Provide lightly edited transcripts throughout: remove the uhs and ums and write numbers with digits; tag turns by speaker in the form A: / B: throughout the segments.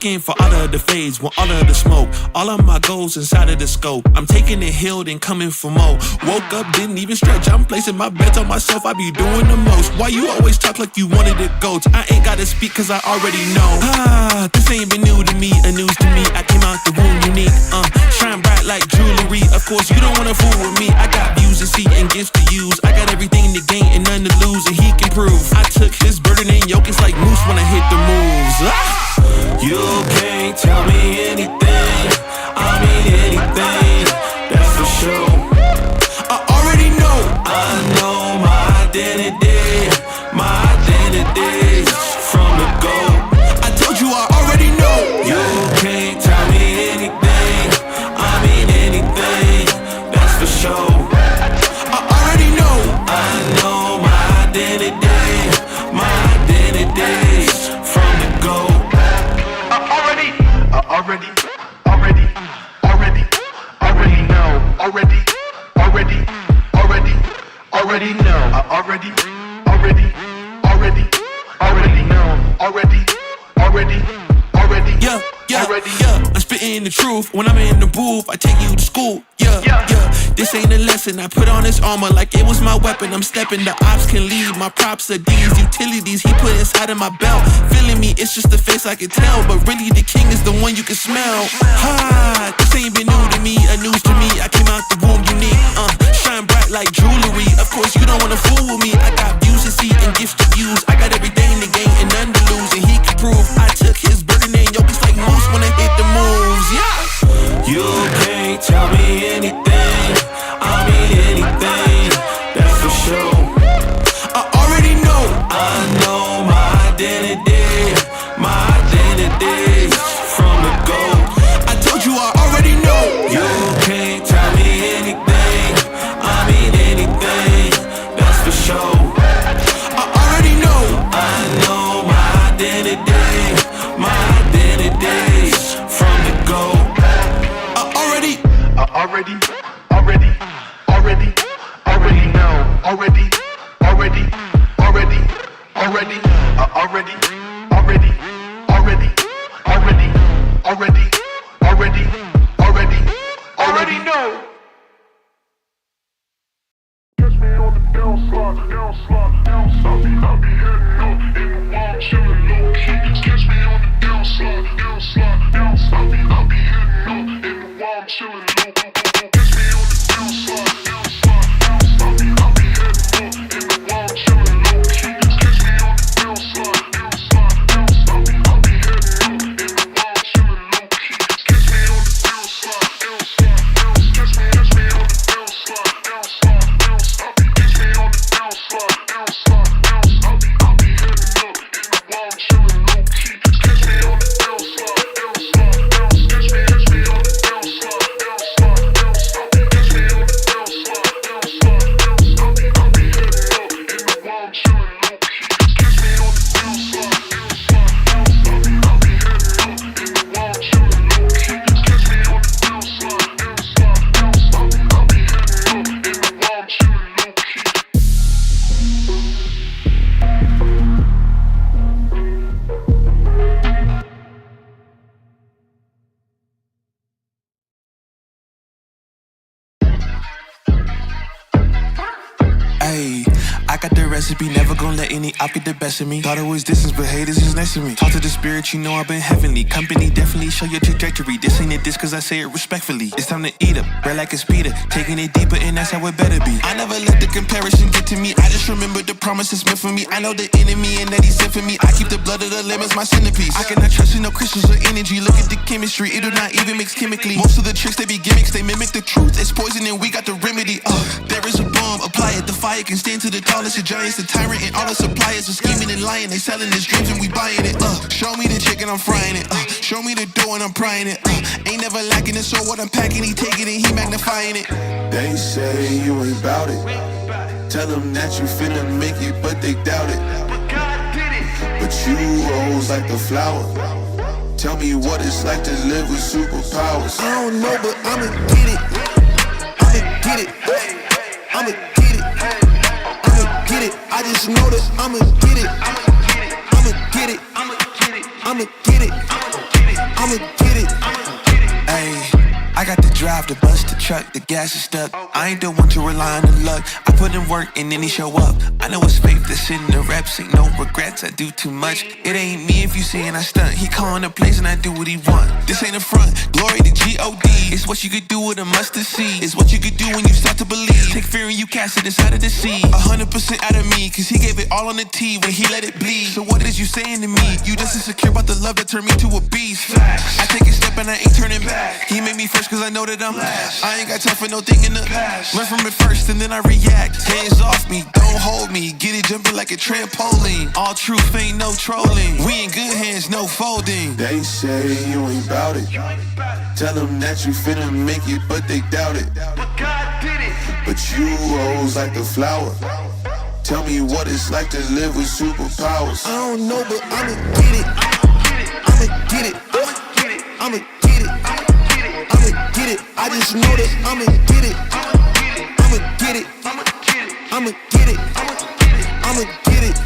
A: In for all of the fades, want all of the smoke. All of my goals inside of the scope. I'm taking it hill, then coming for more. Woke up, didn't even stretch. I'm placing my bets on myself. I be doing the most. Why you always talk like you wanted to go? I ain't gotta speak cause I already know. This ain't been new to me, a news to me. I came out the womb unique. Shine bright like jewelry. Of course, you don't wanna fool with me. I got views to see and gifts to use. I got everything to gain and none to lose, and he can prove. I took his burden and yoke. It's like moose when I hit the moves. You can't tell me anything, I mean anything, that's for sure. I already know, I know my identity from the go. I told you I already know. You can't tell me anything, I mean anything, that's for sure. I already know, I know my identity from the go. Already know. I'm spitting the truth. When I'm in the booth, I take you to school. Yeah. This ain't a lesson. I put on this armor like it was my weapon. I'm stepping, the ops can leave. My props are these utilities he put inside of my belt. Feeling me, it's just the face I can tell. But really the king is the one you can smell. This ain't been new to me, a news to me. I came out the womb unique. Shine bright like jewelry. Of course you don't wanna fool with me. I got views to see and gifts to use. I got everything to gain and none to lose, and he can prove. I took his burden and yoke. It's like moose when I hit the moves. You can't tell me anything, I mean anything, that's for sure. I already know, I know my identity from the go. I told you I already know. You can't tell me anything, I mean anything, that's for sure. I already know, I know my identity from the go. Already know. Catch me on the downslide. I'll be heading up in the wild, chillin' low key. Catch me on the downslide. I'll be heading up in the wild, chillin' low key. Catch me on the downslide. I'll be heading up in the wild, chillin' low key. Catch me on the downslide. I'll be heading up in the wild, chillin' low key. Catch me on the downslide. Catch me on the downslide. Catch me on the downslide. I'll be heading up in the wild, chillin' low key. Catch me on the downslide. Catch me on the downslide. Catch me on the downslide. I'll be heading up in the wild, chillin' low key. Catch me on the downslide. I'll be heading up in the wild, chillin' low key. Catch me on the downslide. I'll be heading up in the wild, chillin' low key.
B: Ayy, I got the recipe, never gonna let any op get the best of me. Thought it was distance, but haters is next to me. Talk to the spirit, you know I've been heavenly. Company definitely show your trajectory. This ain't a diss cause I say it respectfully. It's time to eat up, bread like a speeder. Taking it deeper and that's how it better be. I never let the comparison get to me. I just remember the promises meant for me. I know the enemy and that he's sent for me. I keep the blood of the lemons my centerpiece. I cannot trust in no crystals or energy. Look at the chemistry, it do not even mix chemically. Most of the tricks they be gimmicks, they mimic the truth. It's poison and we got the remedy. There is a bomb, apply it. The fire can stand to the tallest of giants. The tyrant and all the suppliers are scheming and lying. They selling his dreams and we buying it. Show me the chicken, I'm frying it. Show me the dough and I'm prying it. Ain't never lacking it, so what I'm packing, he taking it, he magnifying it.
C: They say you ain't bout it. Tell them that you finna make it, but they doubt it. But you rose like the flower. Tell me what it's like to live with superpowers.
B: I don't know, but I'ma get it. I'ma get it. I'ma get it. I'ma get it. I just know that I'ma get it. I'ma get it. I'ma get it. I'ma get it. Ayy. I got the drive, the bus, the truck, the gas is stuck. I ain't the one to rely on the luck. I put in work and then he show up. I know it's fake, that's in the reps. Ain't no regrets, I do too much. It ain't me if you saying I stunt. He calling the place and I do what he want. This ain't a front, glory to G-O-D. It's what you could do with a mustard seed. It's what you could do when you start to believe. Take fear and you cast it inside of the sea. 100% out of me, cause he gave it all on the T when he let it bleed. So what is you saying to me? You just insecure about the love that turned me to a beast. I take a step and I ain't turning back. He made me first cause I know that I'm last. I ain't got time for no thing in the past. Learn from it first and then I react. Hands off me, don't hold me. Get it jumping like a trampoline. All truth ain't no trolling. We in good hands, no folding.
C: They say you ain't bout it. Tell them that you finna make it, but they doubt it.
A: But God did it.
C: But you rose like a flower. Tell me what it's like to live with superpowers.
B: I don't know, but I'ma get it. I'ma get it. I'ma get it. I'ma get it. I just know that I'ma get it. I'ma get it. I'ma get it. I'ma get it.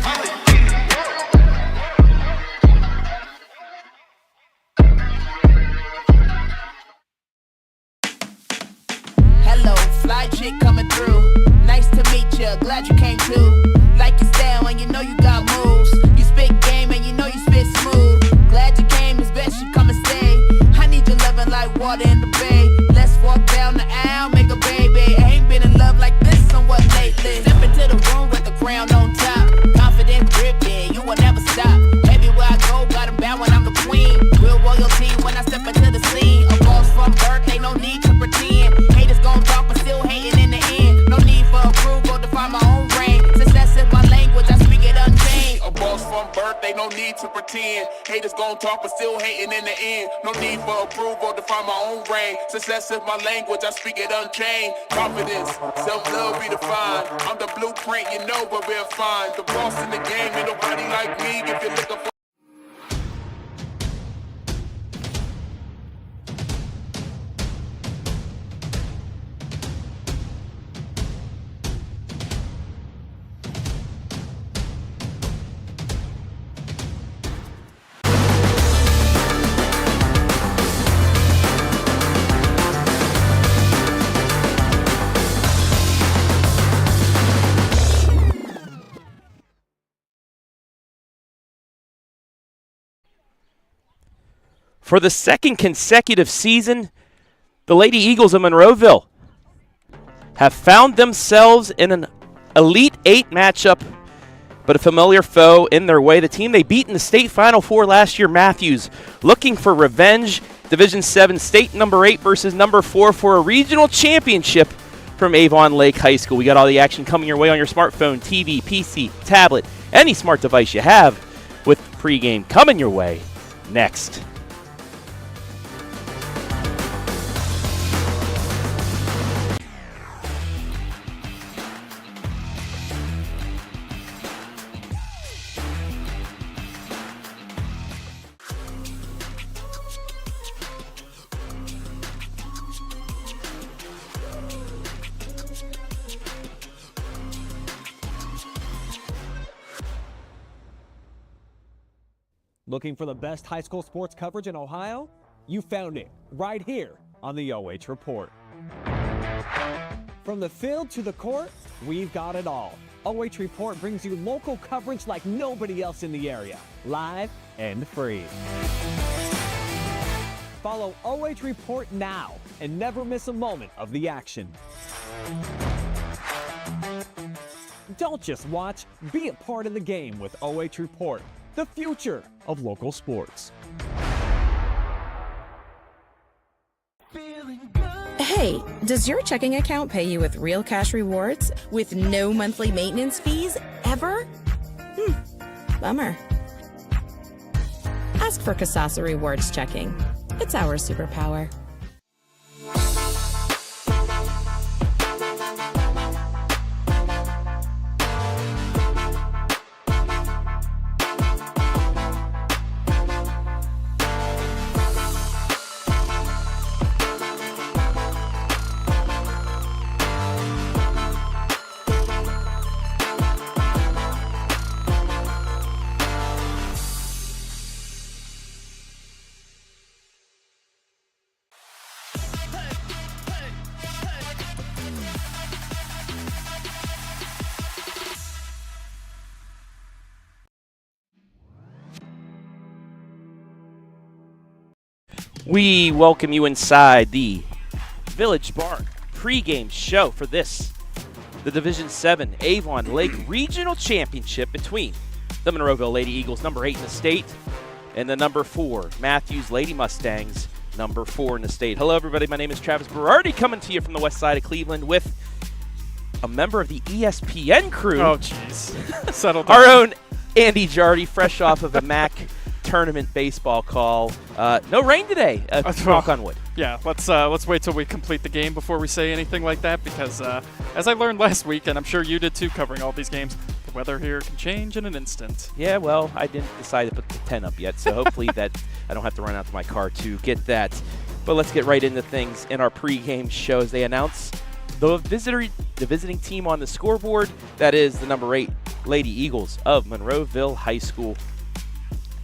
D: Hello, fly chick coming through. Nice to meet ya, glad you came too. Like your style and you know you got moves. You spit game and you know you spit smooth. Glad you came, it's best you come and stay. I need your loving like water in the bay. Let's walk down the aisle, make a baby. I ain't been in love like this somewhat lately. Step into the room with the crown on top. Confident dripping, you will never stop. Everywhere I go, got 'em bound when I'm the queen. Real royalty when I step into the scene. A boss from birth, ain't no need to pretend. Haters gon' talk but still hating in the end. No need for approval to find my own reign. Success is my language, I speak it unchained. A boss from birth, ain't no need to pretend. Haters gon' talk but still hating in the end. No need for approval to find my own reign. Success is my language, I speak it unchained. Confidence, self-love be defined. I'm the blueprint, you know where we'll find. The boss in the game, ain't nobody like me. If you're looking for
E: For the second consecutive season, the Lady Eagles of Monroeville have found themselves in an Elite Eight matchup, but a familiar foe in their way. The team they beat in the state Final Four last year, Mathews, looking for revenge. Division 7 state number 8 versus number 4 for a regional championship from Avon Lake High School. We got all the action coming your way on your smartphone, TV, PC, tablet, any smart device you have, with Pregame coming your way next.
F: Looking for the best high school sports coverage in Ohio? You found it right here on the OH Report. From the field to the court, we've got it all. OH Report brings you local coverage like nobody else in the area, live and free. Follow OH Report now and never miss a moment of the action. Don't just watch, be a part of the game with OH Report, the future of local sports.
G: Hey, does your checking account pay you with real cash rewards with no monthly maintenance fees ever? Bummer. Ask for Kasasa Rewards Checking. It's our superpower.
E: We welcome you inside the Village Barn pregame show for this, the Division 7 Avon Lake Regional Championship between the Monroeville Lady Eagles, number 8 in the state, and the number 4 Mathews Lady Mustangs, number 4 in the state. Hello, everybody. My name is Travis Berardi, coming to you from the west side of Cleveland with a member of the ESPN crew.
H: Oh, jeez. Settle down.
E: Our own Andy Jardy, fresh off of a MAC tournament baseball call. No rain today. Knock on wood.
H: Yeah, let's wait till we complete the game before we say anything like that, because as I learned last week, and I'm sure you did too, covering all these games, the weather here can change in an instant.
E: Yeah, well, I didn't decide to put the tent up yet, so hopefully that I don't have to run out to my car to get that. But let's get right into things in our pregame show as they announce the visiting team on the scoreboard. That is the number 8 Lady Eagles of Monroeville High School.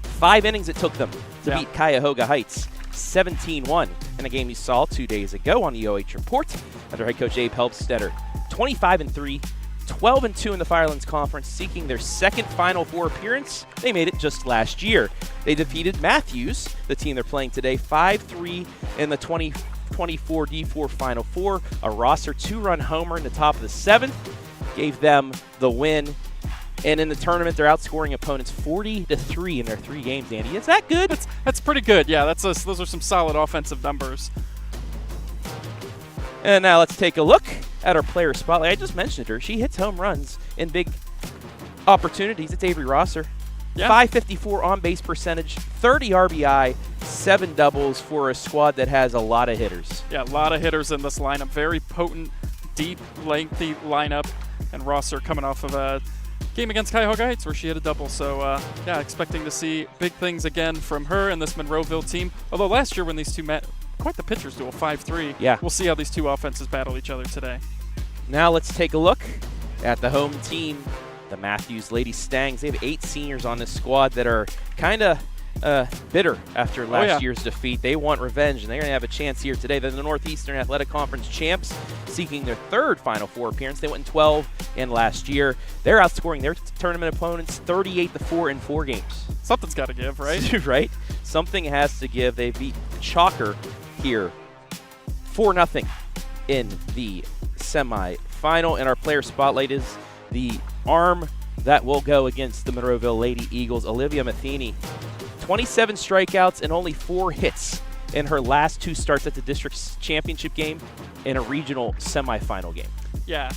E: 5 innings it took them to beat Cuyahoga Heights 17-1 in a game you saw 2 days ago on the OH Report under head coach Abe Helbstetter. 25-3, 12-2 in the Firelands Conference, seeking their second Final Four appearance. They made it just last year. They defeated Mathews, the team they're playing today, 5-3 in the 2024 D4 Final Four. A Rosser 2-run homer in the top of the 7th gave them the win. And in the tournament, they're outscoring opponents 40-3 in their 3 games, Andy. Is that good?
H: That's pretty good. Yeah, those are some solid offensive numbers.
E: And now let's take a look at our player spotlight. I just mentioned her. She hits home runs in big opportunities. It's Avery Rosser. Yeah. 554 on-base percentage, 30 RBI, 7 doubles for a squad that has a lot of hitters. Yeah,
H: a lot of hitters in this lineup. Very potent, deep, lengthy lineup. And Rosser coming off of a game against Cuyahoga Heights where she had a double. So, expecting to see big things again from her and this Monroeville team. Although last year when these two met, quite the pitchers duel, 5-3.
E: Yeah.
H: We'll see how these two offenses battle each other today.
E: Now let's take a look at the home team, the Mathews Lady Mustangs. They have 8 seniors on this squad that are kind of bitter after last year's defeat. They want revenge, and they're going to have a chance here today. They're the Northeastern Athletic Conference champs, seeking their 3rd Final Four appearance. They went in 12 in last year. They're outscoring their tournament opponents 38-4 in 4 games.
H: Something's got to give, right?
E: Right? Something has to give. They beat Chalker here 4-0 in the semifinal. And our player spotlight is the arm that will go against the Monroeville Lady Eagles, Olivia Matheny. 27 strikeouts and only 4 hits in her last 2 starts at the district's championship game and a regional semifinal game.
H: Yeah,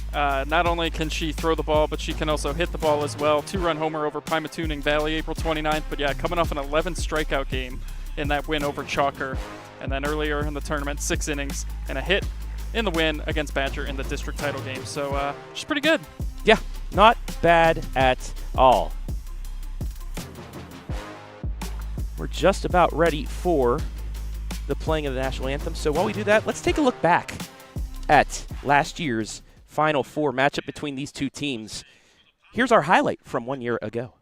H: not only can she throw the ball, but she can also hit the ball as well. 2-run homer over Pymatuning Valley April 29th. But yeah, coming off an 11 strikeout game in that win over Chalker. And then earlier in the tournament, 6 innings and a hit in the win against Badger in the district title game. So she's pretty good.
E: Yeah, not bad at all. We're just about ready for the playing of the national anthem. So while we do that, let's take a look back at last year's Final Four matchup between these two teams. Here's our highlight from 1 year ago.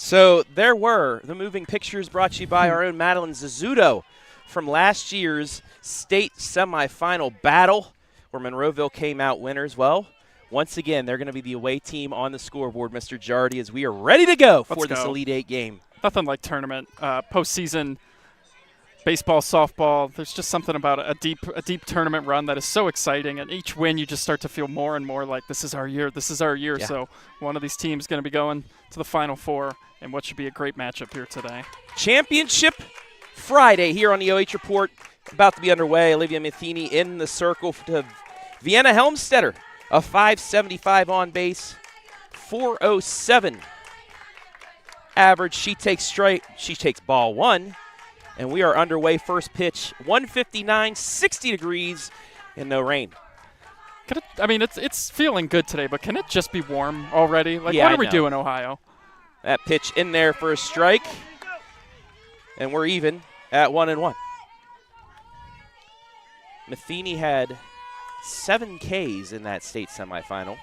E: So there were the moving pictures brought to you by our own Madeline Zizzuto from last year's state semifinal battle where Monroeville came out winners. Well, once again, they're going to be the away team on the scoreboard, Mr. Jardy, as we are ready to go for this Elite Eight game.
H: Nothing like tournament, postseason, baseball, softball. There's just something about a deep tournament run that is so exciting. And each win, you just start to feel more and more like this is our year. This is our year.
E: Yeah.
H: So one of these teams is going to be going to the Final Four in what should be a great matchup here today.
E: Championship Friday here on the OH Report about to be underway. Olivia Matheny in the circle to Vienna Helmstetter, a 575 on base, 407 average. She takes ball one, and we are underway. First pitch, 159, 60 degrees, and no rain.
H: It's feeling good today, but can it just be warm already? Like,
E: Yeah,
H: what
E: I
H: are we
E: know.
H: doing, Ohio?
E: That pitch in there for a strike, and we're even at 1-1. Matheny had 7 Ks in that state semifinal.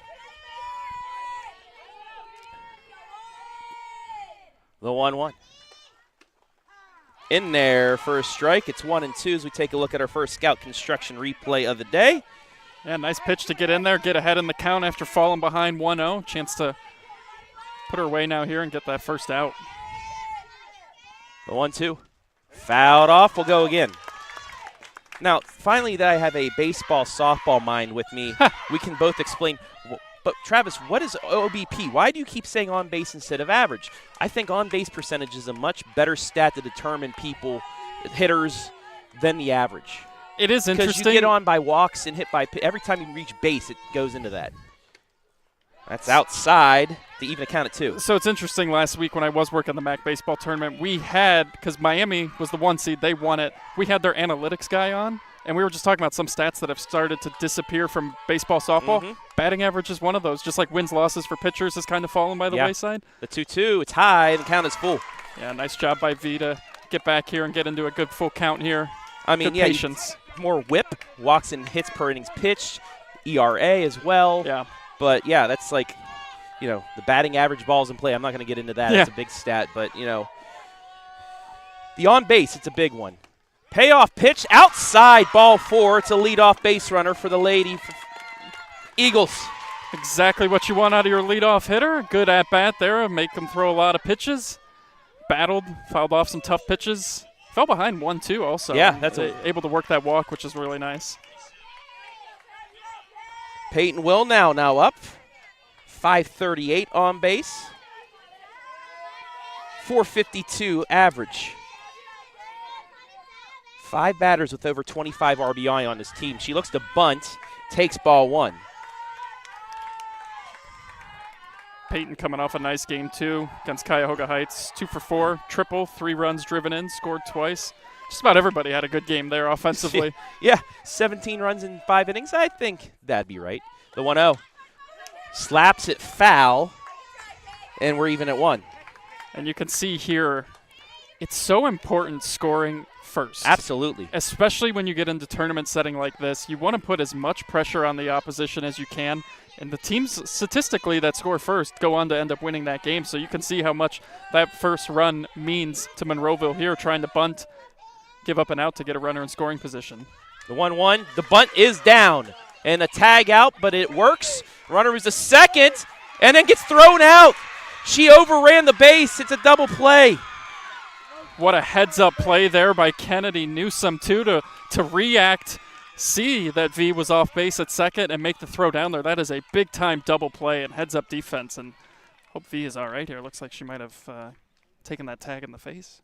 E: The 1-1. In there for a strike. It's 1-2 as we take a look at our first Scout Construction replay of the day.
H: Yeah, nice pitch to get in there, get ahead in the count after falling behind 1-0. Chance to put her away now here and get that first out.
E: The 1-2. Fouled off. We'll go again. Now, finally, that I have a baseball, softball mind with me, we can both explain. But, Travis, what is OBP? Why do you keep saying on base instead of average? I think on base percentage is a much better stat to determine hitters, than the average.
H: It is interesting.
E: Because you get on by walks and hit by every time you reach base, it goes into that. That's outside to even account at 2.
H: So it's interesting. Last week when I was working the MAC baseball tournament, we had, because Miami was the 1 seed, they won it. We had their analytics guy on, and we were just talking about some stats that have started to disappear from baseball, softball.
E: Mm-hmm.
H: Batting average is one of those. Just like wins, losses for pitchers has kind of fallen by the wayside.
E: The 2-2, it's high, and the count is full.
H: Yeah, nice job by V to get back here and get into a good full count here.
E: I mean,
H: good
E: yeah,
H: patience.
E: More whip, walks and hits per innings pitched, ERA as well.
H: Yeah.
E: But, yeah, that's like, the batting average balls in play. I'm not going to get into that.
H: Yeah.
E: It's a big stat. But, the on base, it's a big one. Payoff pitch outside, ball 4. It's a leadoff base runner for the Lady Eagles.
H: Exactly what you want out of your leadoff hitter. Good at bat there. Make them throw a lot of pitches. Battled, fouled off some tough pitches. Fell behind 1-2 also.
E: Yeah, that's
H: able to work that walk, which is really nice.
E: Peyton Will now up. 538 on base. 452 average. 5 batters with over 25 RBI on this team. She looks to bunt, takes ball 1.
H: Peyton coming off a nice game, too, against Cuyahoga Heights. 2 for 4, triple, 3 runs driven in, scored twice. Just about everybody had a good game there offensively.
E: Yeah, 17 runs in 5 innings. I think that'd be right. The 1-0. Slaps it foul, and we're even at 1.
H: And you can see here, it's so important scoring first.
E: Absolutely.
H: Especially when you get into tournament setting like this. You want to put as much pressure on the opposition as you can. And the teams statistically that score first go on to end up winning that game. So you can see how much that first run means to Monroeville here, trying to bunt, give up an out to get a runner in scoring position.
E: The 1-1. The bunt is down. And a tag out, but it works. Runner is a second, and then gets thrown out. She overran the base. It's a double play.
H: What a heads-up play there by Kennedy Newsome, too, to react, see that V was off base at second, and make the throw down there. That is a big-time double play and heads-up defense. And hope V is all right here. Looks like she might have taken that tag in the face.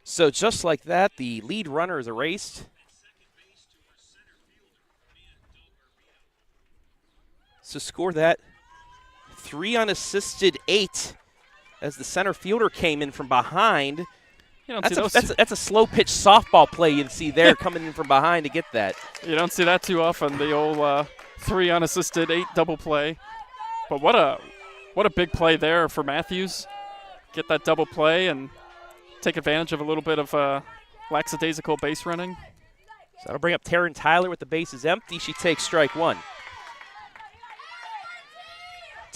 E: So just like that, the lead runner is erased. So score that 3 unassisted 8 as the center fielder came in from behind. That's a slow pitch softball play you'd see there coming in from behind to get that.
H: You don't see that too often, the old 3 unassisted 8 double play. But what a big play there for Mathews. Get that double play and take advantage of a little bit of lackadaisical base running.
E: So that'll bring up Taryn Tyler with the bases empty. She takes strike 1.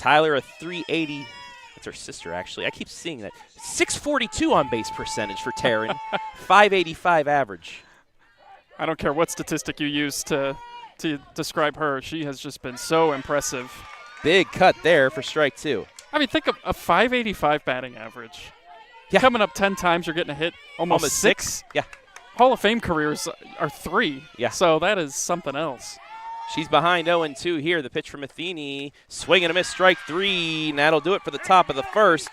E: Tyler, a 380. That's her sister, actually. I keep seeing that. 642 on base percentage for Taryn. 585 average.
H: I don't care what statistic you use to describe her. She has just been so impressive.
E: Big cut there for strike 2.
H: I mean, think of a 585 batting average.
E: Yeah.
H: Coming up 10 times, you're getting a hit almost 6.
E: Yeah.
H: Hall of Fame careers are 3.
E: Yeah.
H: So that is something else.
E: She's behind 0-2 here. The pitch from Matheny. Swing and a miss, strike 3. And that'll do it for the top of the first.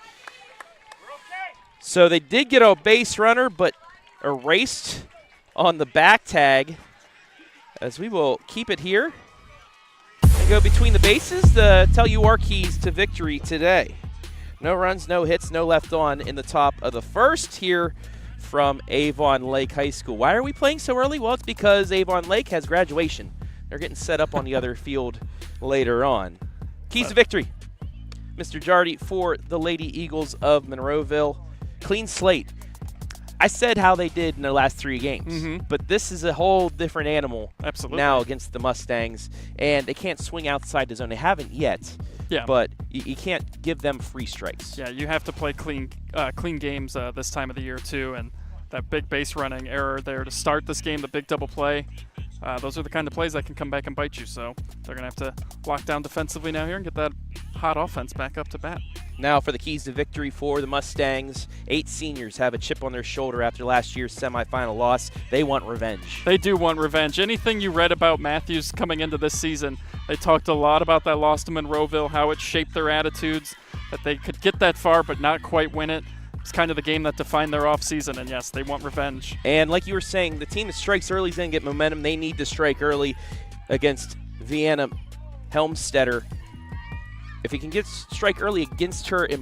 E: So they did get a base runner, but erased on the back tag. As we will keep it here and go between the bases to tell you our keys to victory today. No runs, no hits, no left on in the top of the first here from Avon Lake High School. Why are we playing so early? Well, it's because Avon Lake has graduation. They're getting set up on the other field later on. Keys to victory. Mr. Jardy for the Lady Eagles of Monroeville. Clean slate. I said how they did in their last 3 games, but this is a whole different animal now against the Mustangs, and they can't swing outside the zone. They haven't yet, but you can't give them free strikes.
H: Yeah, you have to play clean games this time of the year too, and that big base running error there to start this game, the big double play, those are the kind of plays that can come back and bite you, so they're going to have to lock down defensively now here and get that hot offense back up to bat.
E: Now for the keys to victory for the Mustangs. 8 seniors have a chip on their shoulder after last year's semifinal loss. They want revenge.
H: They do want revenge. Anything you read about Mathews coming into this season, they talked a lot about that loss to Monroeville, how it shaped their attitudes, that they could get that far but not quite win it. It's kind of the game that defined their offseason, and yes, they want revenge.
E: And like you were saying, the team that strikes early is going to get momentum. They need to strike early against Vienna Helmstetter. If he can strike early against her, it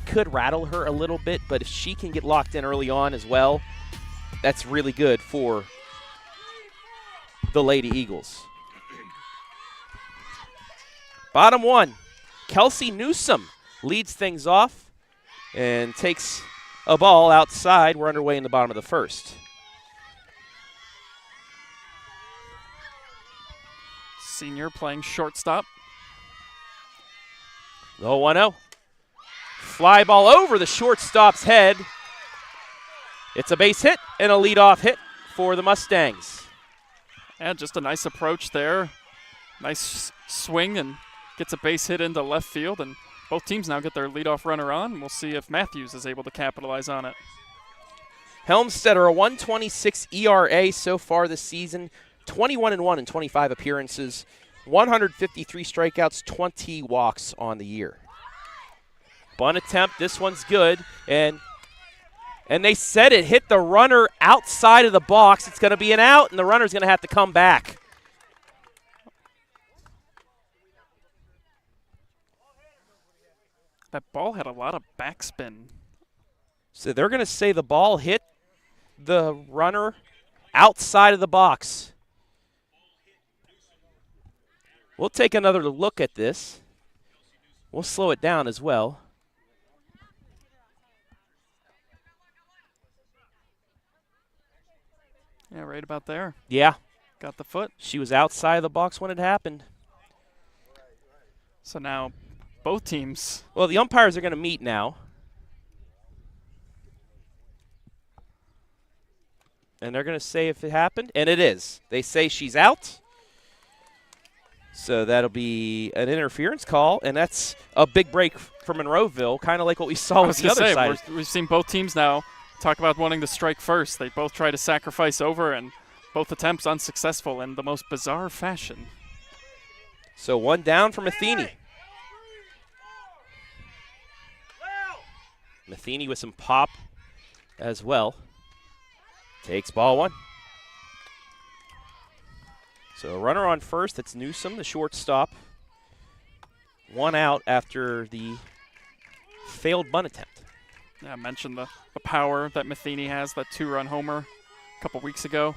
E: could rattle her a little bit, but if she can get locked in early on as well, that's really good for the Lady Eagles. Bottom 1, Kelsey Newsom leads things off and takes a ball outside. We're underway in the bottom of the first.
H: Senior playing shortstop.
E: The 1-0. Fly ball over the shortstop's head. It's a base hit and a leadoff hit for the Mustangs.
H: And just a nice approach there. Nice swing and gets a base hit into left field. And both teams now get their leadoff runner on. We'll see if Mathews is able to capitalize on it.
E: Helmstetter, a 1.26 ERA so far this season. 21-1 in 25 appearances. 153 strikeouts, 20 walks on the year. Bunt attempt, this one's good, and they said it hit the runner outside of the box. It's going to be an out, and the runner's going to have to come back.
H: That ball had a lot of backspin.
E: So they're going to say the ball hit the runner outside of the box. We'll take another look at this. We'll slow it down as well.
H: Yeah, right about there.
E: Yeah.
H: Got the foot.
E: She was outside of the box when it happened.
H: So now both teams.
E: Well, the umpires are going to meet now. And they're going to say if it happened, and it is. They say she's out. So that'll be an interference call, and that's a big break for Monroeville, kind of like what we saw with the other side.
H: We've seen both teams now talk about wanting to strike first. They both try to sacrifice over, and both attempts unsuccessful in the most bizarre fashion.
E: So one down for Matheny. Matheny with some pop as well. Takes ball 1. So a runner on first, that's Newsom, the shortstop. 1 out after the failed bunt attempt.
H: Yeah, I mentioned the power that Matheny has, that 2-run homer a couple weeks ago.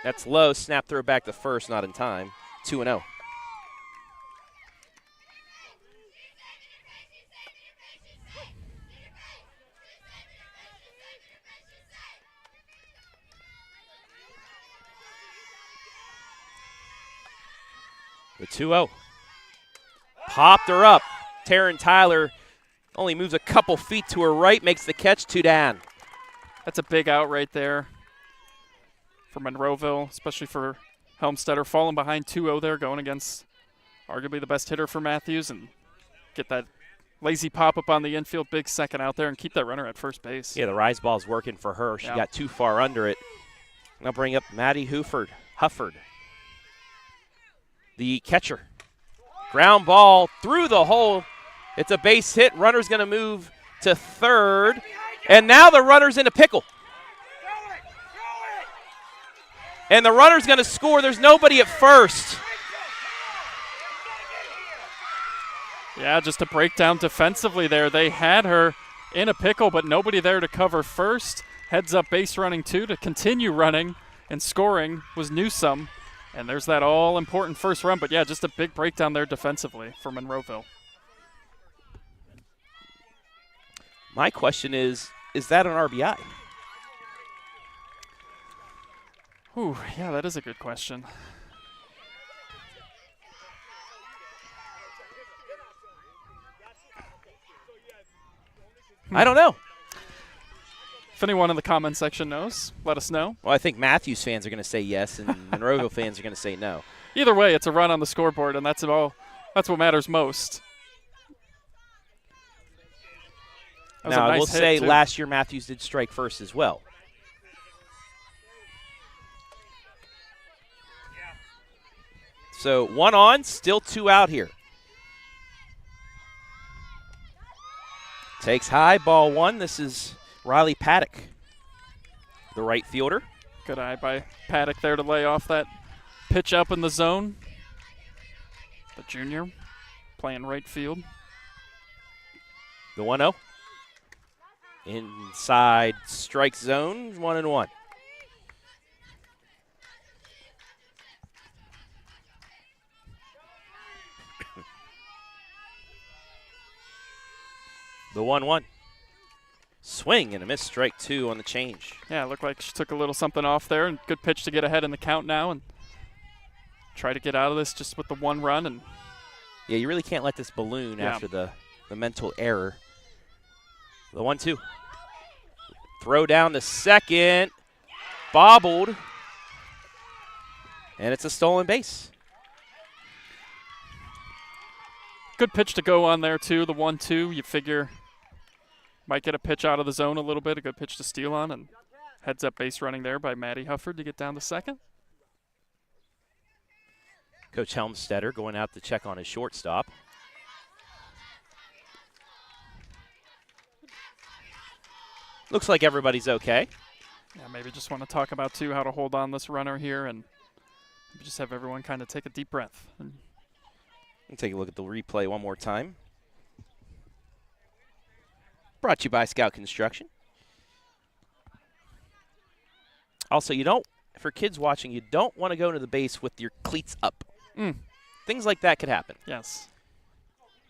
E: That's low, snap throw back to first, not in time. 2-0. The 2-0. Popped her up. Taryn Tyler only moves a couple feet to her right, makes the catch, 2 down.
H: That's a big out right there for Monroeville, especially for Helmstetter. Falling behind 2-0 there, going against arguably the best hitter for Mathews, and get that lazy pop-up on the infield, big second out there, and keep that runner at first base.
E: Yeah, the rise ball's working for her. She got too far under it. I'll bring up Maddie Hufford, the catcher. Ground ball through the hole. It's a base hit. Runner's going to move to third. And now the runner's in a pickle. And the runner's going to score. There's nobody at first.
H: Yeah, just a breakdown defensively there. They had her in a pickle, but nobody there to cover first. Heads up base running 2 to continue running, and scoring was Newsome. And there's that all-important first run. But, yeah, just a big breakdown there defensively for Monroeville.
E: My question is that an RBI?
H: Ooh, yeah, that is a good question.
E: I don't know.
H: If anyone in the comment section knows, let us know.
E: Well, I think Mathews fans are going to say yes, and Monroeville fans are going to say no.
H: Either way, it's a run on the scoreboard, and that's what matters most.
E: Now, I will say last year Mathews did strike first as well. So 1 on, still 2 out here. Takes high, ball 1. This is Riley Paddock, the right fielder.
H: Good eye by Paddock there to lay off that pitch up in the zone. The junior playing right field.
E: The 1-0. Inside strike zone, 1-1. The 1-1. Swing and a miss, strike 2 on the change.
H: Yeah, it looked like she took a little something off there, and good pitch to get ahead in the count now and try to get out of this just with the 1 run. And
E: yeah, you really can't let this balloon after the mental error. The 1-2. Throw down to second. Bobbled. And it's a stolen base.
H: Good pitch to go on there, too. The 1-2, you figure might get a pitch out of the zone a little bit. A good pitch to steal on, and heads up base running there by Maddie Hufford to get down to second.
E: Coach Helmstetter going out to check on his shortstop. Looks like everybody's okay.
H: Yeah, maybe just want to talk about, too, how to hold on this runner here, and maybe just have everyone kind of take a deep breath.
E: We'll take a look at the replay one more time. Brought to you by Scout Construction. Also, for kids watching, you don't want to go to the base with your cleats up. Things like that could happen.
H: Yes.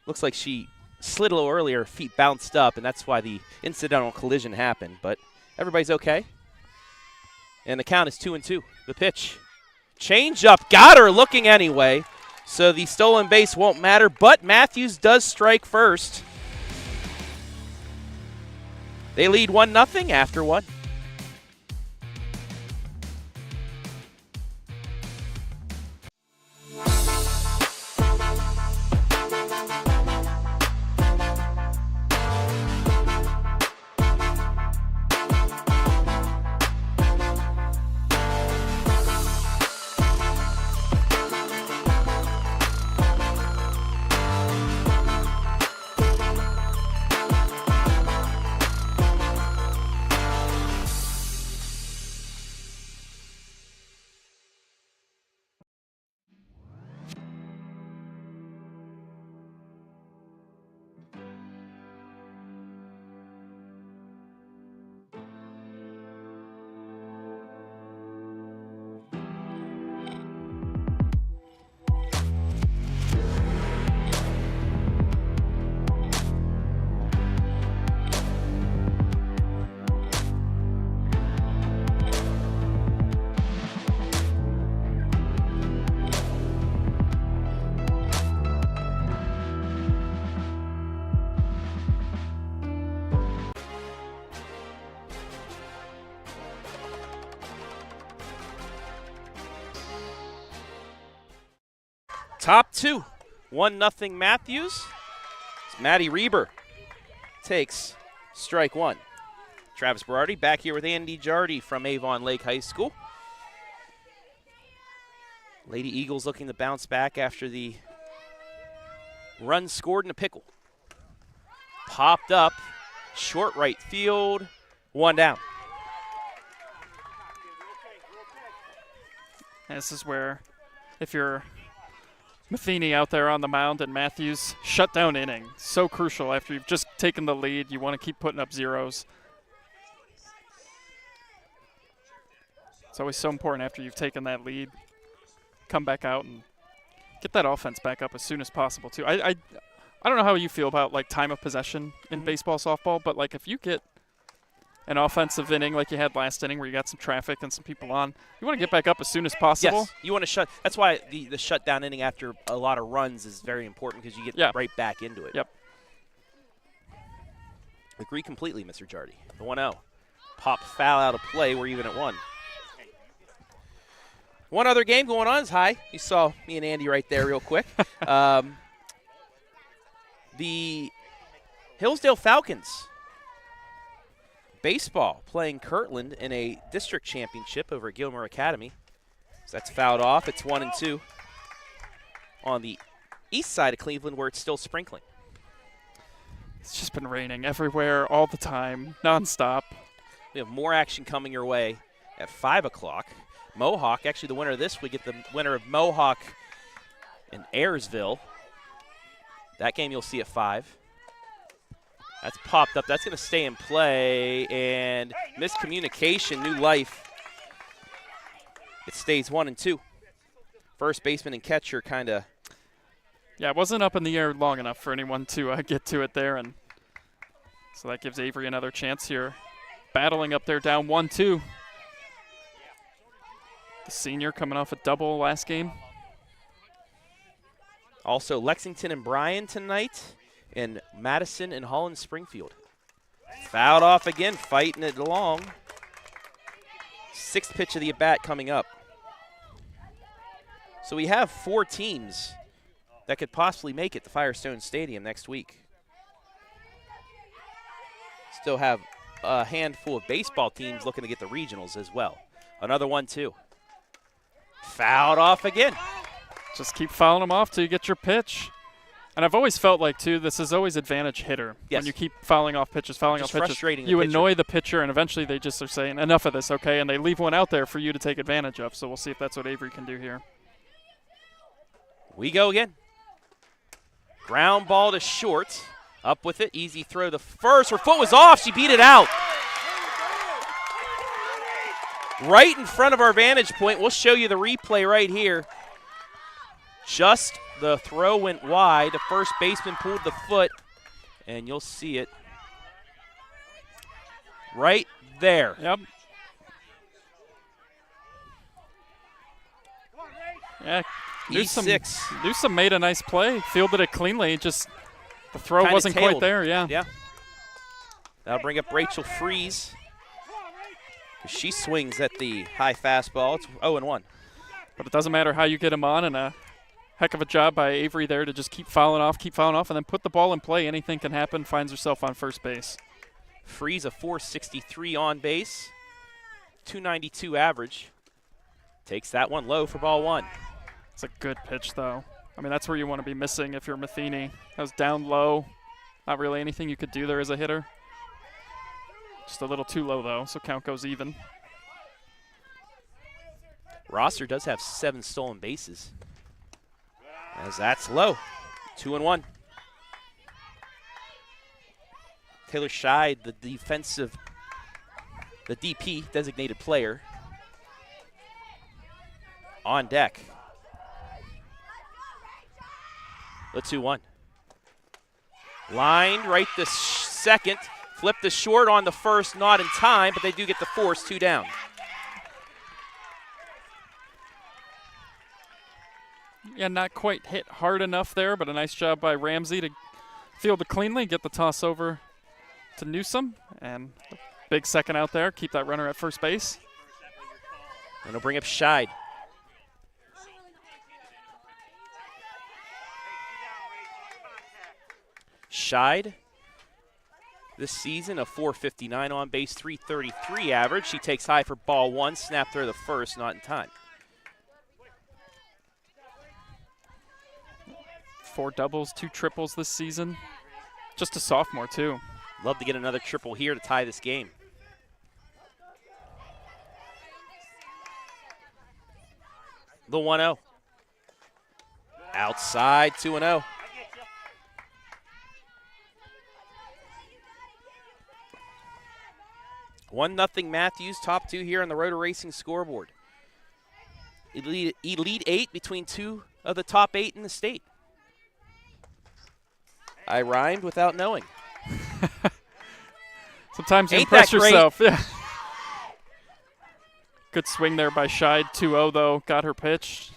E: Looks like she slid a little earlier, feet bounced up, and that's why the incidental collision happened. But everybody's okay. And the count is 2-2. The pitch. Change up. Got her looking anyway. So the stolen base won't matter, but Mathews does strike first. They lead 1-0 after 1. Top two. 1-0 Mathews. Maddie Reber takes strike one. Travis Berardi back here with Andy Jardy from Avon Lake High School. Lady Eagles looking to bounce back after the run scored in a pickle. Popped up, short right field, one down.
H: This is where, if you're Matheny out there on the mound and Mathews, shutdown inning. So crucial after you've just taken the lead. You want to keep putting up zeros. It's always so important after you've taken that lead. Come back out and get that offense back up as soon as possible, too. I don't know how you feel about, like, time of possession in baseball, softball, but, like, if you get an offensive inning like you had last inning where you got some traffic and some people on, you want to get back up as soon as possible.
E: Yes, you want to shut. That's why the shutdown inning after a lot of runs is very important because you get right back into it.
H: Yep.
E: Agree completely, Mr. Jardy. The 1-0. Pop foul out of play. We're even at 1. One other game going on is high. You saw me and Andy right there real quick. The Hillsdale Falcons baseball playing Kirtland in a district championship over at Gilmer Academy. So that's fouled off. It's 1-2 on the east side of Cleveland where it's still sprinkling.
H: It's just been raining everywhere all the time, nonstop.
E: We have more action coming your way at 5 o'clock. Mohawk, actually the winner of this, we get the winner of Mohawk and Ayersville. That game you'll see at 5. That's popped up. That's going to stay in play. And miscommunication, new life. It stays 1-2. First baseman and catcher kind of.
H: Yeah, it wasn't up in the air long enough for anyone to get to it there. And so that gives Avery another chance here. Battling up there, down 1-2. The senior coming off a double last game.
E: Also Lexington and Bryan tonight. And Madison and Holland Springfield. Fouled off again, fighting it along. 6th pitch of the at-bat coming up. So we have 4 teams that could possibly make it to Firestone Stadium next week. Still have a handful of baseball teams looking to get the regionals as well. Another 1-2. Fouled off again.
H: Just keep fouling them off till you get your pitch. And I've always felt like, too, this is always advantage hitter.
E: Yes.
H: When you keep fouling off pitches,
E: frustrating the
H: you
E: pitcher.
H: Annoy the pitcher, and eventually they just are saying, enough of this, okay? And they leave one out there for you to take advantage of. So we'll see if that's what Avery can do here.
E: We go again. Ground ball to short. Up with it. Easy throw to first. Her foot was off. She beat it out. Right in front of our vantage point. We'll show you the replay right here. Just the throw went wide. The first baseman pulled the foot, and you'll see it right there.
H: Yep. Yeah. Newsom made a nice play. Fielded it cleanly. Just the throw
E: Kinda
H: wasn't
E: tailed.
H: quite there. Yeah.
E: Yeah. That'll bring up Rachel Fries. She swings at the high fastball. It's 0-1.
H: But it doesn't matter how you get him on, and a heck of a job by Avery there to just keep fouling off, and then put the ball in play. Anything can happen. Finds herself on first base.
E: Fries a 463 on base, 292 average. Takes that one low for ball 1.
H: It's a good pitch, though. I mean, that's where you want to be missing if you're Matheny. That was down low. Not really anything you could do there as a hitter. Just a little too low, though, so count goes even.
E: Rosser does have 7 stolen bases. As that's low. 2-1. Taylor Scheid, the DP, designated player, on deck. The 2-1. Lined right to second. Flip the short on the first, not in time, but they do get the force, 2 down.
H: Yeah, not quite hit hard enough there, but a nice job by Ramsey to field it cleanly, get the toss over to Newsom, and big second out there, keep that runner at first base.
E: And it'll bring up Scheid. Scheid this season, a .459 on base, .333 average. She takes high for ball one, snapped her the first, not in time.
H: 4 doubles, 2 triples this season. Just a sophomore, too.
E: Love to get another triple here to tie this game. The 1-0. Outside, 2-0. One nothing Mathews, top 2 here on the Roeder Racing scoreboard. Elite 8 between 2 of the top 8 in the state. I rhymed without knowing.
H: Sometimes you
E: Ain't
H: impress
E: that great?
H: yourself. Yeah. Good swing there by Scheid. 2-0 though. Got her pitch.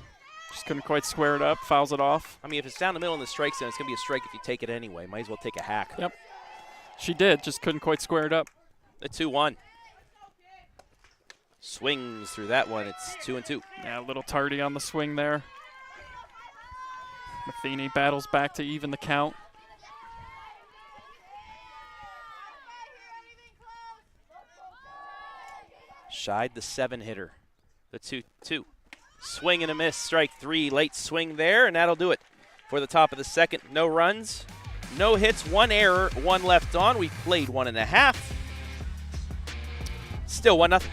H: Just couldn't quite square it up. Fouls it off.
E: I mean, if it's down the middle in the strike zone, it's going to be a strike if you take it anyway. Might as well take a hack.
H: Yep. She did. Just couldn't quite square it up.
E: The 2-1. Swings through that one. It's 2-2.
H: Yeah, a little tardy on the swing there. Matheny battles back to even the count.
E: Scheid, the 7-hitter. The 2-2. Swing and a miss. Strike 3. Late swing there, and that'll do it for the top of the second. No runs, no hits, 1 error, 1 left on. We played 1.5. Still 1-0.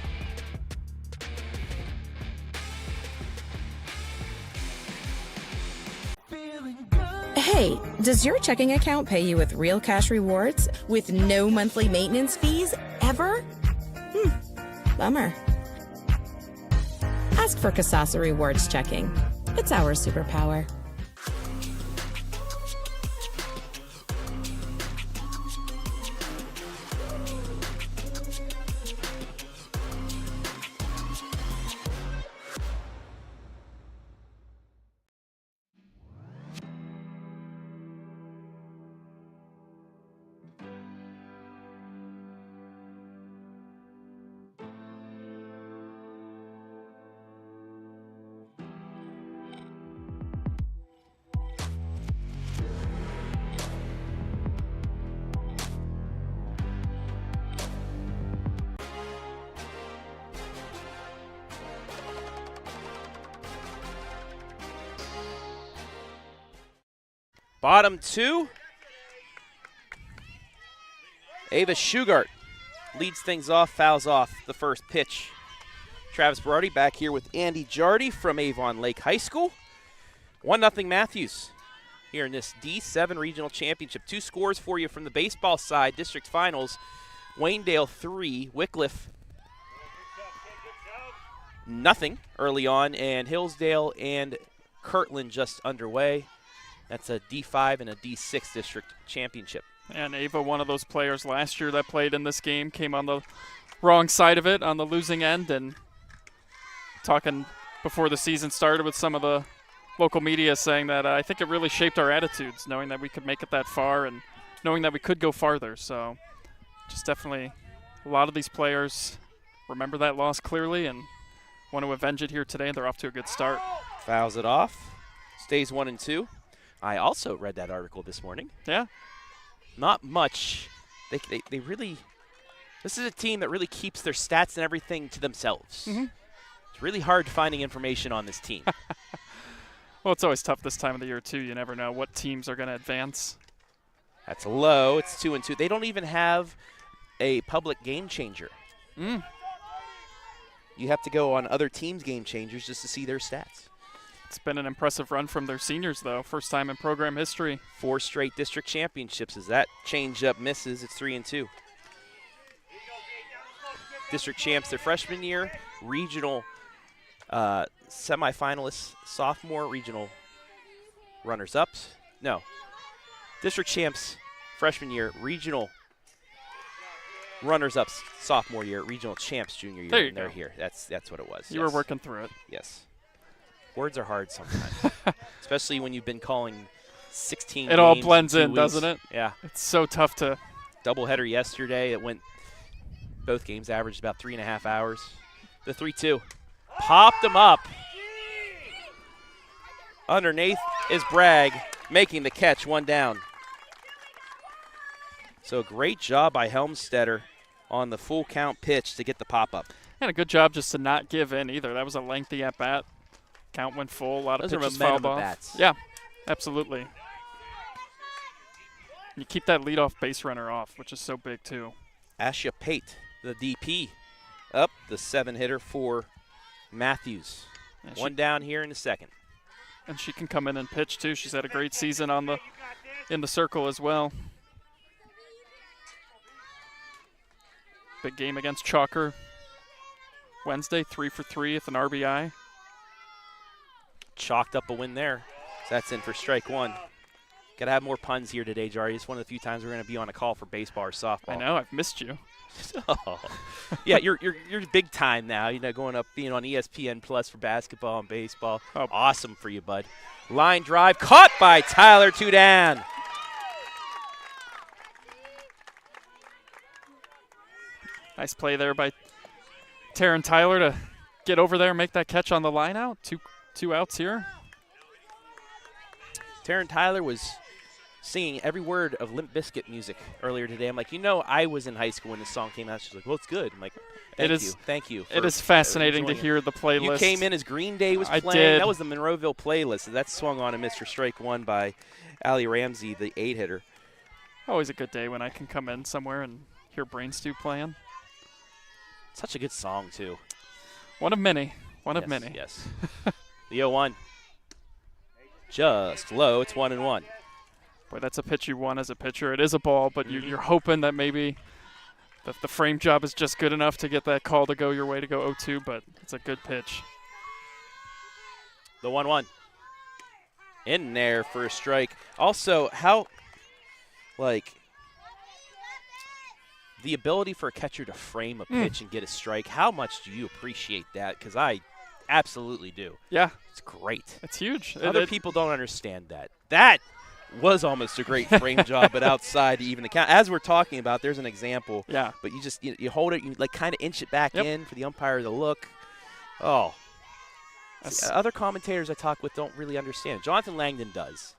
G: Hey, does your checking account pay you with real cash rewards with no monthly maintenance fees ever? Bummer. Ask for Kasasa Rewards Checking. It's our superpower.
E: Bottom 2. Ava Shugart leads things off, fouls off the first pitch. Travis Berardi back here with Andy Jardy from Avon Lake High School. 1-0 Mathews here in this D7 Regional Championship. 2 scores for you from the baseball side, district finals. Waynedale 3, Wycliffe nothing early on, and Hillsdale and Kirtland just underway. That's a D5 and a D6 district championship.
H: And Ava, one of those players last year that played in this game, came on the wrong side of it, on the losing end, and talking before the season started with some of the local media saying that I think it really shaped our attitudes, knowing that we could make it that far and knowing that we could go farther. So just definitely a lot of these players remember that loss clearly and want to avenge it here today. They're off to a good start.
E: Fouls it off. Stays 1-2. I also read that article this morning.
H: Yeah.
E: Not much. They really – this is a team that really keeps their stats and everything to themselves.
H: Mm-hmm.
E: It's really hard finding information on this team.
H: Well, it's always tough this time of the year, too. You never know what teams are going to advance.
E: That's low. It's 2-2. They don't even have a public game changer.
H: Mm.
E: You have to go on other teams' game changers just to see their stats.
H: It's been an impressive run from their seniors, though. First time in program history.
E: 4 straight district championships. As that change-up misses, it's 3-2. District champs their freshman year. Regional semifinalists sophomore. Regional runners-ups. No. District champs freshman year. Regional runners-ups sophomore year. Regional champs junior year.
H: There you
E: and they're
H: go.
E: here. That's what it was.
H: You were working through it.
E: Yes. Words are hard sometimes, especially when you've been calling 16
H: It all
E: games
H: blends
E: in 2
H: in,
E: weeks.
H: doesn't it?
E: Yeah.
H: It's so tough to.
E: Doubleheader yesterday. It went, both games averaged about 3.5 hours. The 3-2. Popped them up. Underneath is Bragg making the catch, 1 down. So great job by Helmstetter on the full count pitch to get the pop-up.
H: And a good job just to not give in either. That was a lengthy at-bat. Count went full. A lot of
E: Those are
H: pitches
E: momentum
H: fouled off.
E: at-bats.
H: Yeah, absolutely. You keep that leadoff base runner off, which is so big too.
E: Asha Pate, the DP, up the 7-hitter for Mathews.
H: And
E: One down here in the second.
H: And she can come in and pitch too. She's had a great season in the circle as well. Big game against Chalker Wednesday, 3 for 3 with an RBI.
E: Chalked up a win there. So that's in for strike one. Got to have more puns here today, Jari. It's one of the few times we're going to be on a call for baseball or softball.
H: I know, I've missed you.
E: Oh. Yeah, you're big time now. Going up, being on ESPN Plus for basketball and baseball.
H: Oh.
E: Awesome for you, bud. Line drive caught by Tyler, 2 down.
H: Nice play there by Taryn Tyler to get over there and make that catch on the line out. Two outs here.
E: Taryn Tyler was singing every word of Limp Bizkit music earlier today. I'm like, I was in high school when this song came out. She's like, well, it's good. I'm like, thank you.
H: It is fascinating to hear the playlist.
E: You came in as Green Day was playing.
H: I did.
E: That was the Monroeville playlist. That swung on to Mr. Strike One by Allie Ramsey, the 8-hitter.
H: Always a good day when I can come in somewhere and hear Brain Stew playing.
E: Such a good song, too.
H: One of many. One of many.
E: Yes. The 0-1. Just low. It's 1-1.
H: Boy, that's a pitch you want as a pitcher. It is a ball, but you're hoping that maybe that the frame job is just good enough to get that call to go your way to go 0-2, but it's a good pitch.
E: The 1-1. In there for a strike. Also, how, the ability for a catcher to frame a pitch and get a strike, how much do you appreciate that? Because I absolutely do.
H: Yeah.
E: It's great.
H: It's huge.
E: Other people don't understand that. That was almost a great frame job, but outside to even the count. As we're talking about, there's an example.
H: Yeah.
E: But you just you hold it, you kind of inch it back in for the umpire to look. Oh. See, other commentators I talk with don't really understand. Jonathan Langdon does.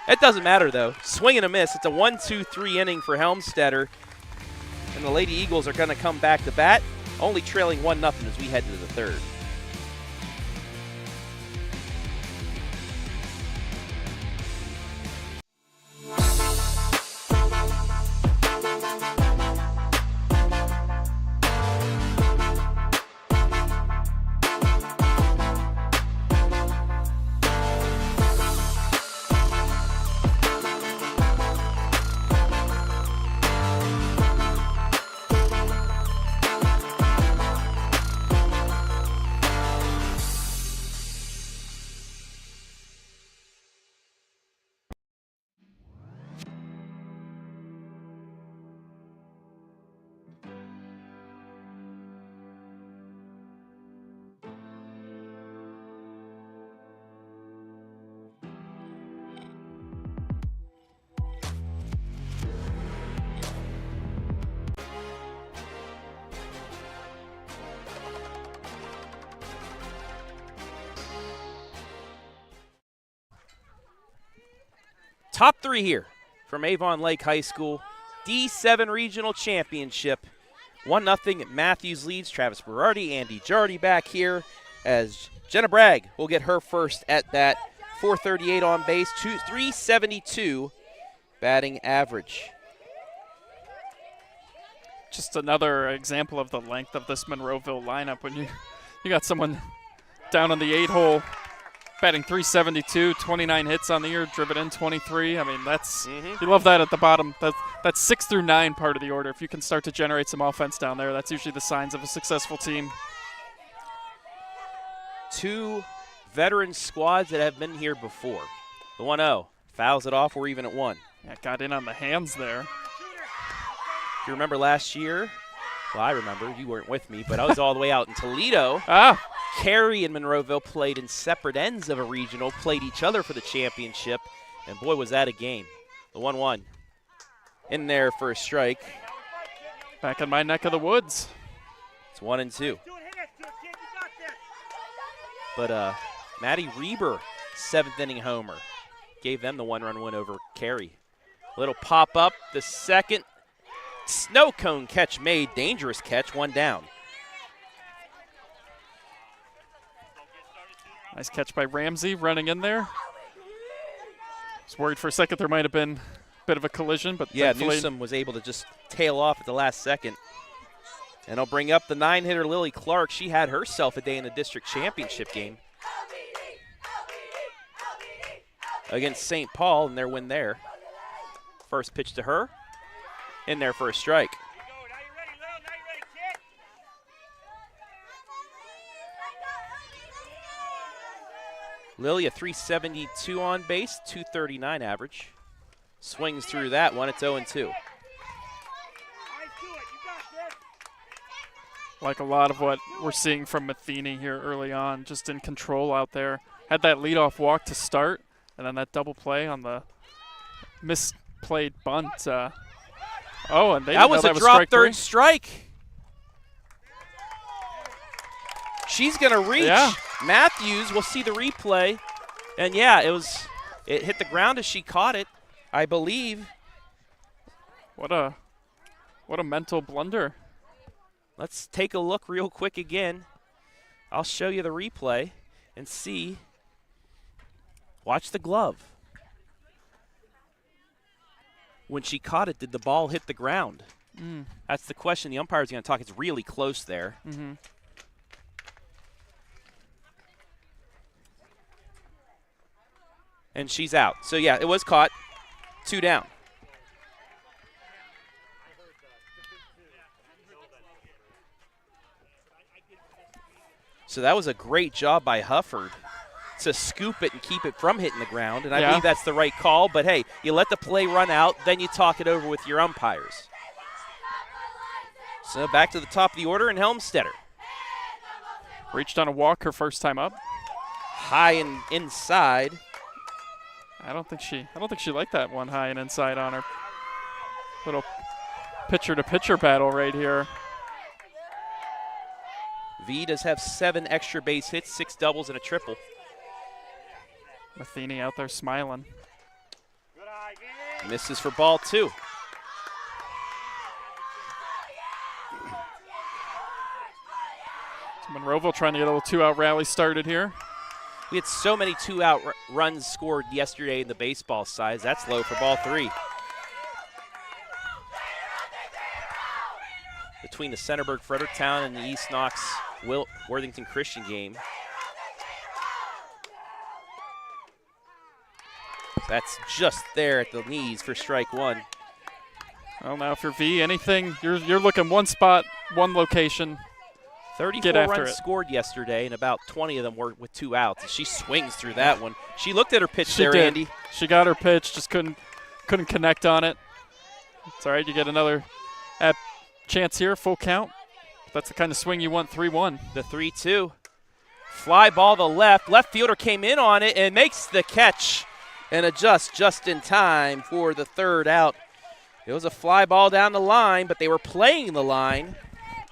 E: It doesn't matter, though. Swing and a miss. It's a 1-2-3 inning for Helmstetter. And the Lady Eagles are going to come back to bat, only trailing 1-0 as we head into the third. Top three here from Avon Lake High School. D7 Regional Championship. 1-0 Mathews leads. Travis Berardi, Andy Jardy back here as Jenna Bragg will get her first at bat. 438 on base, 372 batting average.
H: Just another example of the length of this Monroeville lineup when you got someone down on the 8-hole batting 372, 29 hits on the year, driven in 23. I mean, that's you love that at the bottom. That's 6 through 9 part of the order. If you can start to generate some offense down there, that's usually the signs of a successful team.
E: Two veteran squads that have been here before. The 1-0 fouls it off. We're even at 1.
H: Yeah, got in on the hands there.
E: If you remember last year, well, I remember. You weren't with me, but I was all the way out in Toledo. Cary and Monroeville played in separate ends of a regional, played each other for the championship, and boy, was that a game. The 1-1 in there for a strike.
H: Back in my neck of the woods.
E: It's 1-2. But Maddie Reber, 7th inning homer, gave them the 1-run win over Cary. Little pop up, the second. Snow cone catch made, dangerous catch, one down.
H: Nice catch by Ramsey running in there. Was worried for a second there might have been a bit of a collision, but
E: yeah,
H: thankfully
E: Newsom was able to just tail off at the last second. And I'll bring up the 9-hitter Lily Clark. She had herself a day in the district championship game against St. Paul in their win there. First pitch to her, in there for a strike. Lily, a 372 on base, 239 average. Swings through that one, it's 0-2.
H: like a lot of what we're seeing from Matheny here early on, just in control out there. Had that leadoff walk to start, and then that double play on the misplayed bunt. And
E: that was a drop third strike. She's going to reach.
H: Yeah.
E: Mathews, we'll see the replay. And yeah, it hit the ground as she caught it, I believe.
H: What a mental blunder.
E: Let's take a look real quick again. I'll show you the replay and see. Watch the glove. When she caught it, did the ball hit the ground? That's the question the umpire's going to talk. It's really close there. And she's out. So, yeah, it was caught. 2 down. So that was a great job by Hufford to scoop it and keep it from hitting the ground. And I believe that's the right call. But, hey, you let the play run out, then you talk it over with your umpires. So back to the top of the order, and Helmstetter.
H: Reached on a walk her first time up.
E: High and inside.
H: I don't think she liked that one high and inside on her. Little pitcher-to-pitcher battle right here.
E: V does have 7 extra base hits, 6 doubles, and a triple.
H: Matheny out there smiling.
E: Misses for ball 2.
H: So Monroeville trying to get a little 2-out rally started here.
E: We had so many 2-out runs scored yesterday in the baseball size. That's low for ball 3. Between the Centerburg Fredericktown and the East Knox Worthington Christian game. That's just there at the knees for strike 1.
H: Well, now for V, anything, you're looking one spot, one location.
E: 34 runs scored yesterday, and about 20 of them were with 2 outs. And she swings through that one. She looked at her pitch there, Andy.
H: She got her pitch, just couldn't connect on it. It's all right, you get another chance here, full count. That's the kind of swing you want, 3-1.
E: The 3-2. Fly ball to left. Left fielder came in on it and makes the catch and adjusts just in time for the 3rd out. It was a fly ball down the line, but they were playing the line.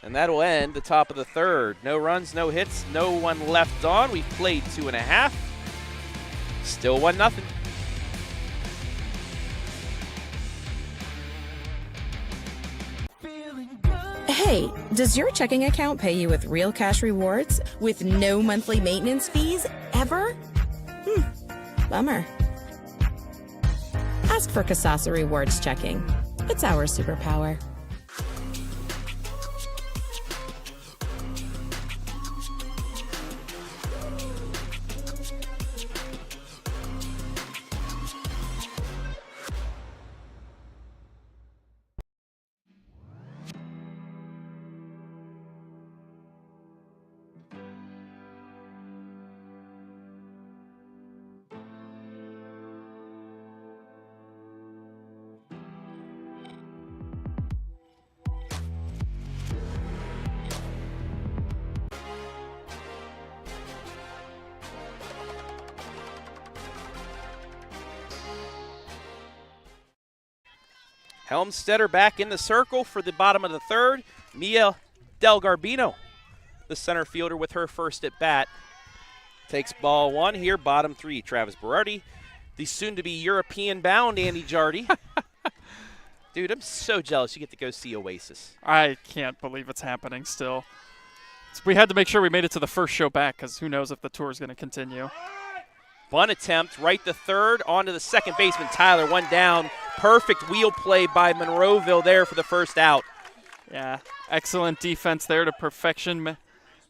E: And that will end the top of the 3rd. No runs, no hits, no one left on. We've played 2.5. Still 1-0.
G: Hey, does your checking account pay you with real cash rewards with no monthly maintenance fees ever? Bummer. Ask for Kasasa Rewards Checking. It's our superpower.
E: Helmstetter back in the circle for the bottom of the 3rd. Mia Del Garbino, the center fielder, with her first at bat. Takes ball 1 here, bottom 3. Travis Berardi, the soon-to-be European-bound Andy Jardy, Dude, I'm so jealous you get to go see Oasis.
H: I can't believe it's happening still. We had to make sure we made it to the first show back because who knows if the tour is going to continue.
E: Bunt attempt, right to third, onto the second baseman, Tyler, one down. Perfect wheel play by Monroeville there for the first out.
H: Yeah, excellent defense there to perfection.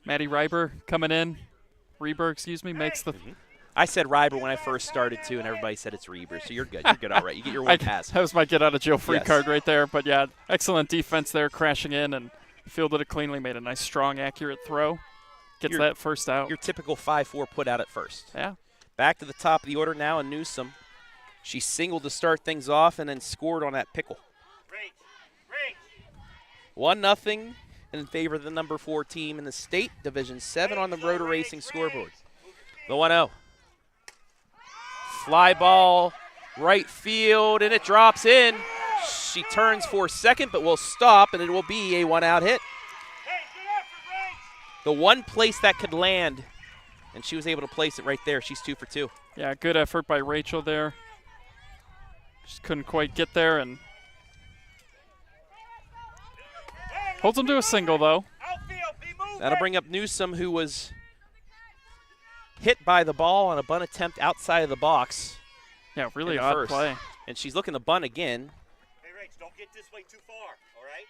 H: Maddie Reber coming in. Reber, excuse me, makes the...
E: I said Reiber when I first started, too, and everybody said it's Reber, so you're good. You're good, all right. You get your one pass.
H: That was my get-out-of-jail-free
E: Yes.
H: card right there. But, yeah, excellent defense there, crashing in and fielded it cleanly, made a nice, strong, accurate throw. Gets that first out.
E: Your typical 5-4 put out at first.
H: Yeah.
E: Back to the top of the order now, and Newsom. She singled to start things off and then scored on that pickle. 1-0 in favor of the number 4 team in the state, Division 7 on the Roeder Racing scoreboard. The 1-0. Fly ball, right field, and it drops in. She turns for second, but will stop, and it will be a one-out hit. The one place that could land, and she was able to place it right there. She's 2 for 2.
H: Yeah, good effort by Rachel there. Just couldn't quite get there and holds them to a single, though.
E: That'll bring up Newsom, who was hit by the ball on a bunt attempt outside of the box.
H: Yeah, really odd play.
E: And she's looking to bunt again.
I: Hey, Rach, don't get this way too far, all right?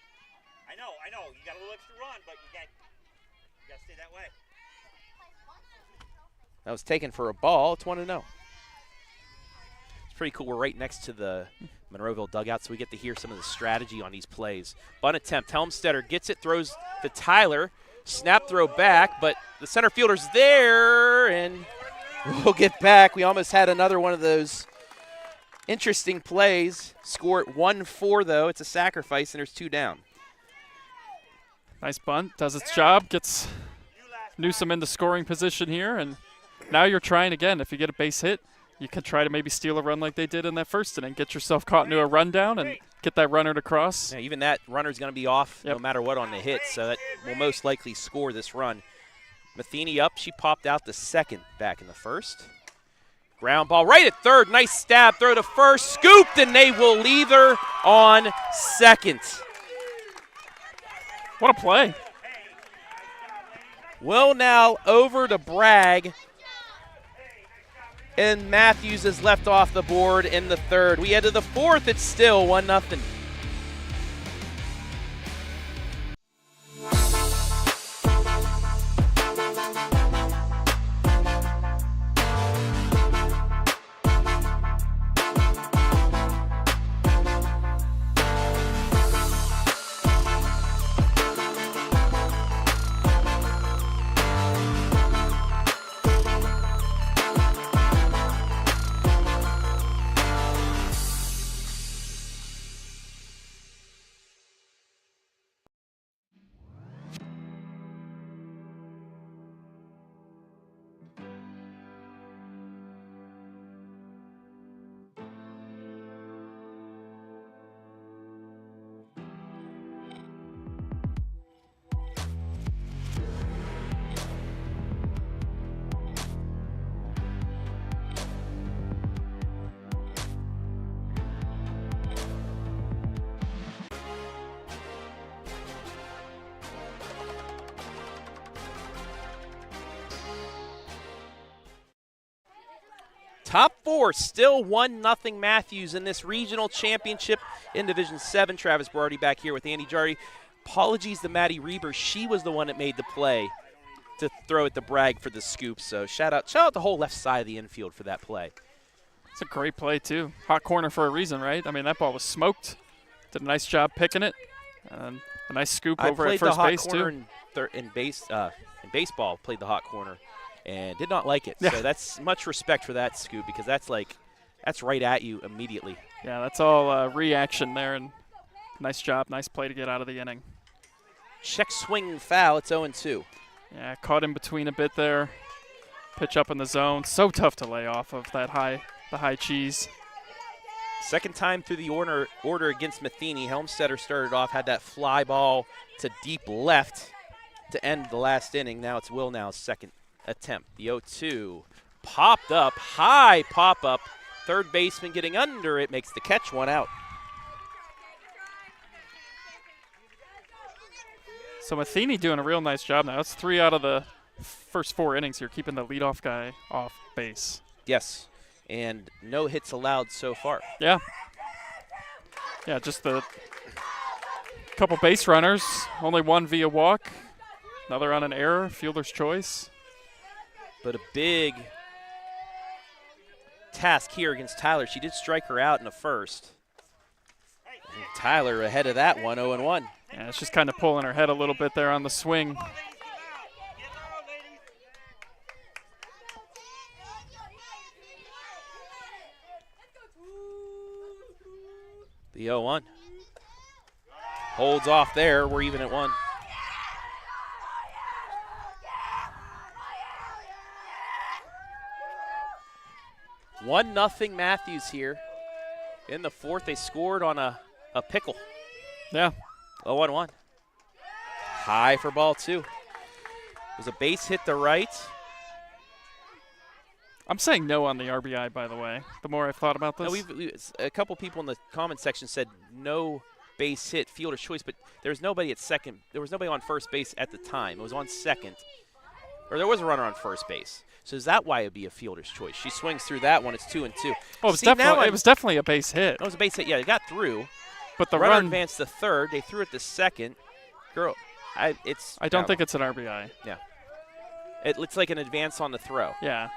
I: I know. You got a little extra run, but you got to stay that way.
E: That was taken for a ball. It's 1-0. It's pretty cool. We're right next to the Monroeville dugout, so we get to hear some of the strategy on these plays. Bunt attempt. Helmstetter gets it, throws to Tyler. Snap throw back, but the center fielder's there, and we'll get back. We almost had another one of those interesting plays. Score at 1-4, though. It's a sacrifice, and there's 2 down.
H: Nice bunt. Does its job. Gets Newsom into scoring position here, and now you're trying again. If you get a base hit, you can try to maybe steal a run like they did in that first inning. Get yourself caught into a rundown and get that runner to cross.
E: Yeah, even that runner's going to be off no matter what on the hit, so that will most likely score this run. Matheny up. She popped out to second back in the first. Ground ball right at third. Nice stab. Throw to first. Scooped, and they will leave her on second.
H: What a play.
E: Will now over to Bragg. And Mathews is left off the board in the third. We head to the fourth. It's still 1-0. Top 4, still 1-0 Mathews in this regional championship in Division 7. Travis Berardi back here with Andy Jardy. Apologies to Maddie Reber. She was the one that made the play to throw at the Bragg for the scoop. So shout out the whole left side of the infield for that play.
H: It's a great play, too. Hot corner for a reason, right? I mean, that ball was smoked. Did a nice job picking it. And a nice scoop over at first base, too.
E: In baseball, played the hot corner and did not like it.
H: Yeah.
E: So that's much respect for that scoop, because that's right at you immediately.
H: Yeah, that's all reaction there, and nice job, nice play to get out of the inning.
E: Check swing foul, it's 0-2.
H: Yeah, caught in between a bit there. Pitch up in the zone. So tough to lay off of the high cheese.
E: Second time through the order against Matheny. Helmstetter started off, had that fly ball to deep left to end the last inning. Now it's Will Now's second attempt. The 0-2 popped up, high pop up. Third baseman getting under it, makes the catch, 1 out.
H: So Matheny doing a real nice job now. That's 3 out of the first 4 innings here, keeping the leadoff guy off base.
E: Yes, and no hits allowed so far.
H: Yeah. Yeah, just the couple base runners. Only one via walk. Another on an error, fielder's choice.
E: But a big task here against Tyler. She did strike her out in the first. And Tyler ahead of that one, 0-1.
H: Yeah, it's just kind of pulling her head a little bit there on the swing.
E: The 0-1. Holds off there. We're even at 1. One nothing Mathews here. In the 4th, they scored on a pickle.
H: Yeah.
E: 0-1. High for ball 2. It was a base hit to right.
H: I'm saying no on the RBI, by the way, the more I've thought about this.
E: No, a couple people in the comment section said no base hit, fielder's choice, but there was nobody at second. There was nobody on first base at the time. It was on second. Or there was a runner on first base. So is that why it would be a fielder's choice? She swings through that one. It's 2-2.
H: Oh, it was definitely a base hit.
E: It was a base hit. Yeah, it got through.
H: But the
E: runner
H: run
E: advanced to third. They threw it to second. Girl,
H: I don't think it's an RBI.
E: Yeah. It looks like an advance on the throw.
H: Yeah.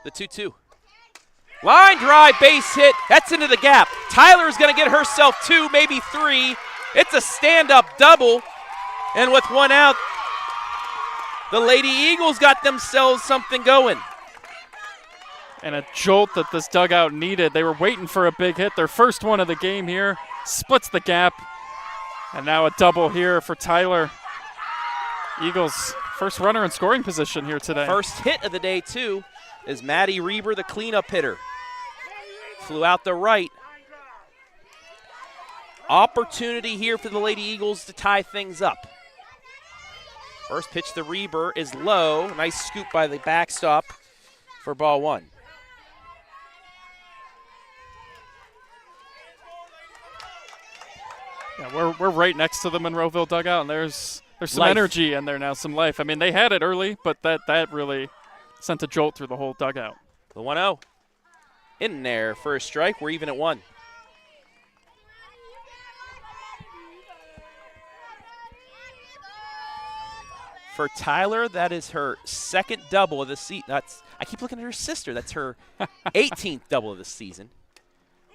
E: The 2-2. Line drive, base hit. That's into the gap. Tyler's going to get herself 2, maybe 3. It's a stand-up double. And with 1 out, the Lady Eagles got themselves something going.
H: And a jolt that this dugout needed. They were waiting for a big hit. Their first one of the game here. Splits the gap. And now a double here for Tyler. Eagles, first runner in scoring position here today.
E: First hit of the day, too, is Maddie Reber, the cleanup hitter. Flew out the right. Opportunity here for the Lady Eagles to tie things up. First pitch to Reber is low. Nice scoop by the backstop for ball 1.
H: Yeah, we're right next to the Monroeville dugout, and there's some
E: Life.
H: energy in there now, some life. I mean, they had it early, but that really sent a jolt through the whole dugout.
E: The 1-0. In there for a strike. We're even at 1. For Tyler, that is her second double of the season. I keep looking at her sister. That's her 18th double of the season.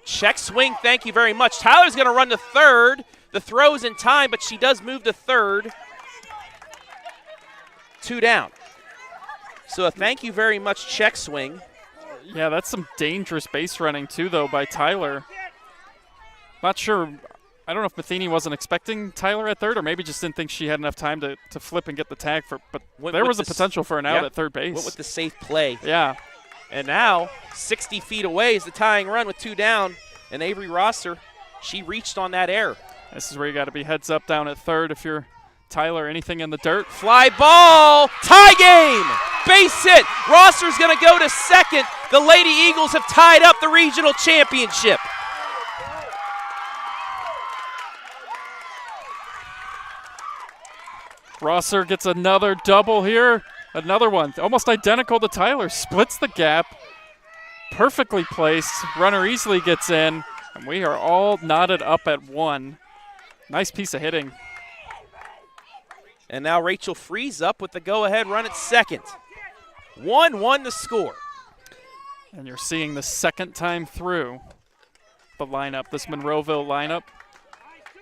E: Check swing, thank you very much. Tyler's going to run to third. The throw's in time, but she does move to third. 2 down. So a thank you very much check swing.
H: Yeah, that's some dangerous base running too, though, by Tyler. Not sure. I don't know if Matheny wasn't expecting Tyler at third, or maybe just didn't think she had enough time to flip and get the tag. But there was a potential for an out at third base.
E: Went with the safe play.
H: Yeah.
E: And now 60 feet away is the tying run with 2 down. And Avery Rosser, she reached on that error.
H: This is where you got to be heads up down at third if you're Tyler. Anything in the dirt.
E: Fly ball, tie game, base hit. Rosser's going to go to second. The Lady Eagles have tied up the regional championship.
H: Rosser gets another double here. Another one, almost identical to Tyler. Splits the gap. Perfectly placed. Runner easily gets in. And we are all knotted up at 1. Nice piece of hitting.
E: And now Rachel Freeze up with the go-ahead run at second. 1-1 to score.
H: And you're seeing the second time through the lineup, this Monroeville lineup,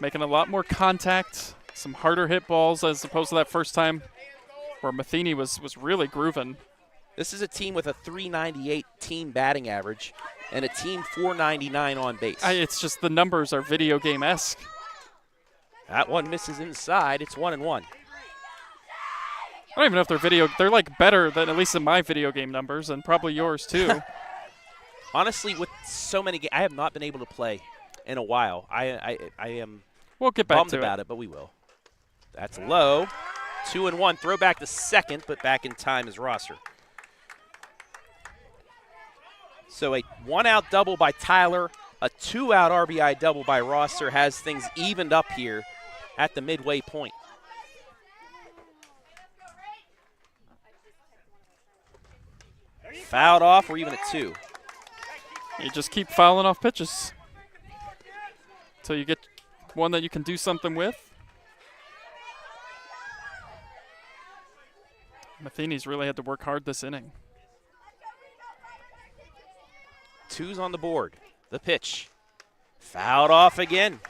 H: making a lot more contact, some harder hit balls as opposed to that first time where Matheny was really grooving.
E: This is a team with a .398 team batting average and a team .499 on base.
H: It's just the numbers are video game-esque.
E: That one misses inside. It's 1-1.
H: I don't even know if they're like better than at least in my video game numbers, and probably yours too.
E: Honestly, with so many games, I have not been able to play in a while. I am
H: we'll get back
E: bummed
H: to
E: about it, but we will. That's low. 2-1. Throw back to second, but back in time is Rosser. So a 1-out double by Tyler, a 2-out RBI double by Rosser has things evened up here at the midway point. fouled off. We're even at 2.
H: You just keep fouling off pitches until you get one that you can do something with. Matheny's really had to work hard this inning.
E: 2's on the board. The pitch. Fouled off again.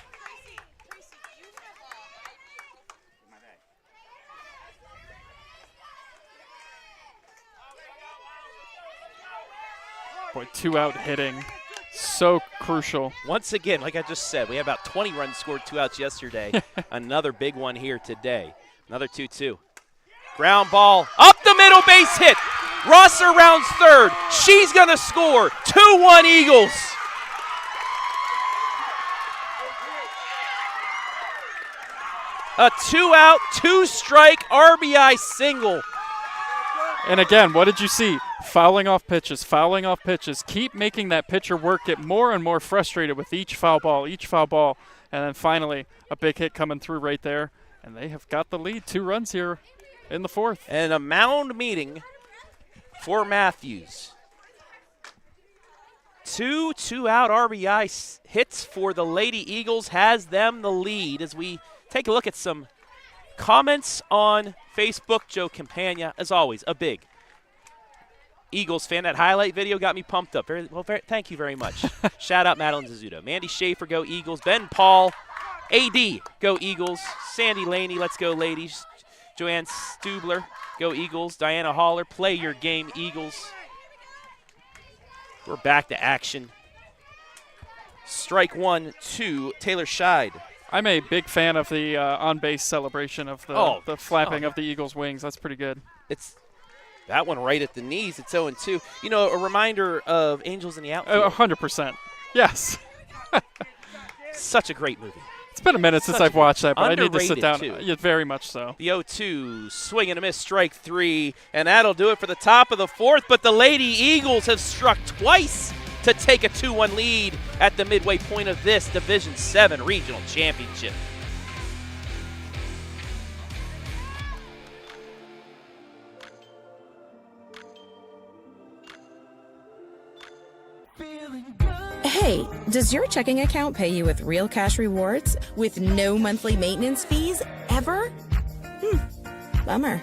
H: Boy, 2-out hitting. So crucial.
E: Once again, like I just said, we had about 20 runs scored, 2 outs yesterday. Another big one here today. Another 2-2. Ground ball up the middle, base hit. Rosser rounds third. She's going to score. 2-1 Eagles. A 2-out, 2-strike RBI single.
H: And again, what did you see? Fouling off pitches, fouling off pitches. Keep making that pitcher work, get more and more frustrated with each foul ball. And then finally, a big hit coming through right there. And they have got the lead. 2 runs here in the 4th.
E: And a mound meeting for Mathews. 2 2-out RBI hits for the Lady Eagles has them the lead. As we take a look at some comments on Facebook, Joe Campagna, as always, a big Eagles fan. That highlight video got me pumped up. Thank you very much. Shout out Madeline Zizzuto. Mandy Schaefer, go Eagles. Ben Paul, AD, go Eagles. Sandy Laney, let's go ladies. Joanne Stubler, go Eagles. Diana Haller, play your game, Eagles. We're back to action. Strike 1, 2, Taylor Scheid.
H: I'm a big fan of the on-base celebration of the flapping of the Eagles' wings. That's pretty good.
E: It's that one right at the knees. It's 0-2. You know, a reminder of Angels in the Outfield.
H: 100%. Yes.
E: Such a great movie.
H: It's been a minute since I've watched that, but I need to sit down.
E: Too.
H: Yeah, very much so.
E: The 0-2, swing and a miss, strike 3, and that'll do it for the top of the 4th. But the Lady Eagles have struck twice to take a 2-1 lead at the midway point of this Division 7 Regional Championship.
G: Hey, does your checking account pay you with real cash rewards with no monthly maintenance fees ever? Bummer.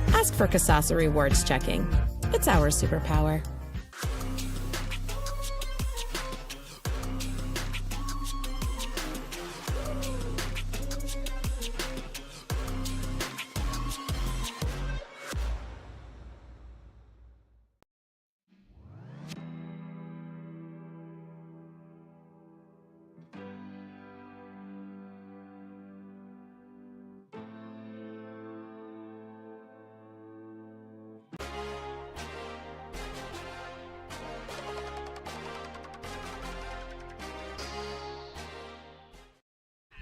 G: Ask for Kasasa Rewards Checking. It's our superpower.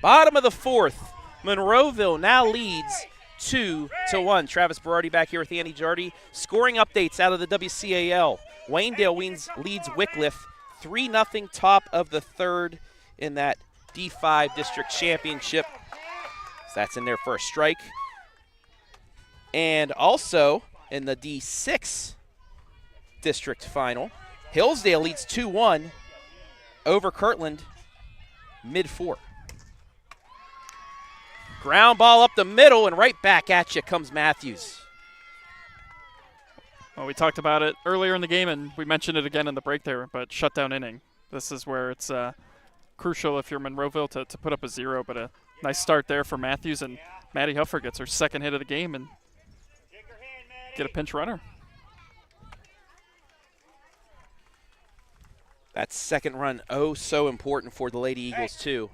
E: Bottom of the 4th, Monroeville now leads 2-1. Travis Berardi back here with Andy Jardy. Scoring updates out of the WCAL. Waynedale leads Wickliffe 3-0 top of the 3rd in that D5 district championship. So that's in their first strike. And also in the D6 district final, Hillsdale leads 2-1 over Kirtland mid-4. Ground ball up the middle, and right back at you comes Mathews.
H: Well, we talked about it earlier in the game, and we mentioned it again in the break there, but shutdown inning. This is where it's crucial if you're Monroeville to put up a 0, but a nice start there for Mathews, and Maddie Huffer gets her second hit of the game and get a pinch runner.
E: That second run, oh so important for the Lady Eagles, too.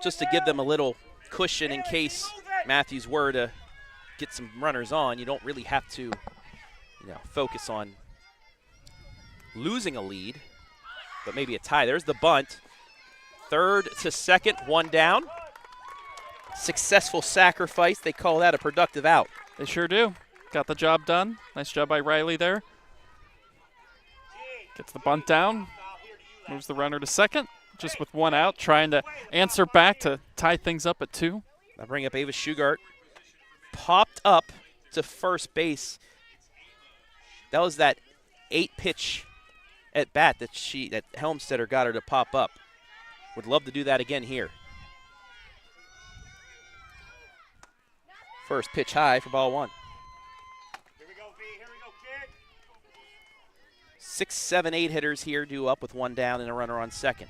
E: Just to give them a little cushion in case Mathews were to get some runners on. You don't really have to, focus on losing a lead, but maybe a tie. There's the bunt. 3rd to 2nd, 1 down. Successful sacrifice. They call that a productive out.
H: They sure do. Got the job done. Nice job by Riley there. Gets the bunt down. Moves the runner to 2nd. Just with 1 out, trying to answer back to tie things up at 2.
E: I bring up Ava Shugart. Popped up to first base. That was that 8-pitch at bat that Helmstetter got her to pop up. Would love to do that again here. First pitch high for ball 1.
I: Here we go, V. Here we go, kid.
E: 6, 7, 8 hitters here due up with 1 down and a runner on second.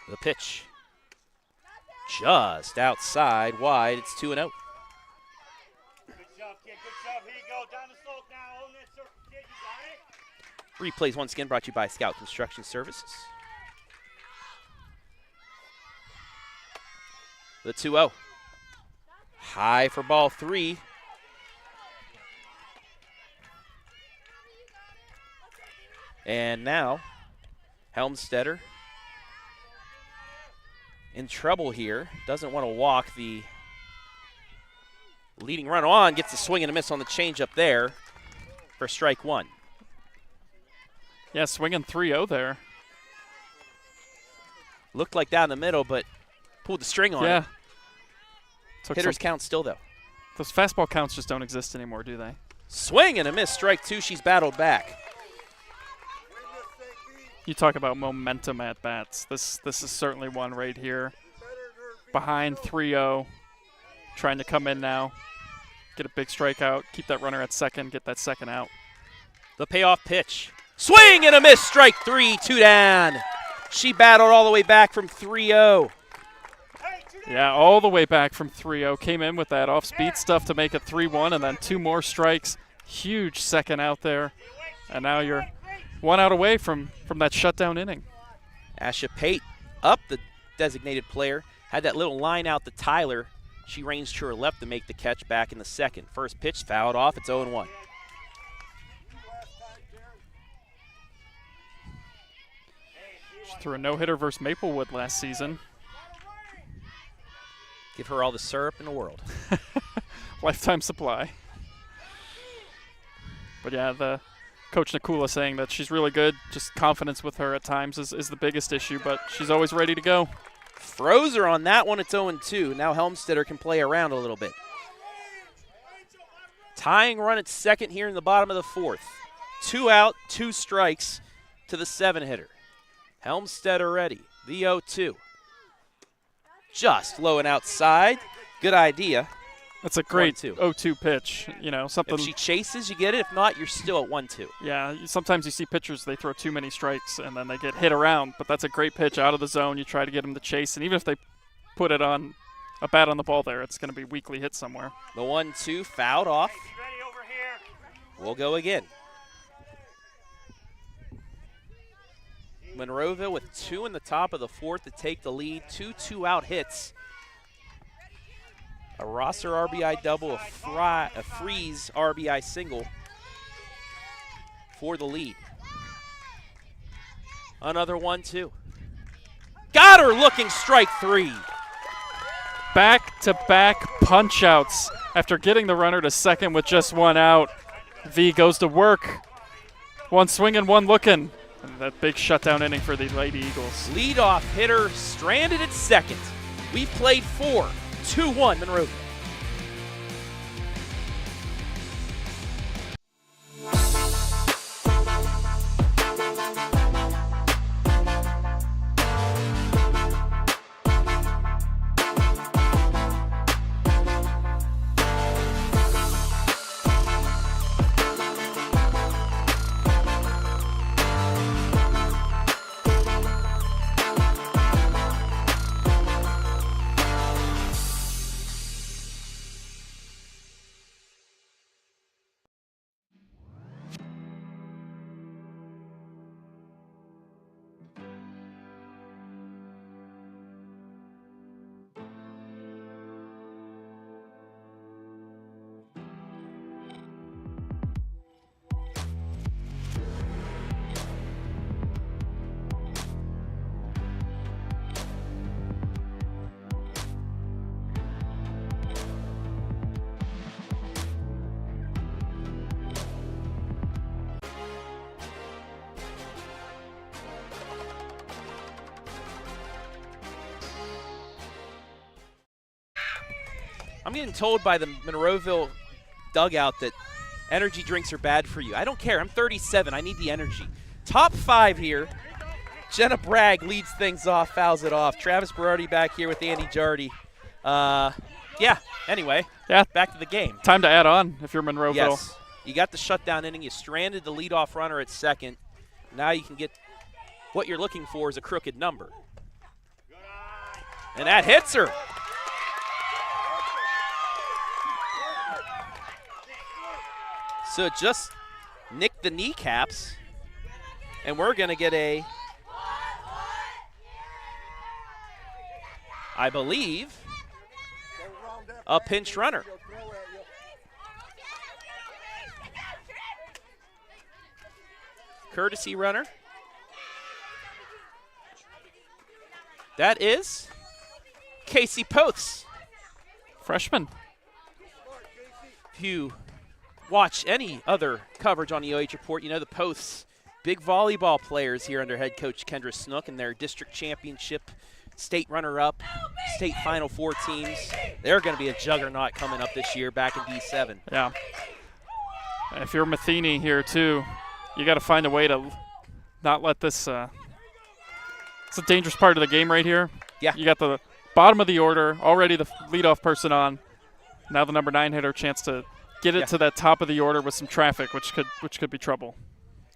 E: The pitch. Just outside, wide. It's 2-0.
I: Good job, kid. Good job. Here you go. Down the slope now. Hold that circle, kid. You got it.
E: Replays once again brought to you by Scout Construction Services. The 2-0. High for ball 3. And now, Helmstetter in trouble here. Doesn't want to walk the leading runner on. Gets a swing and a miss on the changeup there for strike 1.
H: Yeah, swinging 3-0 there.
E: Looked like down the middle, but pulled the string on it. Hitter's count still, though.
H: Those fastball counts just don't exist anymore, do they?
E: Swing and a miss, strike 2. She's battled back.
H: You talk about momentum at bats. This is certainly one right here. Behind 3-0, trying to come in now, get a big strikeout, keep that runner at second, get that second out.
E: The payoff pitch. Swing and a miss, strike 3, 2 down. She battled all the way back from 3-0.
H: Yeah, all the way back from 3-0. Came in with that off-speed stuff to make it 3-1, and then 2 more strikes. Huge second out there. And now you're 1 out away from that shutdown inning.
E: Asha Pate up, the designated player. Had that little line out to Tyler. She ranged to her left to make the catch back in the second. First pitch fouled off. It's 0-1.
H: She threw a no-hitter versus Maplewood last season.
E: Give her all the syrup in the world.
H: Lifetime supply. But yeah, the Coach Nakula saying that she's really good. Just confidence with her at times is the biggest issue, but she's always ready to go.
E: Froze her on that one. It's 0-2. Now Helmstetter can play around a little bit. Tying run at second here in the bottom of the 4th. 2 out, 2 strikes to the 7-hitter. Helmstetter ready. The 0-2. Just low and outside. Good idea.
H: That's a great 0-2 pitch. You know, something.
E: If she chases, you get it. If not, you're still at 1-2.
H: Yeah, sometimes you see pitchers, they throw too many strikes and then they get hit around. But that's a great pitch out of the zone. You try to get them to chase. And even if they put it on a bat on the ball there, it's going to be weakly hit somewhere.
E: The 1-2 fouled off. We'll go again. Monroeville with 2 in the top of the 4th to take the lead. 2 2-out hits. A Rosser RBI double, a Freeze RBI single for the lead. Another 1-2. Got her looking, strike 3.
H: Back-to-back punch-outs after getting the runner to second with just 1 out. V goes to work. 1 swinging, 1 looking. And that big shutdown inning for the Lady Eagles.
E: Leadoff hitter stranded at second. We played 4, 2-1 Monroeville. I'm getting told by the Monroeville dugout that energy drinks are bad for you. I don't care. I'm 37. I need the energy. Top 5 here. Jenna Bragg leads things off, fouls it off. Travis Berardi back here with Andy Jardy. Anyway, back to the game.
H: Time to add on if you're Monroeville.
E: Yes. You got the shutdown inning. You stranded the leadoff runner at second. Now you can get what you're looking for is a crooked number. And that hits her. So it just nicked the kneecaps. And we're going to get I believe, a pinch runner. Courtesy runner. That is Casey Poths.
H: Freshman.
E: If you watch any other coverage on the OH Report, you know the Poths, big volleyball players here under head coach Kendra Snook and their district championship, state runner-up, state Final Four teams. They're going to be a juggernaut coming up this year back in D7.
H: Yeah. And if you're Matheny here too, you got to find a way to not let this it's a dangerous part of the game right here.
E: Yeah.
H: You got the bottom of the order, already the leadoff person on. Now the number 9 hitter, chance to get it to that top of the order with some traffic, which could be trouble.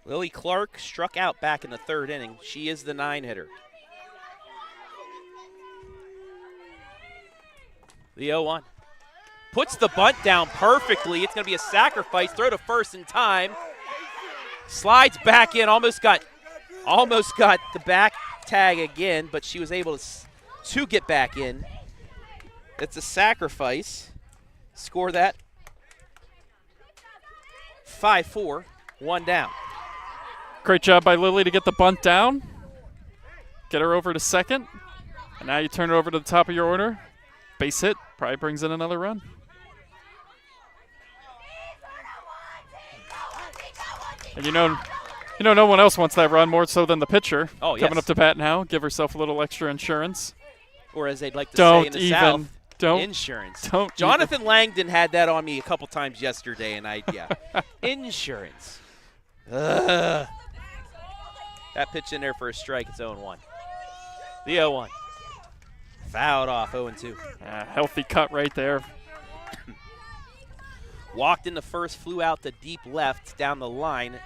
E: Lily Clark struck out back in the 3rd inning. She is the 9 hitter. The 0-1. Puts the bunt down perfectly. It's going to be a sacrifice. Throw to first in time. Slides back in. Almost got the back tag again, but she was able to get back in. It's a sacrifice. Score that. 5-4, 1 down.
H: Great job by Lily to get the bunt down. Get her over to second. And now you turn it over to the top of your order. Base hit probably brings in another run. And you know no one else wants that run more so than the pitcher.
E: Oh, yes.
H: Coming up to bat now, give herself a little extra insurance.
E: Or as they'd like to say in the South,
H: Don't
E: insurance.
H: Don't
E: Jonathan Langdon had that on me a couple times yesterday, and insurance. Ugh. That pitch in there for a strike. It's 0-1. The 0-1. Fouled off, 0-2.
H: Healthy cut right there.
E: Walked in the first, flew out the deep left down the line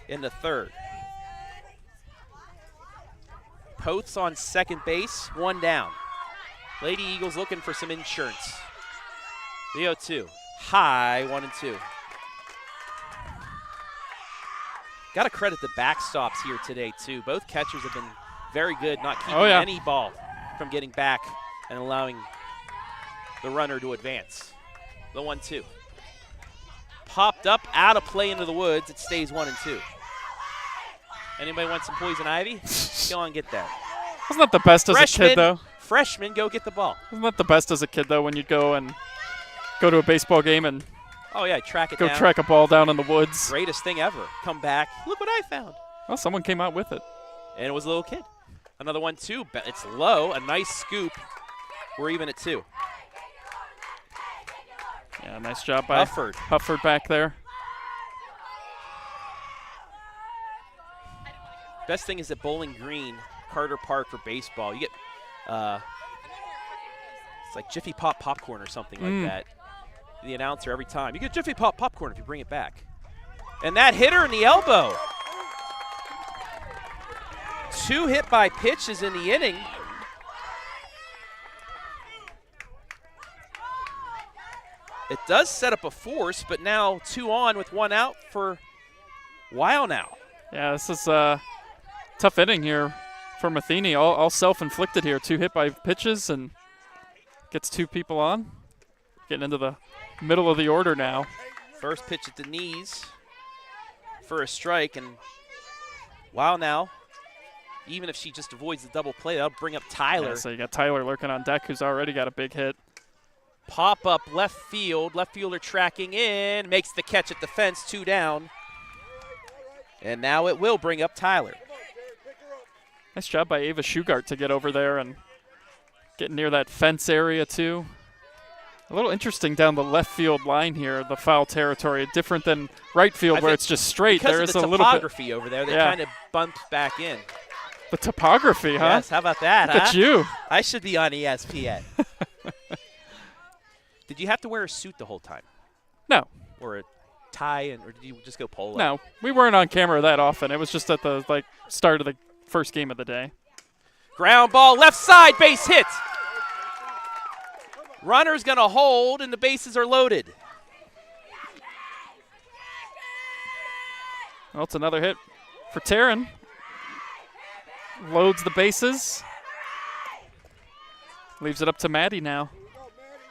E: in the 3rd. Poths on second base, 1 down. Lady Eagles looking for some insurance. The 0-2. High, 1-2. Got to credit the backstops here today, too. Both catchers have been very good, not keeping any ball from getting back and allowing the runner to advance. The 1-2. Popped up, out of play into the woods. It stays 1-2. Anybody want some poison ivy? Go on and get that.
H: Wasn't that the best as a kid, though?
E: Freshman, go get the ball.
H: Wasn't that the best as a kid, though, when you'd go to a baseball game and
E: track it down.
H: Go track a ball down in the woods.
E: Greatest thing ever. Come back. Look what I found.
H: Well, someone came out with it.
E: And it was a little kid. Another 1-2. It's low. A nice scoop. We're even at 2.
H: Yeah, nice job by Hufford back there.
E: Best thing is at Bowling Green, Carter Park for baseball. You get, it's like Jiffy Pop popcorn or something like that. The announcer every time. You get Jiffy Pop popcorn if you bring it back. And that hit her in the elbow. 2 hit by pitches in the inning. It does set up a force, but now 2 on with 1 out for a while now.
H: Yeah, this is a tough inning here for Matheny. All self-inflicted here. 2 hit by pitches and gets 2 people on. Getting into the middle of the order now.
E: First pitch at the knees for a strike, and wow, now, even if she just avoids the double play, that'll bring up Tyler.
H: Yeah, so you got Tyler lurking on deck, who's already got a big hit.
E: Pop up left field, left fielder tracking in, makes the catch at the fence, 2 down. And now it will bring up Tyler.
H: Nice job by Ava Shugart to get over there and get near that fence area too. A little interesting down the left field line here, the foul territory, different than right field where it's just straight.
E: There
H: is
E: is
H: a
E: the
H: little bit
E: topography over there that kind of bumps back in.
H: The topography, huh?
E: Yes, how about that,
H: Look at you.
E: I should be on ESPN. Did you have to wear a suit the whole time?
H: No.
E: Or a tie, or did you just go polo?
H: No, we weren't on camera that often. It was just at the start of the first game of the day.
E: Ground ball, left side, base hit. Runner's going to hold, and the bases are loaded.
H: Well, it's another hit for Taryn. Loads the bases. Leaves it up to Maddie now.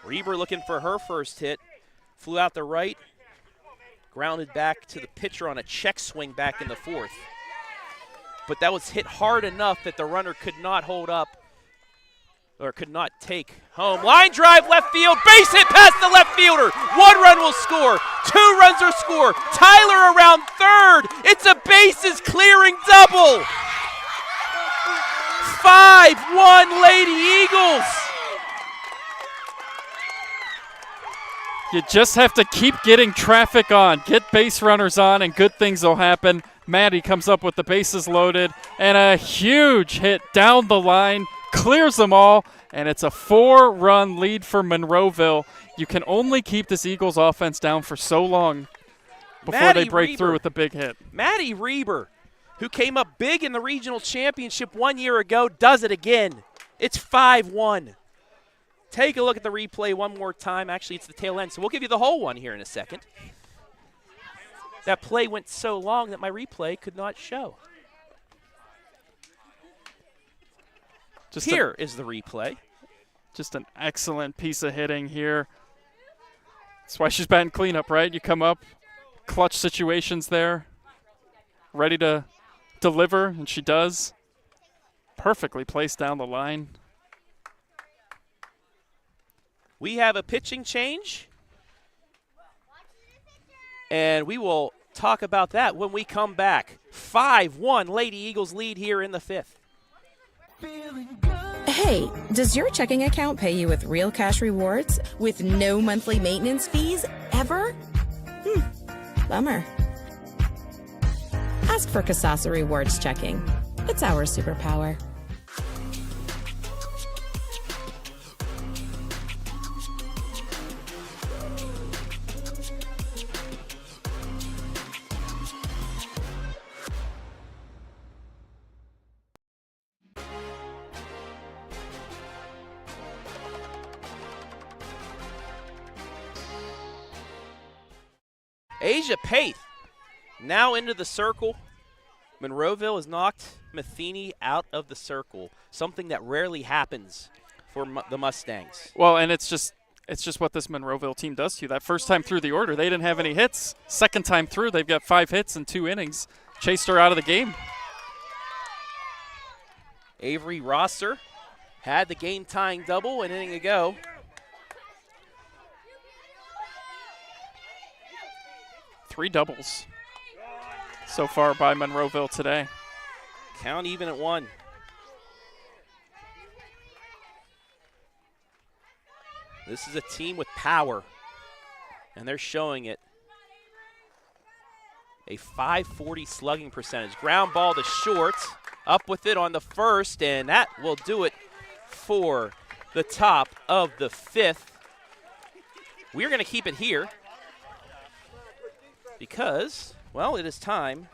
E: Reber looking for her first hit. Flew out the right. Grounded back to the pitcher on a check swing back in the fourth. But that was hit hard enough that the runner could not hold up, or could not take home. Line drive, left field, base hit past the left fielder. 1 run will score, 2 runs will score. Tyler around third. It's a bases clearing double. 5-1 Lady Eagles.
H: You just have to keep getting traffic on, get base runners on, and good things will happen. Maddie comes up with the bases loaded, and a huge hit down the line, clears them all, and it's a 4-run lead for Monroeville. You can only keep this Eagles offense down for so long before they break through with a big hit.
E: Maddie Reber, who came up big in the regional championship 1 year ago, does it again. It's 5-1. Take a look at the replay one more time. Actually, it's the tail end, so we'll give you the whole one here in a second. That play went so long that my replay could not show. Here is the replay.
H: Just an excellent piece of hitting here. That's why she's batting cleanup, right? You come up, clutch situations there, ready to deliver, and she does. Perfectly placed down the line.
E: We have a pitching change, and we will talk about that when we come back. 5-1 Lady Eagles lead here in the 5th.
G: Hey, does your checking account pay you with real cash rewards with no monthly maintenance fees ever? Bummer. Ask for Kasasa Rewards Checking. It's our superpower.
E: Asia Pate now into the circle. Monroeville has knocked Matheny out of the circle, something that rarely happens for the Mustangs.
H: Well, and it's just what this Monroeville team does to you. That first time through the order, they didn't have any hits. Second time through, they've got 5 hits in 2 innings. Chased her out of the game.
E: Avery Rosser had the game-tying double an inning ago.
H: Three doubles so far by Monroeville today.
E: Count even at 1. This is a team with power, and they're showing it. A .540 slugging percentage. Ground ball to short. Up with it on the first, and that will do it for the top of the 5th. We're going to keep it here because, well, it is time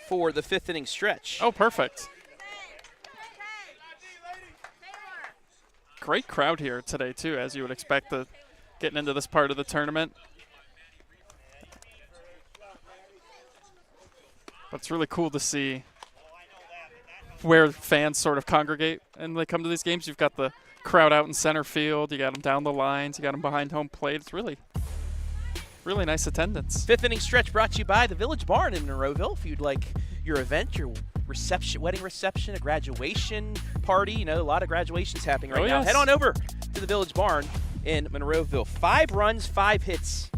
E: for the 5th inning stretch.
H: Oh, perfect. Great crowd here today, too, as you would expect getting into this part of the tournament. But it's really cool to see where fans sort of congregate and they come to these games. You've got the crowd out in center field. You got them down the lines. You got them behind home plate. It's really nice attendance.
E: 5th inning stretch brought to you by the Village Barn in Monroeville. If you'd like your event, your reception, wedding reception, a graduation party, a lot of graduations happening right now.
H: Yes.
E: Head on over to the Village Barn in Monroeville. 5 runs, 5 hits,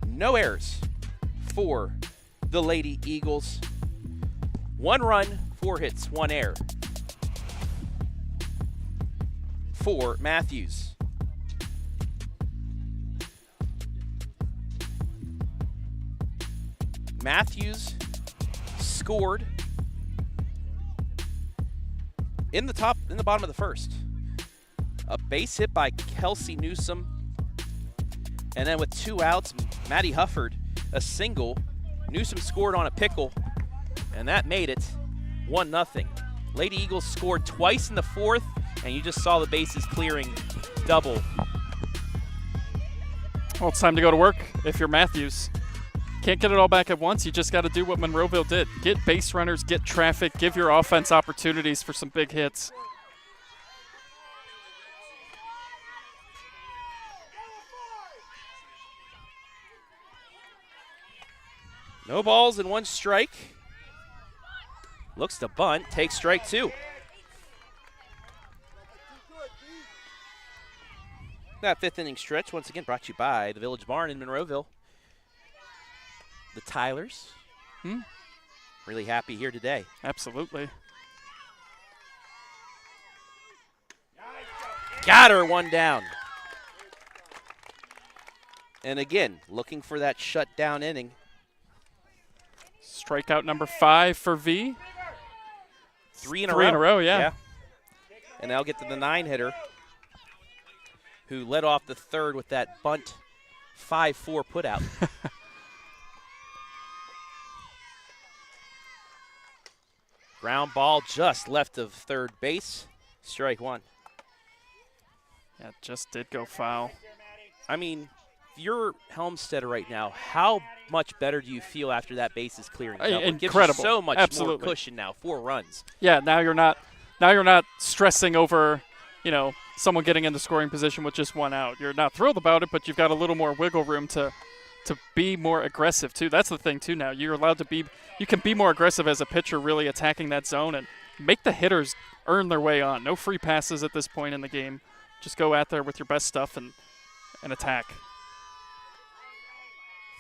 E: no errors for the Lady Eagles. 1 run, 4 hits, 1 error for Mathews. Mathews scored in the bottom of the first. A base hit by Kelsey Newsom. And then with 2 outs, Maddie Hufford, a single. Newsom scored on a pickle, and that made it 1-0. Lady Eagles scored twice in the fourth, and you just saw the bases clearing double.
H: Well, it's time to go to work if you're Mathews. Can't get it all back at once. You just got to do what Monroeville did. Get base runners, get traffic, give your offense opportunities for some big hits.
E: No balls and 1 strike. Looks to bunt, takes strike 2. That 5th inning stretch, once again, brought to you by the Village Barn in Monroeville. The Tylers. Really happy here today.
H: Absolutely.
E: Got her, 1 down. And again, looking for that shutdown inning.
H: Strikeout number 5 for V.
E: 3 in a
H: 3
E: row.
H: in a row, yeah.
E: And they'll get to the 9-hitter, who led off the 3rd with that bunt 5-4 putout. Ground ball just left of 3rd base. Strike 1.
H: Yeah, just did go foul.
E: I mean, if you're Helmstetter right now, how much better do you feel after that base is clearing? It gives you so much more cushion now. 4 runs.
H: Yeah, now you're not stressing over, someone getting into scoring position with just 1 out. You're not thrilled about it, but you've got a little more wiggle room to be more aggressive too. That's the thing too now. You're allowed to be, you can be more aggressive as a pitcher, really attacking that zone and make the hitters earn their way on. No free passes at this point in the game. Just go out there with your best stuff and attack.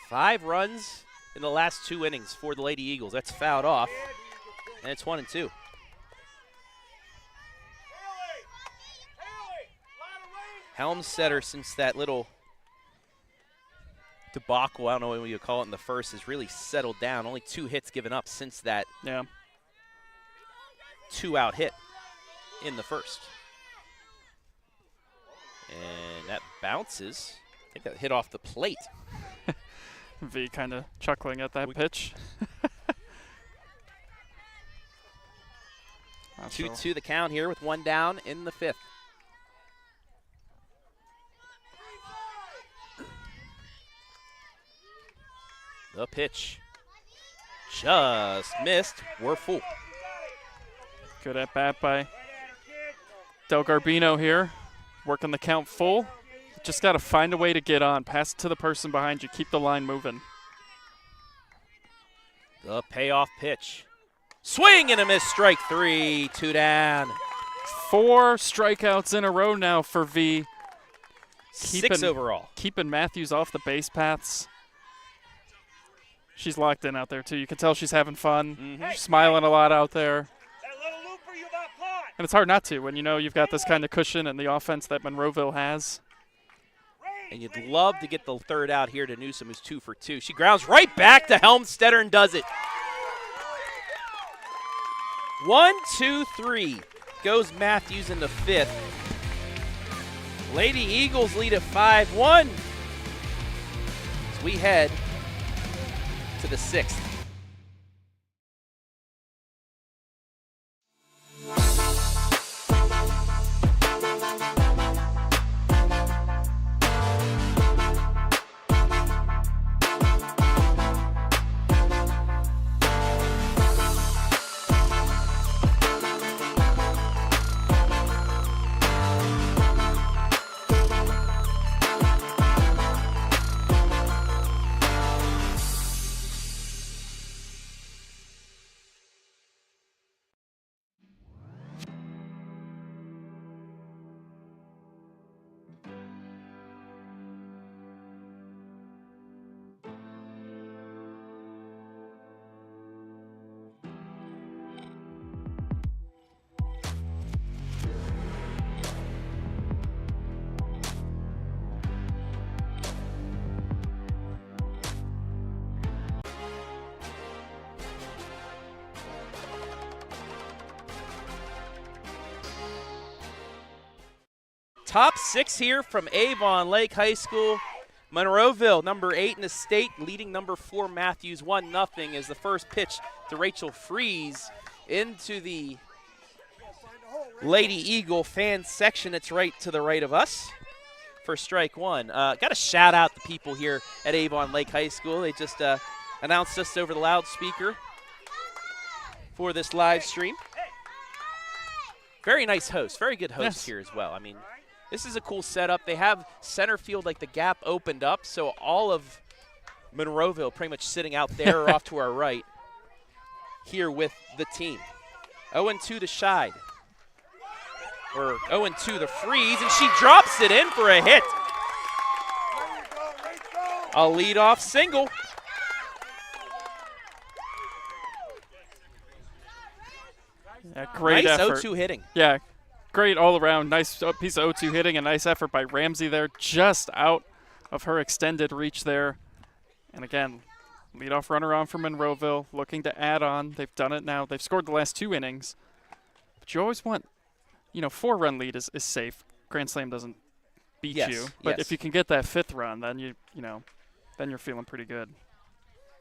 E: 5 runs in the last 2 innings for the Lady Eagles. That's fouled off, and it's 1-2. Helmstetter, since that little debacle, I don't know what you call it in the first, has really settled down. Only 2 hits given up since that 2-out hit in the first. And that bounces. I think that hit off the plate.
H: V kind of chuckling at that pitch.
E: 2-2 the count here with 1 down in the 5th. The pitch just missed. We're full.
H: Good at bat by Del Garbino here. Working the count full. Just got to find a way to get on. Pass it to the person behind you. Keep the line moving.
E: The payoff pitch. Swing and a miss. Strike 3. 2 down.
H: 4 strikeouts in a row now for V.
E: 6 overall.
H: Keeping Mathews off the base paths. She's locked in out there, too. You can tell she's having fun. She's smiling a lot out there. And it's hard not to when you know you've got this kind of cushion and the offense that Monroeville has.
E: And you'd love to get the 3rd out here to Newsom, who's 2 for 2. She grounds right back to Helmstetter and does it. 1, 2, 3 goes Mathews in the 5th. Lady Eagles lead at 5-1 as we head to the 6th. top 6 here from Avon Lake High School. Monroeville, number 8 in the state, leading number 4 Mathews 1-0 as the first pitch to Rachel Freeze into the Lady Eagle fan section. It's right to the right of us for strike one. Got to shout out the people here at Avon Lake High School. They just announced us over the loudspeaker for this live stream. Very nice host, very good host here as well. I mean, this is a cool setup. They have center field, like the gap opened up, so all of Monroeville pretty much sitting out there or off to our right here with the team. 0-2 to Scheid. Or 0-2 to Freeze, and she drops it in for a hit. A leadoff single.
H: Yeah, great
E: nice
H: effort.
E: 0-2 hitting.
H: Yeah, great all around. Nice piece of 0-2 hitting. A nice effort by Ramsey there, just out of her extended reach there. And again, leadoff runner on for Monroeville, looking to add on. They've done it now. They've scored the last 2 innings. But you always want, 4-run lead is safe. Grand Slam doesn't beat you. But if you can get that 5th run, then then you're feeling pretty good.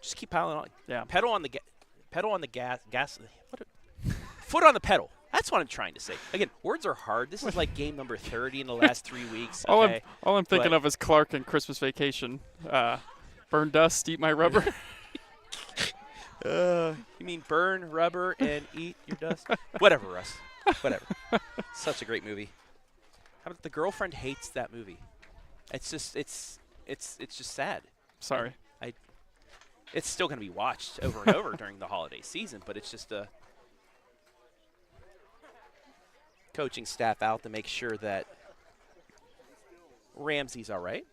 E: Just keep piling on.
H: Yeah.
E: Pedal on the gas. Foot on the pedal. That's what I'm trying to say. Again, words are hard. This is like game number 30 in the last 3 weeks. Okay?
H: All I'm thinking of is Clark and Christmas Vacation. Burn dust, eat my rubber.
E: You mean burn rubber and eat your dust? Whatever, Russ. Whatever. Such a great movie. How about the girlfriend hates that movie? It's just just sad.
H: Sorry.
E: It's still going to be watched over and over during the holiday season, but it's just a coaching staff out to make sure that Ramsey's all right.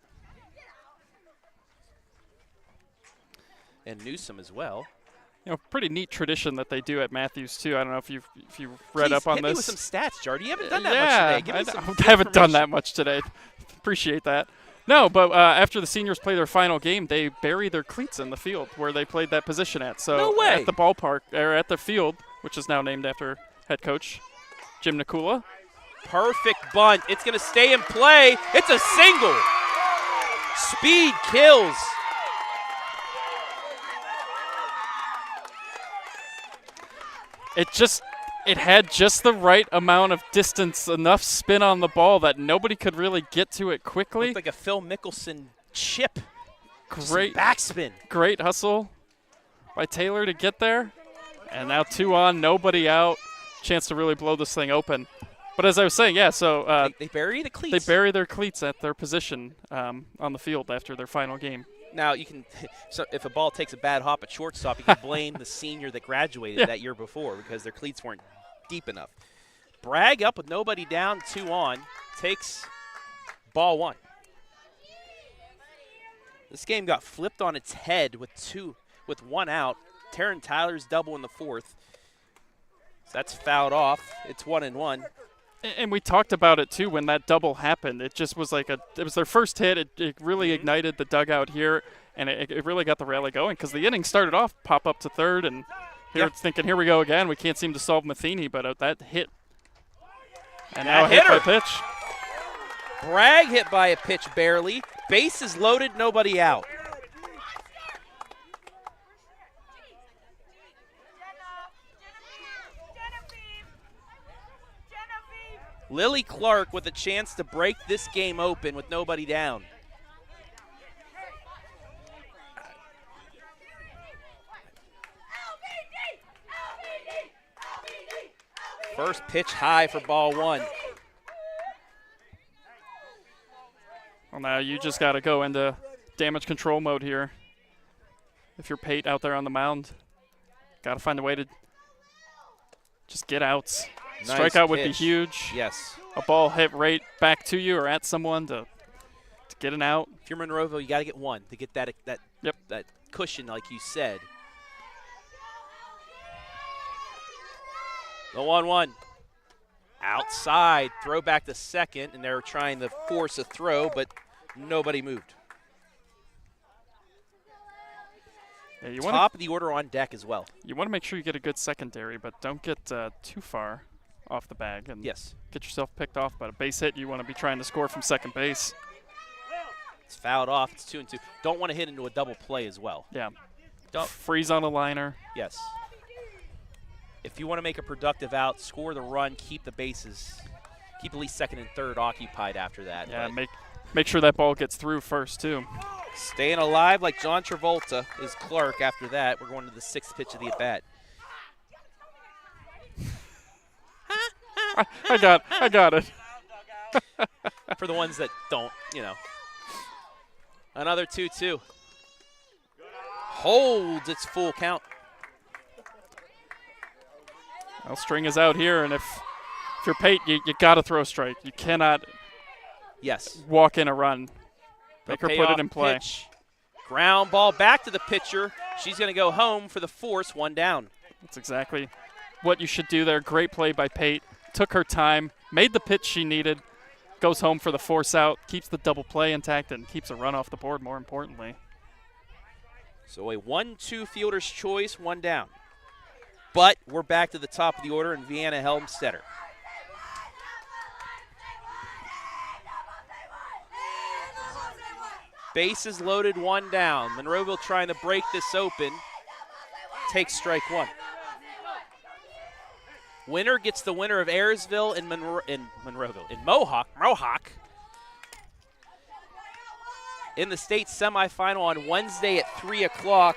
E: And Newsom as well.
H: Pretty neat tradition that they do at Mathews too. I don't know if you've read up on
E: hit
H: this.
E: Me with some stats, Jardy. You haven't done that much today. Give me some
H: I haven't done that much today. Appreciate that. No, but after the seniors play their final game, they bury their cleats in the field where they played that position at. So
E: no way.
H: At the ballpark, or at the field, which is now named after head coach Jim Nakula.
E: Perfect bunt. It's going to stay in play. It's a single. Speed kills.
H: It had just the right amount of distance, enough spin on the ball that nobody could really get to it quickly.
E: Looked like a Phil Mickelson chip.
H: Great
E: backspin.
H: Great hustle by Taylor to get there. And now 2 on, nobody out. Chance to really blow this thing open. But as I was saying, so
E: they bury the cleats.
H: They bury their cleats at their position on the field after their final game.
E: Now, you can, so if a ball takes a bad hop at shortstop, you can blame the senior that graduated that year before because their cleats weren't deep enough. Bragg up with nobody down, 2 on, takes ball 1. This game got flipped on its head with 1 out. Taryn Tyler's double in the 4th. So that's fouled off. It's 1-1.
H: And we talked about it too when that double happened. It just was it was their first hit. It really ignited the dugout here, and it really got the rally going because the inning started off pop up to 3rd, and here it's thinking, here we go again. We can't seem to solve Matheny, but that hit. And now hit by pitch.
E: Bragg hit by a pitch barely. Bases loaded, nobody out. Lily Clark with a chance to break this game open with nobody down. First pitch high for ball 1.
H: Well, now you just got to go into damage control mode here. If you're Pate out there on the mound, got to find a way to just get outs.
E: Nice
H: Strikeout would be
E: pitch.
H: huge.
E: Yes.
H: A ball hit right back to you or at someone to get an out.
E: If you're Monroeville, you got to get 1 to get that cushion, like you said. The 1-1. Outside, throw back to second, and they're trying to force a throw, but nobody moved.
H: Yeah,
E: Top of the order on deck as well.
H: You want to make sure you get a good secondary, but don't get too far off the bag and
E: Yes.
H: get yourself picked off. But a base hit, you want to be trying to score from second base.
E: It's fouled off. It's 2-2. Don't want to hit into a double play as well.
H: Yeah.
E: Don't.
H: Freeze on a liner.
E: Yes. If you want to make a productive out, score the run, keep the bases, keep at least second and third occupied after that.
H: Yeah, make sure that ball gets through first, too.
E: Staying alive like John Travolta is Clark after that. We're going to the 6th pitch of the at-bat.
H: I got it.
E: For the ones that don't, Another 2-2. Holds its full count.
H: Well, string is out here, and if you're Pate, you got to throw a strike. You cannot walk in a run. Make her put it in play.
E: Pitch. Ground ball back to the pitcher. She's going to go home for the force, 1 down.
H: That's exactly what you should do there. Great play by Pate. Took her time, made the pitch she needed, goes home for the force out, keeps the double play intact, and keeps a run off the board, more importantly.
E: So a 1-2 fielder's choice, 1 down. But we're back to the top of the order in Vienna Helmstetter. Bases loaded, 1 down. Monroeville trying to break this open. Takes strike 1. Winner gets the winner of Ayersville and Monroeville. In Mohawk. In the state semifinal on Wednesday at 3 o'clock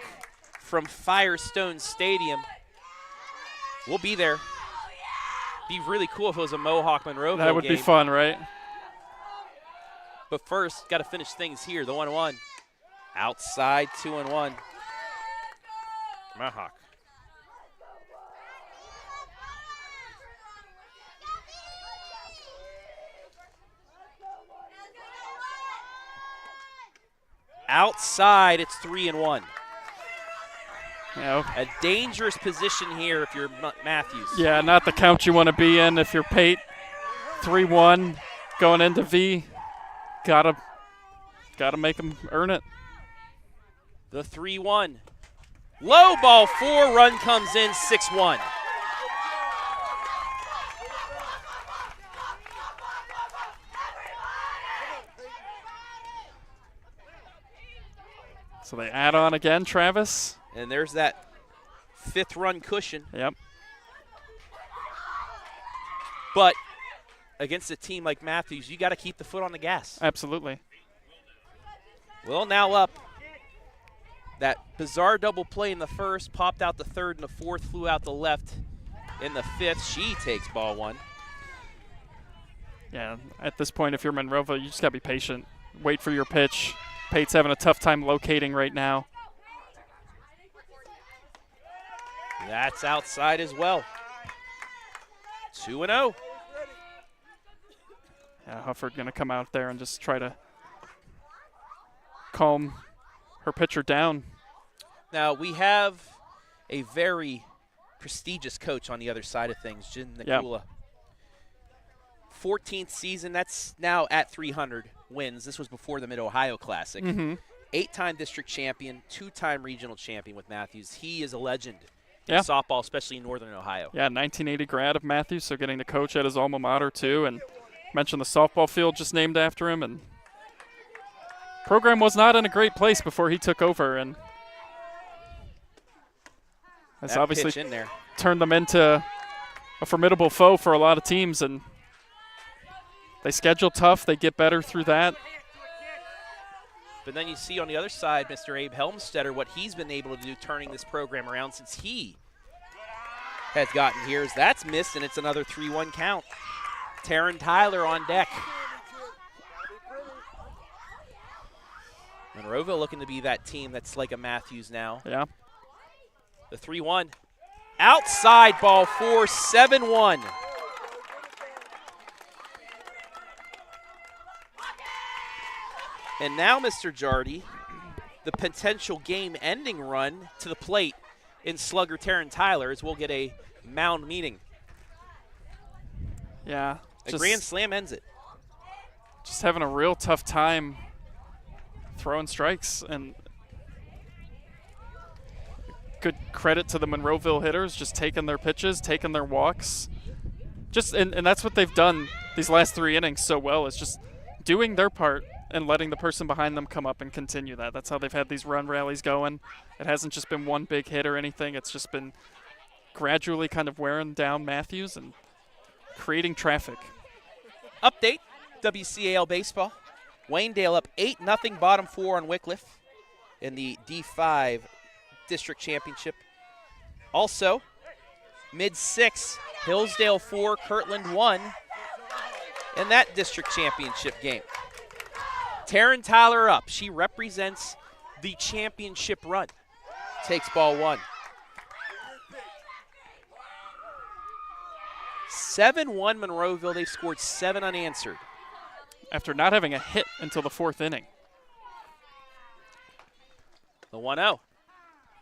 E: from Firestone Stadium. We'll be there. Be really cool if it was a Mohawk-Monroeville
H: That would
E: game.
H: be fun, right?
E: But first, got to finish things here. The 1-1. Outside, 2-1. Mohawk. Outside, it's 3-1. A dangerous position here if you're Mathews.
H: Yeah, not the count you want to be in if you're Pate. 3-1 going into V. Gotta make them earn it.
E: The 3-1. Low ball 4, run comes in, 6-1.
H: So they add on again, Travis.
E: And there's that 5th run cushion.
H: Yep.
E: But against a team like Mathews, you got to keep the foot on the gas.
H: Absolutely.
E: Well, now up. That bizarre double play in the first, popped out the third, and the fourth flew out the left in the 5th. She takes ball 1.
H: Yeah, at this point, if you're Monroeville, you just got to be patient. Wait for your pitch. Pate's having a tough time locating right now.
E: That's outside as well. 2-0.
H: Yeah, Hufford going to come out there and just try to calm her pitcher down.
E: Now, we have a very prestigious coach on the other side of things, Jim Nikula. 14th season, that's now at 300 wins. This was before the Mid-Ohio Classic. 8-time district champion, 2-time regional champion with Mathews. He is a legend in softball, especially in Northern Ohio.
H: Yeah, 1980 grad of Mathews, so getting to coach at his alma mater too. And mentioned the softball field just named after him. And program was not in a great place before he took over, and has obviously
E: in there
H: turned them into a formidable foe for a lot of teams. And they schedule tough. They get better through that.
E: But then you see on the other side, Mr. Abe Helmstetter, what he's been able to do turning this program around since he has gotten here. Is that's missed, and it's another 3-1 count. Taryn Tyler on deck. Monroeville looking to be that team that's like a Mathews now.
H: Yeah.
E: The 3-1. Outside ball 4, 7-1. And now, Mr. Jardy, the potential game-ending run to the plate in slugger Taryn Tyler, as we'll get a mound meeting.
H: Yeah.
E: A grand slam ends it.
H: Just having a real tough time throwing strikes, and good credit to the Monroeville hitters, just taking their pitches, taking their walks, And that's what they've done these last 3 innings so well, is just doing their part and letting the person behind them come up and continue that. That's how they've had these run rallies going. It hasn't just been one big hit or anything. It's just been gradually kind of wearing down Mathews and creating traffic.
E: Update, WCAL Baseball. Waynedale up 8-0, bottom 4 on Wycliffe in the D5 District Championship. Also, mid-6, Hillsdale 4, Kirtland 1 in that district championship game. Taryn Tyler up. She represents the championship run. Takes ball 1. 7-1 Monroeville. They've scored 7 unanswered.
H: After not having a hit until the 4th inning.
E: The 1-0.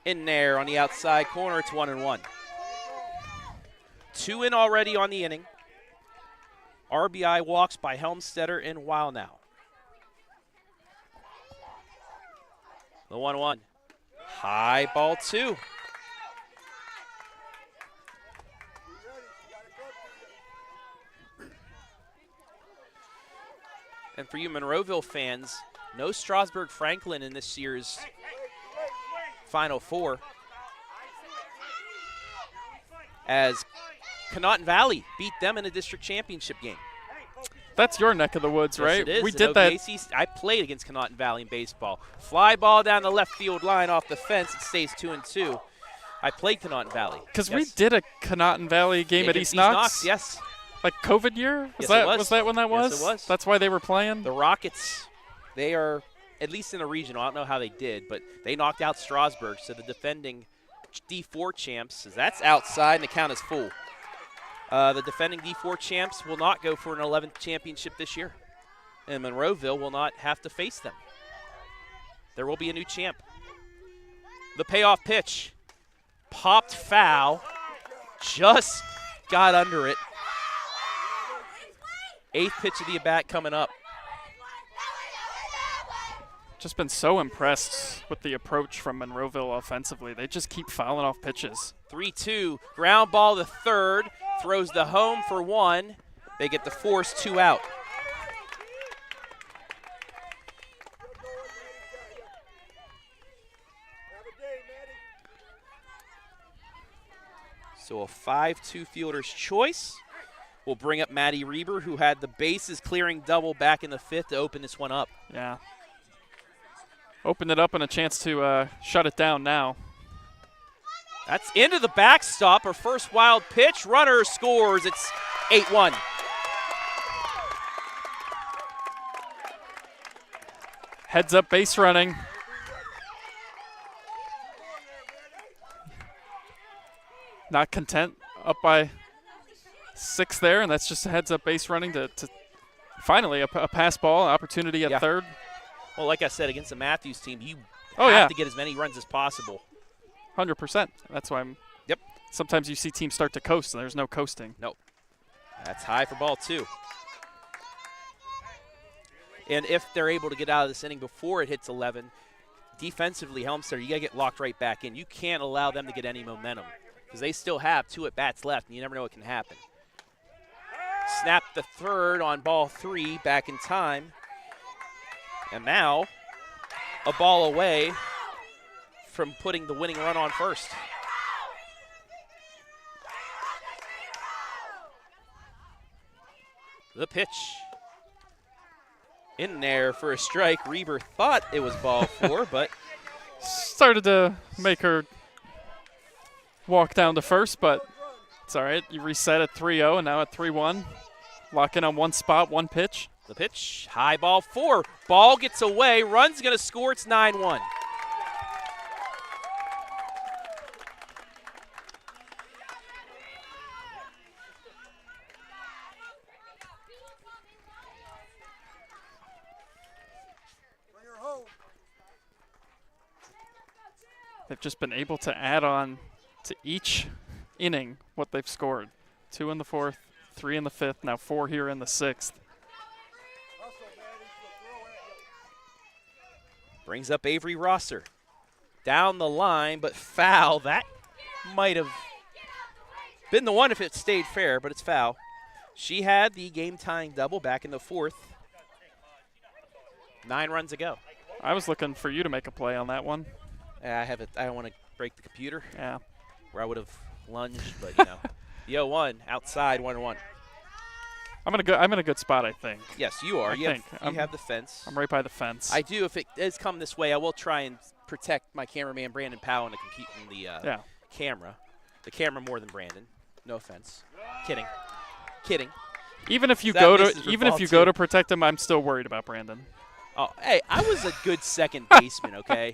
E: In there on the outside corner, it's 1-1. 2 in already on the inning. RBI walks by Helmstetter and Wildnow. The 1-1. High ball 2. And for you Monroeville fans, no Strasburg Franklin in this year's Final Four, as Connaughton Valley beat them in a district championship game.
H: That's your neck of the woods,
E: Yes,
H: right?
E: it is.
H: We
E: At
H: did that.
E: OVAC. I played against Connaughton Valley in baseball. Fly ball down the left field line off the fence. It stays 2-2. I played Connaughton Valley.
H: Because we did a Connaughton Valley game at East Knox.
E: Yes.
H: Like COVID year?
E: Yes, it was.
H: Was that when that was?
E: Yes, it was.
H: That's why they were playing?
E: The Rockets, they are, at least in the regional, I don't know how they did, but they knocked out Strasburg, so the defending D4 champs, that's outside and the count is full. The defending D4 champs will not go for an 11th championship this year, and Monroeville will not have to face them. There will be a new champ. The payoff pitch, popped foul, just got under it. 8th pitch of the at-bat coming up.
H: Just been so impressed with the approach from Monroeville offensively. They just keep fouling off pitches.
E: 3-2, ground ball to third, throws the home for 1. They get the force 2 out. So a 5-2 fielder's choice will bring up Maddie Reber, who had the bases clearing double back in the 5th to open this one up.
H: Yeah. Opened it up and a chance to shut it down now.
E: That's into the backstop. Her first wild pitch. Runner scores. It's 8-1.
H: Heads up base running. Not content. Up by 6 there, and that's just a heads up base running to finally a pass ball opportunity at third.
E: Well, like I said, against the Mathews team, you
H: Oh,
E: have
H: yeah.
E: to get as many runs as possible.
H: 100%. That's why I'm.
E: Yep.
H: Sometimes you see teams start to coast, and there's no coasting.
E: Nope. That's high for ball 2. And if they're able to get out of this inning before it hits 11, defensively, Helmstetter, you got to get locked right back in. You can't allow them to get any momentum because they still have 2 at-bats left, and you never know what can happen. Snap the third on ball 3 back in time. And now a ball away from putting the winning run on first. The pitch. In there for a strike. Reber thought it was ball 4, but
H: started to make her walk down to first, but it's all right. You reset at 3-0 and now at 3-1. Lock in on one spot, one pitch.
E: The pitch, high ball 4. Ball gets away. Run's going to score. It's 9-1.
H: They've just been able to add on to each inning what they've scored. 2 in the 4th, 3 in the 5th, now 4 here in the 6th.
E: Brings up Avery Rosser. Down the line, but foul. That might have been the one if it stayed fair, but it's foul. She had the game-tying double back in the 4th. 9 runs ago.
H: I was looking for you to make a play on that one.
E: I don't want to break the computer.
H: Yeah.
E: Where I would have lunged, but you know. The 0-1 outside 1-1.
H: I'm in a good spot, I think.
E: Yes, you are. You
H: think.
E: have the fence.
H: I'm right by the fence.
E: I do. If it does come this way, I will try and protect my cameraman Brandon Powell and compete in the camera. The camera more than Brandon. No offense. Kidding.
H: Even if you go to protect him, I'm still worried about Brandon.
E: Oh, hey, I was a good second baseman, okay?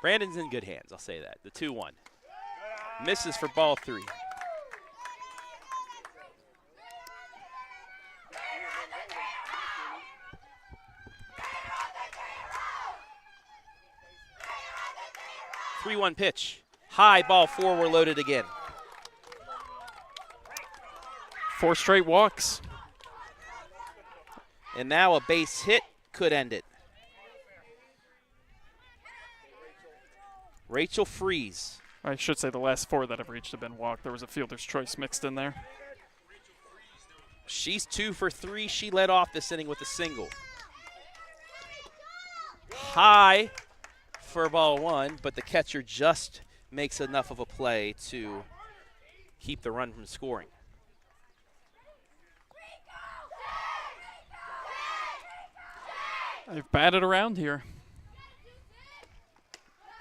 E: Brandon's in good hands, I'll say that. The 2-1. Misses for ball 3. (3-1) pitch. High, ball 4, we're loaded again.
H: 4 straight walks.
E: And now a base hit could end it. Rachel Freeze.
H: I should say the last 4 that have reached have been walked. There was a fielder's choice mixed in there.
E: She's 2 for 3. She led off this inning with a single. High for ball 1, but the catcher just makes enough of a play to keep the run from scoring.
H: They've batted around here.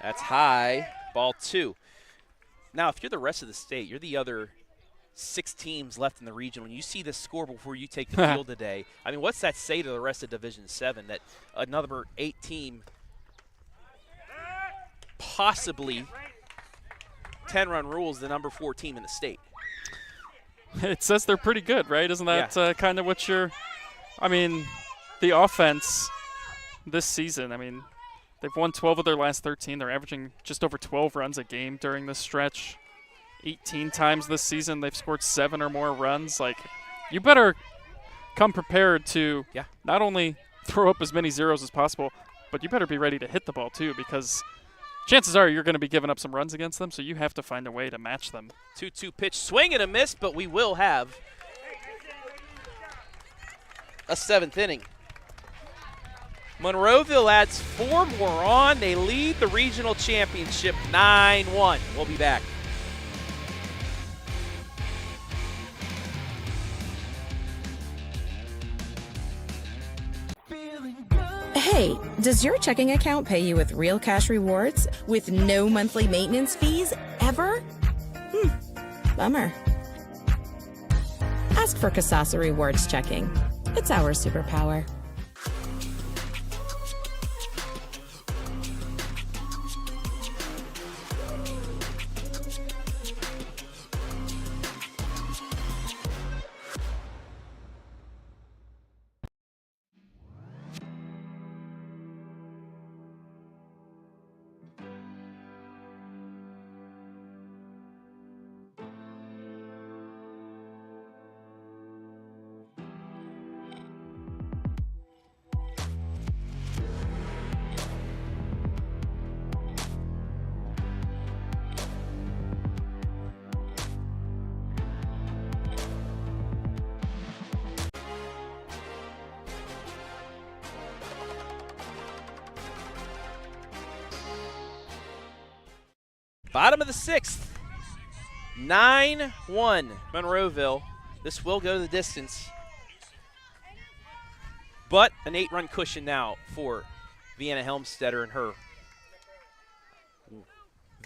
E: That's high, ball 2. Now, if you're the rest of the state, you're the other 6 teams left in the region. When you see this score before you take the field today, I mean, what's that say to the rest of Division 7 that another 8 team, possibly 10-run rules, the number 4 team in the state?
H: It says they're pretty good, right? Isn't that kind of what you're – I mean, the offense this season, I mean, they've won 12 of their last 13. They're averaging just over 12 runs a game during this stretch. 18 times this season they've scored 7 or more runs. Like, you better come prepared to not only throw up as many zeros as possible, but you better be ready to hit the ball too, because chances are you're going to be giving up some runs against them, so you have to find a way to match them.
E: 2-2 pitch, swing and a miss, but we will have a 7th inning. Monroeville adds 4 more on. They lead the regional championship 9-1. We'll be back.
G: Hey, does your checking account pay you with real cash rewards with no monthly maintenance fees ever? Bummer. Ask for Kasasa Rewards Checking. It's our superpower.
E: Bottom of the 6th, 9-1 Monroeville. This will go the distance, but an 8-run cushion now for Vienna Helmstetter and her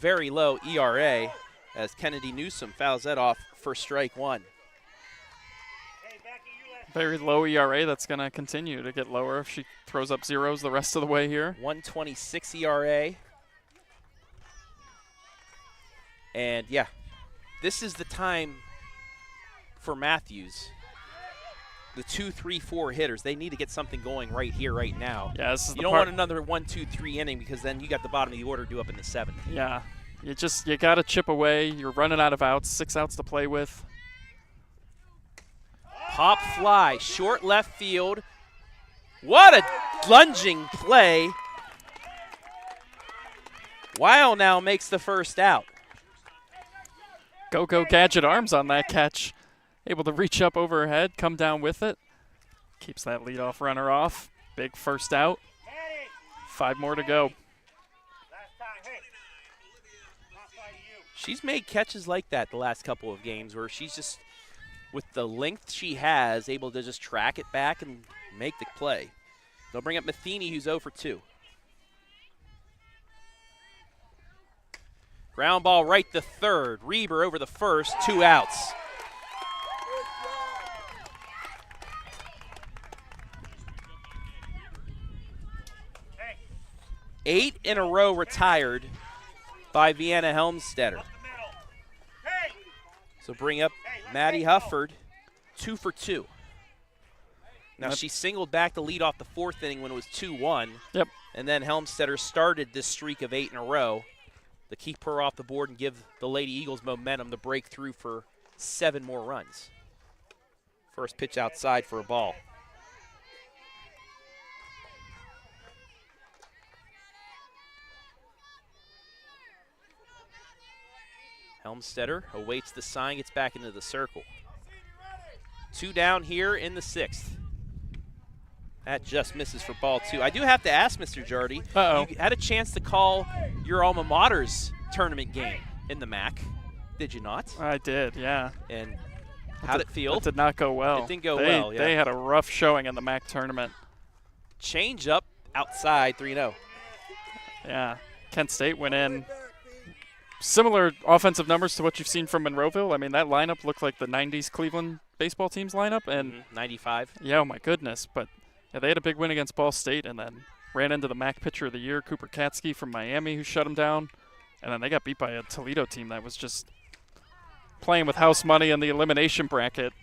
E: very low ERA as Kennedy Newsom fouls that off for strike 1.
H: Very low ERA. That's going to continue to get lower if she throws up zeros the rest of the way here.
E: 1.26 ERA. And, yeah, this is the time for Mathews. The 2, 3, 4 hitters, they need to get something going right here, right now.
H: Yeah, this is
E: you don't want another 1, 2, 3 inning because then you got the bottom of the order due up in the 7th.
H: Yeah, you got to chip away. You're running out of outs, 6 outs to play with.
E: Pop fly, short left field. What a lunging play. Weil now makes the first out.
H: Go gadget arms on that catch. Able to reach up over her head, come down with it. Keeps that leadoff runner off. Big first out. 5 more to go.
E: She's made catches like that the last couple of games where she's just, with the length she has, able to just track it back and make the play. They'll bring up Matheny, who's 0 for 2. Ground ball right to third. Reber over the first, 2 outs. Eight in a row retired by Vienna Helmstetter. So bring up Maddie Hufford, 2 for 2. Now she singled back to lead off the 4th inning when it was 2-1.
H: Yep.
E: And then Helmstetter started this streak of 8 in a row to keep her off the board and give the Lady Eagles momentum to break through for 7 more runs. First pitch outside for a ball. Helmstetter awaits the sign, gets back into the circle. 2 down here in the 6th. That just misses for ball 2. I do have to ask, Mr. Jardy, you had a chance to call your alma mater's tournament game in the MAC, did you not?
H: I did, yeah.
E: And how'd it feel?
H: It did not go well.
E: It didn't go well, yeah.
H: They had a rough showing in the MAC tournament.
E: Change up outside, 3-0.
H: Yeah, Kent State went in. Similar offensive numbers to what you've seen from Monroeville. I mean, that lineup looked like the 90s Cleveland baseball team's lineup. And
E: 95.
H: Yeah, oh my goodness. But yeah, they had a big win against Ball State and then ran into the MAC pitcher of the year, Cooper Katsky from Miami, who shut them down. And then they got beat by a Toledo team that was just playing with house money in the elimination bracket.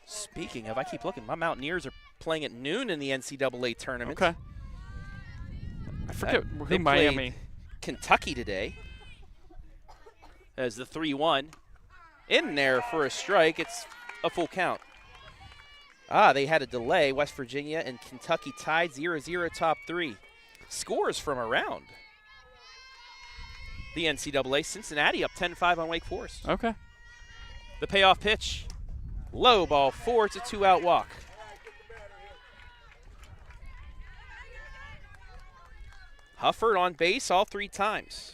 E: Speaking of, I keep looking. My Mountaineers are playing at noon in the NCAA tournament.
H: Okay. I forget who Miami.
E: Kentucky today as the 3-1 in there for a strike. It's a full count. They had a delay. West Virginia and Kentucky tied 0-0 top 3. Scores from around the NCAA. Cincinnati up 10-5 on Wake Forest.
H: Okay.
E: The payoff pitch, low ball 4. It's a 2-out walk. Hufford on base all 3 times.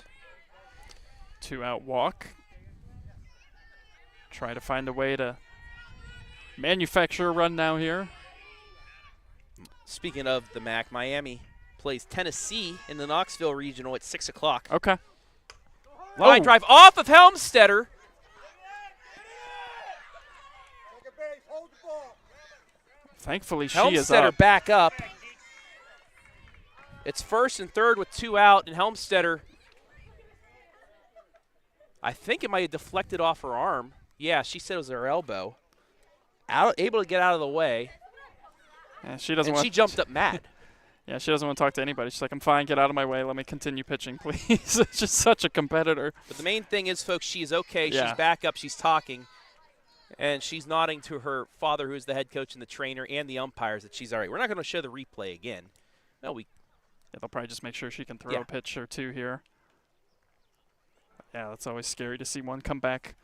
H: 2-out walk. Try to find a way to manufacture a run now here.
E: Speaking of the MAC, Miami plays Tennessee in the Knoxville Regional at 6 o'clock.
H: Okay.
E: Line drive off of Helmstetter.
H: Thankfully, she is
E: Helmstetter
H: up.
E: back up. It's 1st and 3rd with 2 out, and Helmstetter, I think it might have deflected off her arm. Yeah, she said it was her elbow. Able to get out of the way.
H: Yeah, she doesn't.
E: And she jumped up mad.
H: Yeah, she doesn't want to talk to anybody. She's like, I'm fine, get out of my way. Let me continue pitching, please. It's just such a competitor.
E: But the main thing is, folks, she's okay.
H: Yeah.
E: She's back up. She's talking. And she's nodding to her father, who is the head coach and the trainer, and the umpires that she's all right. We're not going to show the replay again. No,
H: Yeah, they'll probably just make sure she can throw a pitch or 2 here. Yeah, that's always scary to see one come back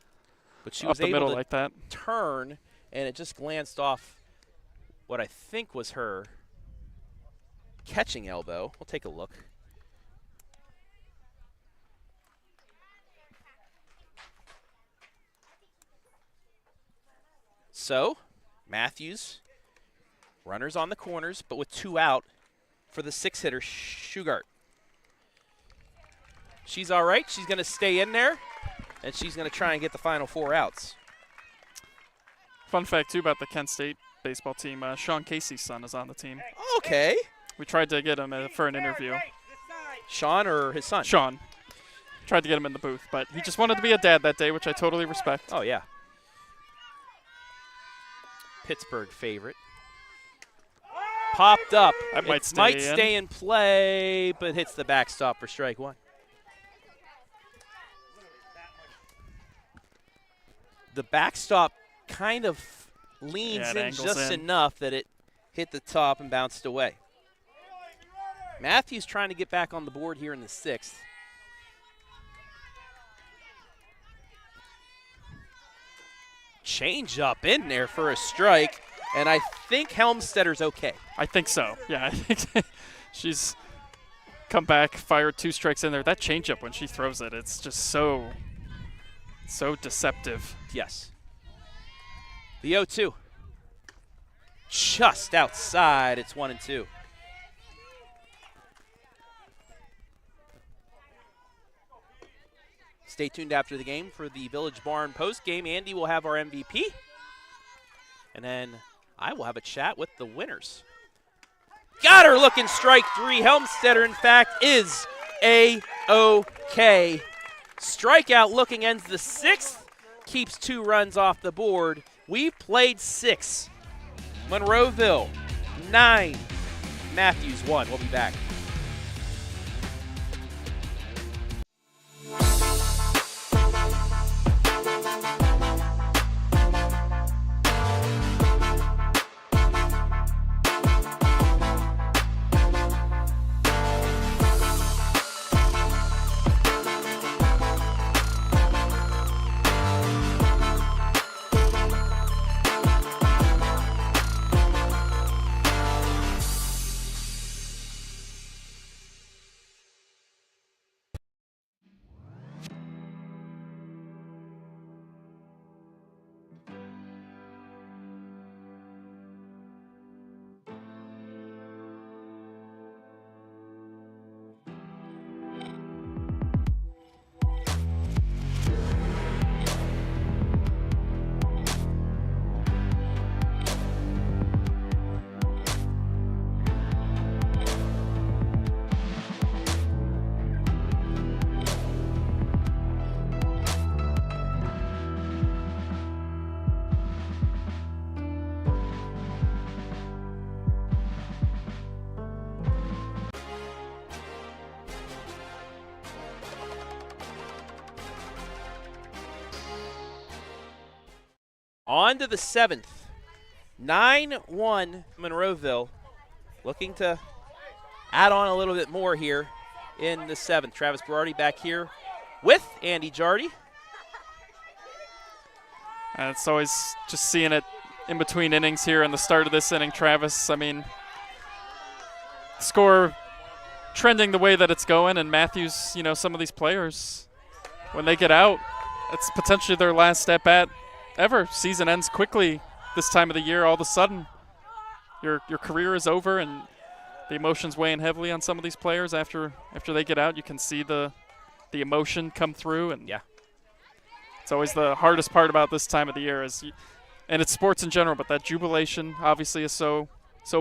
E: but she
H: up
E: was
H: the
E: able
H: middle
E: to
H: like that.
E: Turn, and it just glanced off what I think was her catching elbow. We'll take a look. So, Mathews, runners on the corners, but with 2 out for the 6-hitter, Shugart. She's all right. She's going to stay in there, and she's going to try and get the final 4 outs.
H: Fun fact, too, about the Kent State baseball team, Sean Casey's son is on the team.
E: Okay.
H: We tried to get him for an interview.
E: Sean or his son?
H: Sean. Tried to get him in the booth, but he just wanted to be a dad that day, which I totally respect.
E: Oh, yeah. Pittsburgh favorite. Popped up.
H: That
E: might stay in play, but hits the backstop for strike 1. The backstop kind of leans in just enough that it hit the top and bounced away. Mathews trying to get back on the board here in the 6th. change up in there for a strike, and I think Helmstedter's okay.
H: I think so. Yeah, I think she's come back, fired 2 strikes in there. That changeup when she throws it, it's just so deceptive.
E: Yes. The 0-2. Just outside. It's 1-2. Stay tuned after the game for the Village Barn post game. Andy will have our MVP. And then I will have a chat with the winners. Got her looking strike 3. Helmstetter, in fact, is A-OK. Strikeout looking ends the 6th. Keeps 2 runs off the board. We've played 6. Monroeville, 9. Mathews, 1. We'll be back. On to the 7th. 9-1 Monroeville. Looking to add on a little bit more here in the 7th. Travis Berardi back here with Andy Jardy.
H: And it's always just seeing it in between innings here in the start of this inning, Travis. I mean, score trending the way that it's going, and Mathews, you know, some of these players, when they get out, it's potentially their last step at ever. Season ends quickly this time of the year. All of a sudden, your career is over, and the emotions weighing heavily on some of these players after they get out. You can see the emotion come through, and
E: yeah,
H: it's always the hardest part about this time of the year and it's sports in general, but that jubilation obviously is so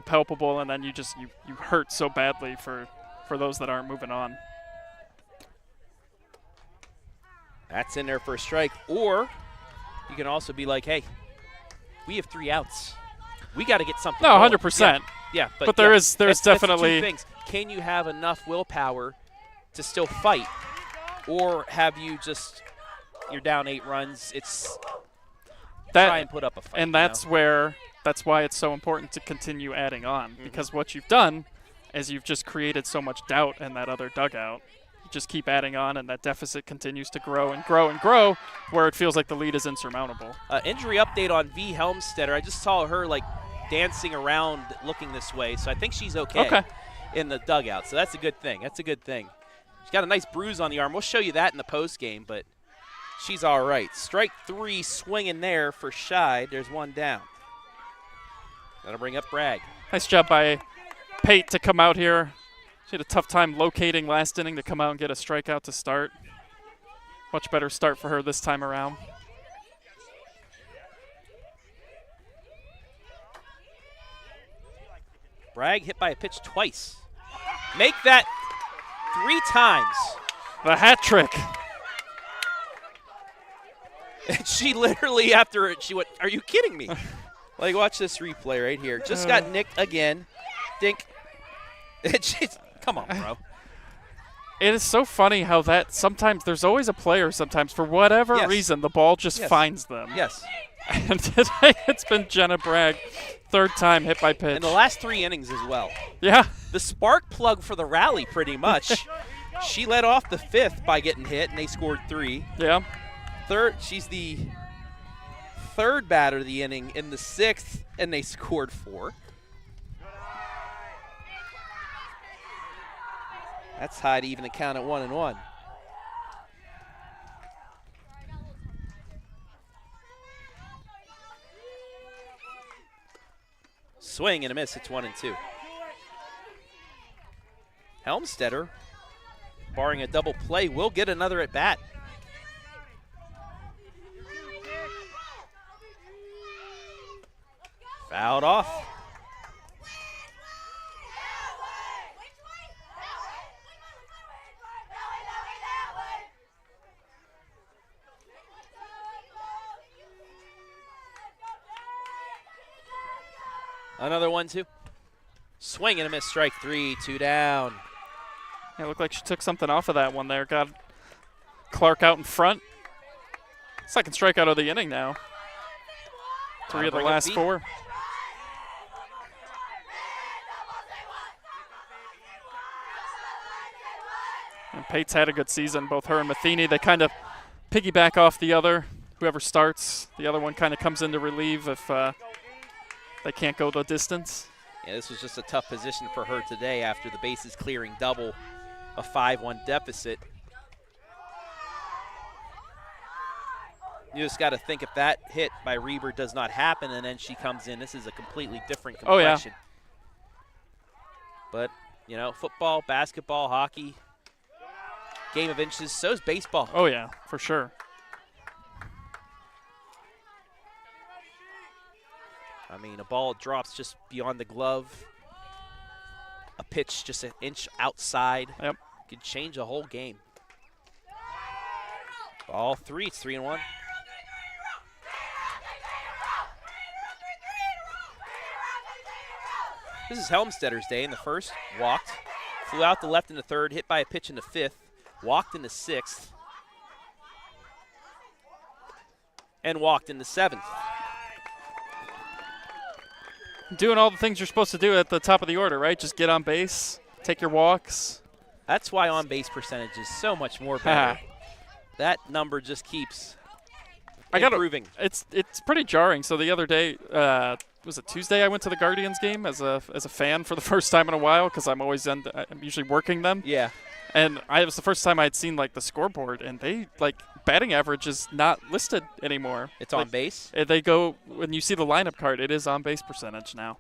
H: palpable, and then you hurt so badly for those that aren't moving on.
E: That's in there for a strike, or you can also be like, hey, we have 3 outs. We got to get something.
H: No, 100%.
E: Yeah,
H: but there's definitely
E: 2 things. Can you have enough willpower to still fight, or have you just you're down 8 runs? It's try and put up a fight.
H: And that's why it's so important to continue adding on, because what you've done is you've just created so much doubt in that other dugout. You just keep adding on, and that deficit continues to grow and grow and grow, where it feels like the lead is insurmountable.
E: Injury update on V. Helmstetter. I just saw her like dancing around looking this way, so I think she's okay in the dugout. So that's a good thing. That's a good thing. She's got a nice bruise on the arm. We'll show you that in the post game, but she's all right. Strike 3 swinging there for Scheid. There's 1 down. That'll bring up Bragg.
H: Nice job by Pate to come out here. She had a tough time locating last inning to come out and get a strikeout to start. Much better start for her this time around.
E: Bragg hit by a pitch twice. Make that 3 times.
H: The hat trick.
E: And she literally, after it, she went, are you kidding me? Like, watch this replay right here. Just got nicked again. Dink. Come on, bro.
H: It is so funny how that sometimes there's always a player sometimes, for whatever reason, the ball just finds them.
E: Yes.
H: And today it's been Jenna Bragg, 3rd time hit by pitch.
E: In the last 3 innings as well.
H: Yeah.
E: The spark plug for the rally, pretty much. She led off the 5th by getting hit, and they scored 3.
H: Yeah.
E: 3rd, she's the third batter of the inning in the 6th, and they scored 4. That's high to even the count at 1-1. Swing and a miss. It's 1-2. Helmstetter, barring a double play, will get another at bat. Fouled off. Another 1-2. Swing and a miss. Strike 3. 2 down.
H: Yeah, it looked like she took something off of that one there. Got Clark out in front. Second strikeout of the inning now. 3 of the last 4. And Pate's had a good season, both her and Matheny. They kind of piggyback off the other. Whoever starts, the other one kind of comes in to relieve if they can't go the distance.
E: Yeah, this was just a tough position for her today after the bases clearing double, a 5-1 deficit. You just got to think if that hit by Reber does not happen and then she comes in, this is a completely different complexion.
H: Oh, yeah.
E: But, you know, football, basketball, hockey, game of inches, so's baseball.
H: Oh, yeah, for sure.
E: I mean, a ball drops just beyond the glove. A pitch just an inch outside.
H: Yep.
E: Could change a whole game. Ball 3, it's 3-1. This is Helmstetter's day in the first. Walked. Flew out the left in the third, hit by a pitch in the 5th. Walked in the 6th. And walked in the 7th.
H: Doing all the things you're supposed to do at the top of the order, right? Just get on base, take your walks.
E: That's why on-base percentage is so much more better. That number just keeps improving.
H: It's pretty jarring. So the other day, was it Tuesday? I went to the Guardians game as a fan for the first time in a while because I'm usually working them.
E: Yeah.
H: And it was the first time I'd seen like the scoreboard, and they batting average is not listed anymore.
E: It's on base.
H: They go when you see the lineup card, it is on base percentage now.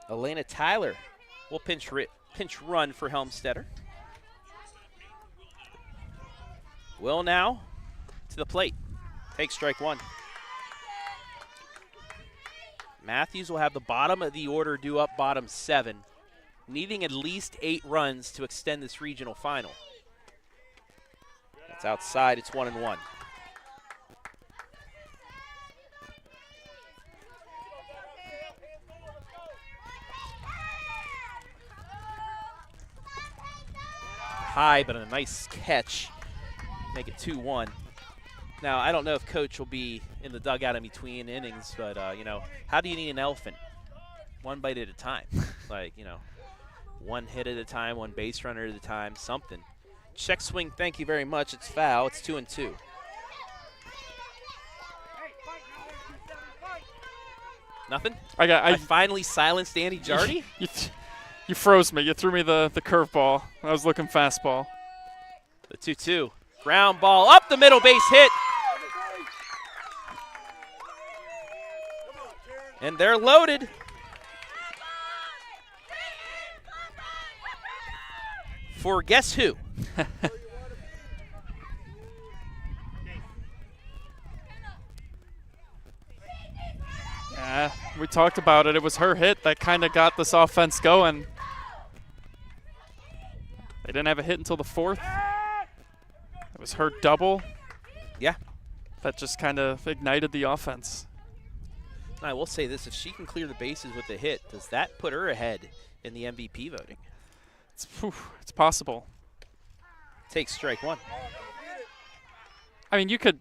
E: Elena Tyler will pinch run for Helmstetter. Will now to the plate. Take strike 1. Mathews will have the bottom of the order due up bottom 7, needing at least 8 runs to extend this regional final. That's outside. It's 1-1. High, but a nice catch. Make it 2-1. Now, I don't know if Coach will be in the dugout in between innings, but, you know, how do you need an elephant? One bite at a time. One hit at a time, one base runner at a time, something. Check swing, thank you very much. It's foul. It's 2-2. Nothing? I finally silenced Andy Jardy?
H: You froze me. You threw me the curveball. I was looking fastball.
E: The 2-2. Ground ball up the middle, base hit. And they're loaded. For guess who?
H: Yeah, we talked about it. It was her hit that kind of got this offense going. They didn't have a hit until the 4th. It was her double.
E: Yeah.
H: That just kind of ignited the offense.
E: I will say this, if she can clear the bases with a hit, does that put her ahead in the MVP voting?
H: It's possible.
E: Take strike 1.
H: I mean, you could.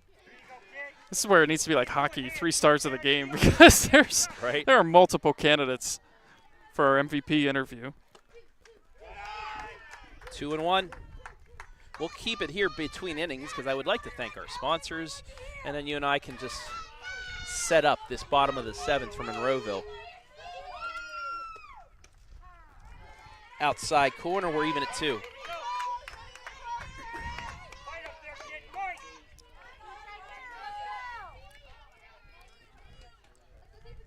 H: This is where it needs to be like hockey, 3 stars of the game, because there are multiple candidates for our MVP interview.
E: 2-1. We'll keep it here between innings because I would like to thank our sponsors, and then you and I can just set up this bottom of the 7th for Monroeville. Outside corner, we're even at 2.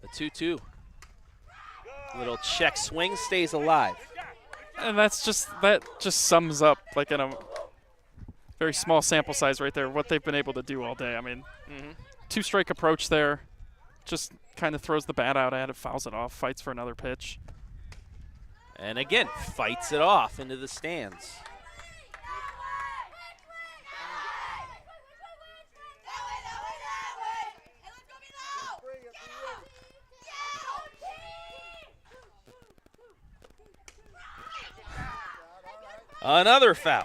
E: The 2-2. Little check swing stays alive.
H: And that just sums up, like, in a very small sample size right there, what they've been able to do all day. I mean, 2-strike approach there, just kind of throws the bat out at it, fouls it off, fights for another pitch.
E: And again, fights it off into the stands. Another foul.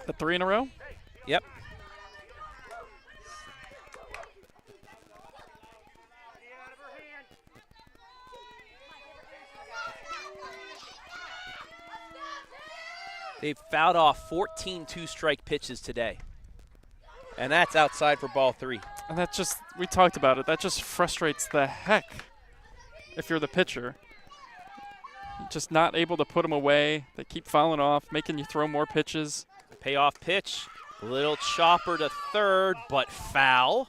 H: The 3 in a row?
E: Yep. They've fouled off 14 2-strike pitches today. And that's outside for ball 3.
H: And that just, we talked about it, that just frustrates the heck if you're the pitcher. Just not able to put them away. They keep fouling off, making you throw more pitches.
E: Payoff pitch. Little chopper to third, but foul.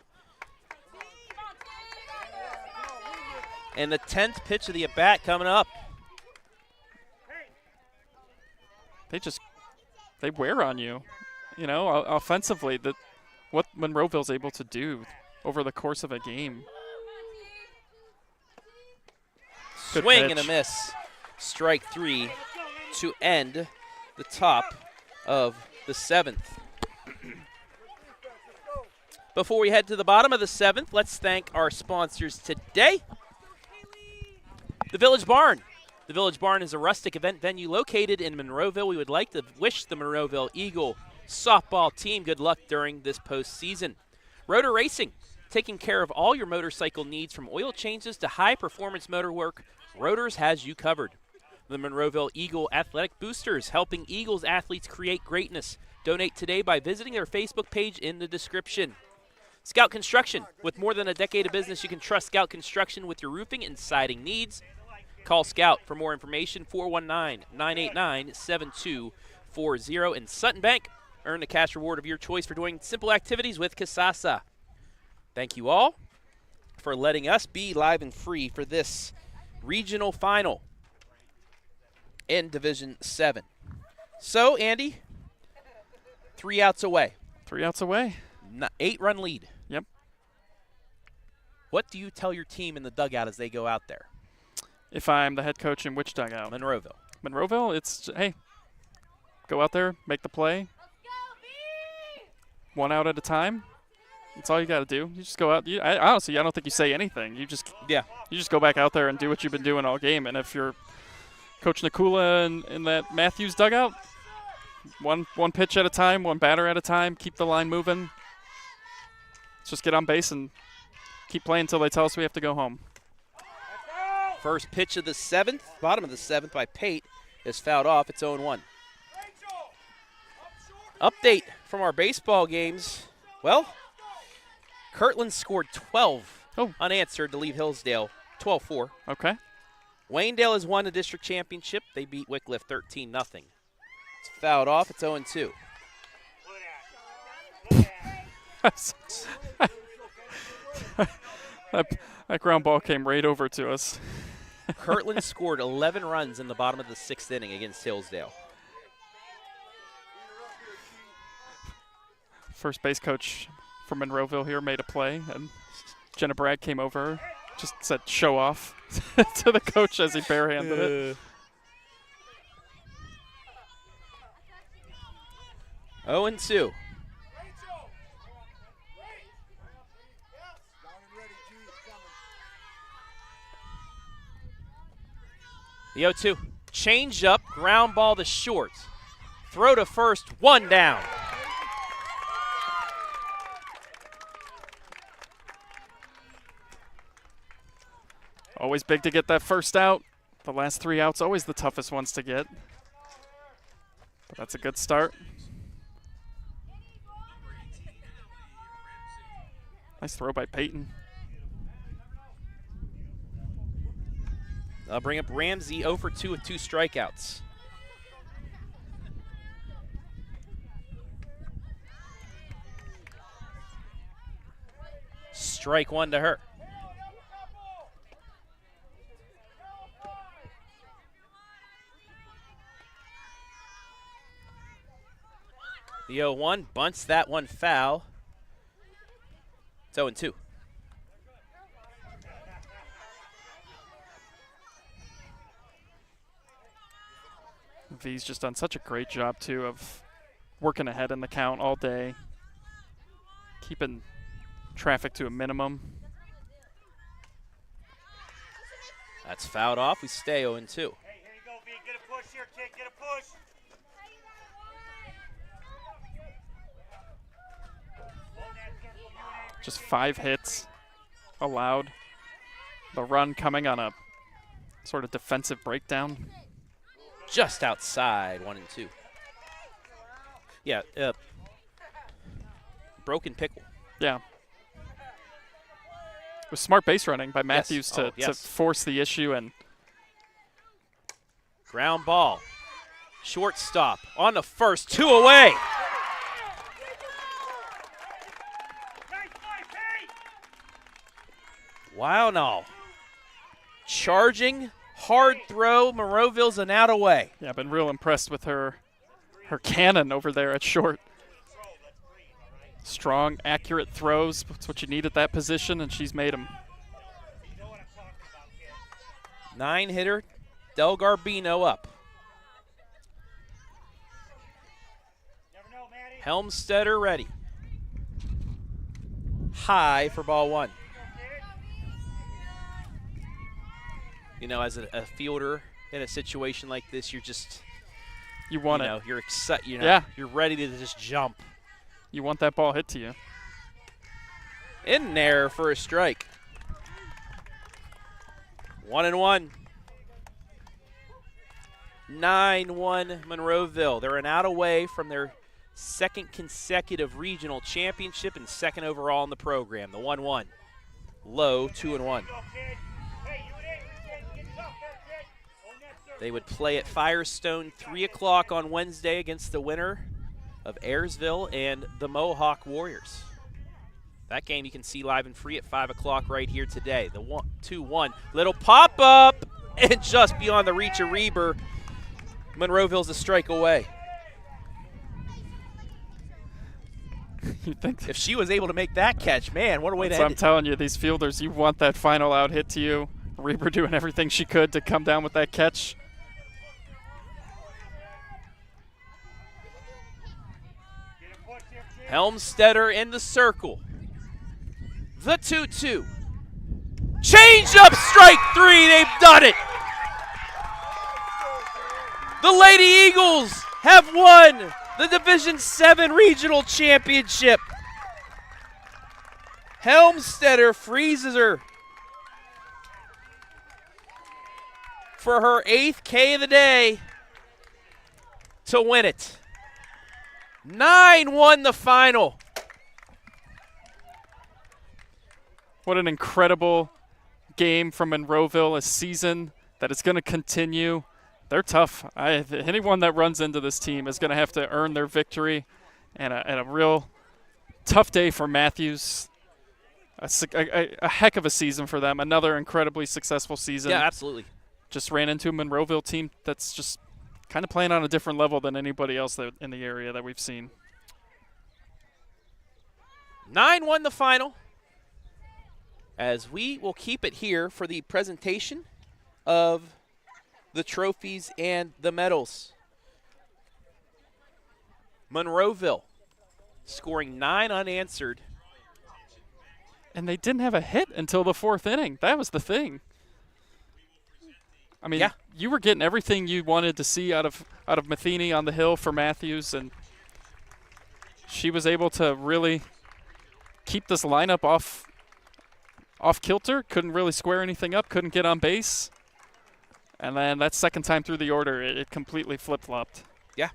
E: And the 10th pitch of the at-bat coming up.
H: They wear on you. You know, offensively, what Monroeville's able to do over the course of a game. Good
E: Swing
H: pitch.
E: and a miss. Strike 3 to end the top of the 7th. Before we head to the bottom of the 7th, let's thank our sponsors today. The Village Barn. The Village Barn is a rustic event venue located in Monroeville. We would like to wish the Monroeville Eagle softball team good luck during this postseason. Roeder Racing, taking care of all your motorcycle needs from oil changes to high-performance motor work, Roeder's has you covered. The Monroeville Eagle Athletic Boosters, helping Eagles athletes create greatness. Donate today by visiting their Facebook page in the description. Scout Construction. With more than a decade of business, you can trust Scout Construction with your roofing and siding needs. Call Scout for more information, 419-989-7240. And Sutton Bank, earn the cash reward of your choice for doing simple activities with Kasasa. Thank you all for letting us be live and free for this regional final in Division 7. So, Andy, 3 outs away.
H: 3 outs away.
E: 8-run lead.
H: Yep.
E: What do you tell your team in the dugout as they go out there?
H: If I'm the head coach in which dugout?
E: Monroeville.
H: Monroeville, it's, hey, go out there, make the play. 1 out at a time. That's all you got to do. You just go out. Honestly, I don't think you say anything. You just go back out there and do what you've been doing all game. And if you're Coach Nakula in that Mathews dugout, one pitch at a time, 1 batter at a time, keep the line moving. Let's just get on base and keep playing until they tell us we have to go home.
E: First pitch of the 7th, bottom of the 7th by Pate is fouled off. It's 0-1. Update from our baseball games. Well, Kirtland scored 12 unanswered to leave Hillsdale 12-4.
H: Okay.
E: Waynedale has won the district championship. They beat Wycliffe 13-0. It's fouled off. It's 0-2.
H: That ground ball came right over to us.
E: Kirtland scored 11 runs in the bottom of the 6th inning against Hillsdale.
H: First base coach from Monroeville here made a play, and Jenna Bragg came over, just said show off to the coach as he barehanded it.
E: 0-2. The 0-2. Change up, ground ball to short. Throw to first, 1 down.
H: Always big to get that first out. The last 3 outs, always the toughest ones to get. But that's a good start. Nice throw by Peyton.
E: I'll bring up Ramsey 0 for 2 with 2 strikeouts. Strike 1 to her. The 0-1 bunts that one foul. It's 0-2.
H: V's just done such a great job, too, of working ahead in the count all day, keeping traffic to a minimum.
E: That's fouled off. We stay 0-2.
I: Hey, here you go, V. Get a push here, kid. Get a push.
H: Just 5 hits allowed. The run coming on a sort of defensive breakdown.
E: Just outside 1 and 2. Yeah, broken pickle.
H: Yeah. It was smart base running by Mathews
E: Yes.
H: to force the issue. And
E: ground ball. Shortstop on the first, 2 away. Wow, no. Charging, hard throw. Monroeville's an out away.
H: yeah, been real impressed with her cannon over there at short. Strong, accurate throws. That's what you need at that position, and she's made them.
E: 9-hitter, Del Garbino up. Helmstetter ready. High for ball 1. You know, as a fielder in a situation like this, you're just,
H: You want
E: you
H: it.
E: know, you're excited. You know,
H: Yeah.
E: you're ready to just jump.
H: You want that ball hit to you.
E: In there for a strike. 1-1. 9-1 Monroeville. They're an out away from their second consecutive regional championship and second overall in the program. The 1-1. Low 2-1. They would play at Firestone 3 o'clock on Wednesday against the winner of Ayersville and the Mohawk Warriors. That game you can see live and free at 5 o'clock right here today. The 2-1. Little pop-up, and just beyond the reach of Reber. Monroeville's a strike away.
H: You think
E: If she was able to make that catch, man, what a way to
H: So
E: end
H: I'm
E: it.
H: telling you, these fielders, you want that final out hit to you. Reber doing everything she could to come down with that catch.
E: Helmstetter in the circle. The 2-2. Change up, strike 3. They've done it. The Lady Eagles have won the Division 7 Regional Championship. Helmstetter freezes her for her 8th K of the day to win it. 9-1 the final.
H: What an incredible game from Monroeville, a season that is going to continue. They're tough. Anyone that runs into this team is going to have to earn their victory, and a real tough day for Mathews. A heck of a season for them. Another incredibly successful season.
E: Yeah, absolutely.
H: Just ran into a Monroeville team that's just kind of playing on a different level than anybody else in the area that we've seen.
E: 9-1 the final. As we will keep it here for the presentation of the trophies and the medals. Monroeville scoring 9 unanswered.
H: And they didn't have a hit until the 4th inning. That was the thing. I mean,
E: Yeah.
H: You were getting everything you wanted to see out of Matheny on the hill for Mathews, and she was able to really keep this lineup off kilter. Couldn't really square anything up. Couldn't get on base. And then that second time through the order, it completely flip-flopped.
E: Yeah,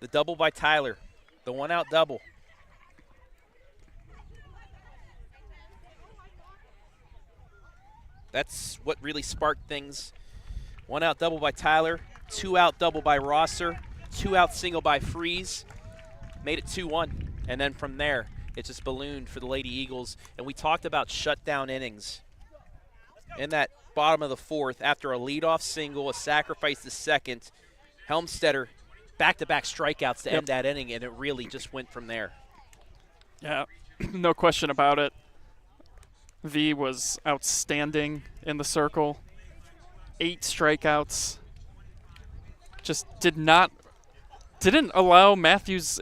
E: the double by Tyler, the 1-out double. That's what really sparked things. 1 out double by Tyler, 2 out double by Rosser, 2 out single by Freeze. Made it 2-1. And then from there, it just ballooned for the Lady Eagles. And we talked about shutdown innings. In that bottom of the 4th, after a leadoff single, a sacrifice to second, Helmstetter back-to-back strikeouts to end that inning, and it really just went from there.
H: Yeah, no question about it. V was outstanding in the circle. 8 strikeouts. Just didn't allow Mathews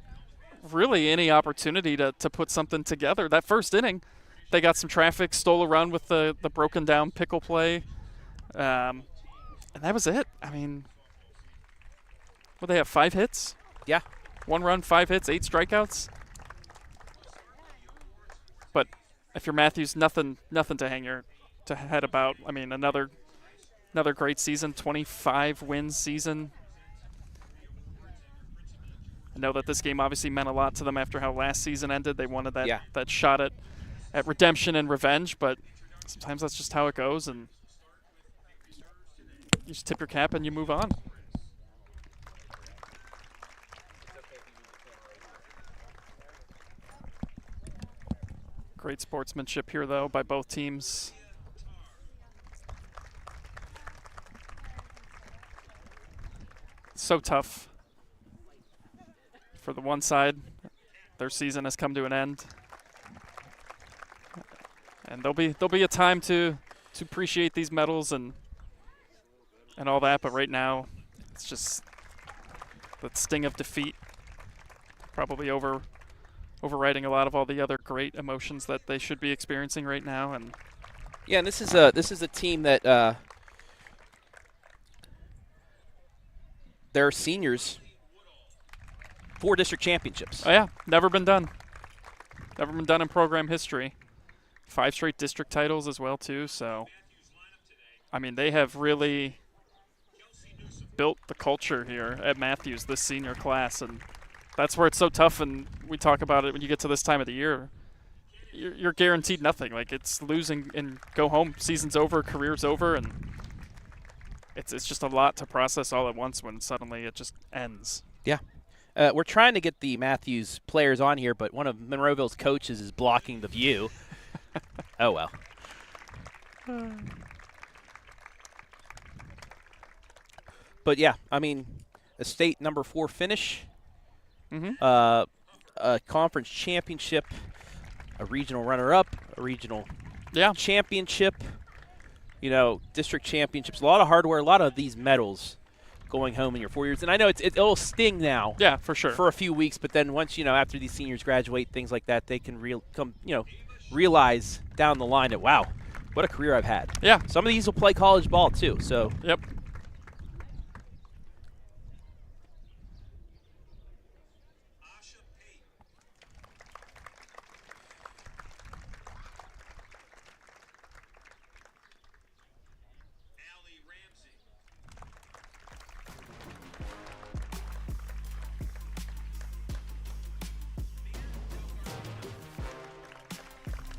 H: really any opportunity to put something together. That first inning, they got some traffic, stole a run with the broken down pickle play. And that was it. I mean, what, they have 5 hits?
E: Yeah.
H: 1 run, 5 hits, 8 strikeouts. But if you're Mathews, nothing to hang your head about. I mean, another great season, 25 wins season. I know that this game obviously meant a lot to them after how last season ended. They wanted that shot at redemption and revenge, but sometimes that's just how it goes, and you just tip your cap and you move on. Great sportsmanship here, though, by both teams. So tough for the one side. Their season has come to an end, and there'll be a time to appreciate these medals and all that. But right now, it's just the sting of defeat, probably overriding a lot of all the other great emotions that they should be experiencing right now. And
E: yeah, and this is a team that their seniors. 4 district championships.
H: Oh, yeah. Never been done. Never been done in program history. 5 straight district titles as well, too. So, I mean, they have really built the culture here at Mathews, this senior class. And that's where it's so tough. And we talk about it when you get to this time of the year. You're guaranteed nothing. Like, it's losing and go home. Season's over, career's over. And it's just a lot to process all at once when suddenly it just ends.
E: Yeah. We're trying to get the Mathews players on here, but one of Monroeville's coaches is blocking the view. Oh, well. But, yeah, I mean, a state number 4 finish, a conference championship, a regional runner-up, a regional championship, district championships, a lot of hardware, a lot of these medals going home in your 4 years. And I know it'll sting now.
H: Yeah, for sure.
E: For a few weeks, but then once, after these seniors graduate, things like that, they can realize down the line that, wow, what a career I've had.
H: Yeah.
E: Some of these will play college ball, too. So.
H: Yep.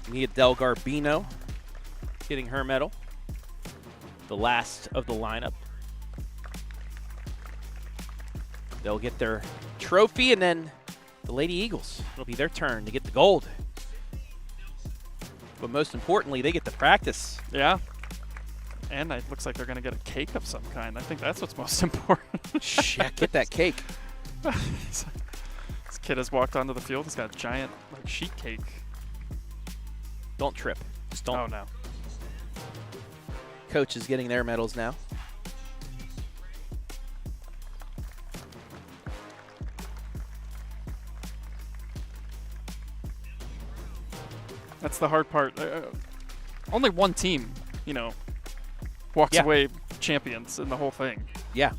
E: Nia Del Garbino getting her medal, the last of the lineup. They'll get their trophy, and then the Lady Eagles, it'll be their turn to get the gold. But most importantly, they get to practice.
H: Yeah. And it looks like they're going to get a cake of some kind. I think that's what's most important.
E: Yeah, get that cake.
H: This kid has walked onto the field. He's got a giant sheet cake.
E: Don't trip. Just don't.
H: Oh, no.
E: Coach is getting their medals now.
H: That's the hard part. Only one team, walks away champions in the whole thing.
E: Yeah.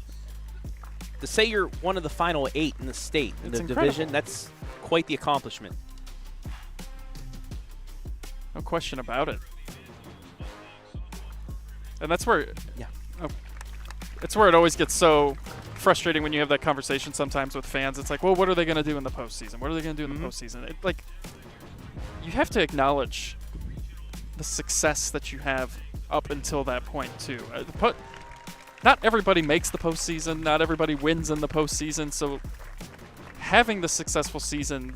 E: To say you're one of the final 8 in the state, in the division, that's quite the accomplishment.
H: No question about it. And that's where, it's where it always gets so frustrating when you have that conversation sometimes with fans. It's like, well, what are they going to do in the postseason? What are they going to do in the postseason? You have to acknowledge the success that you have up until that point too. Not everybody makes the postseason. Not everybody wins in the postseason. So having the successful season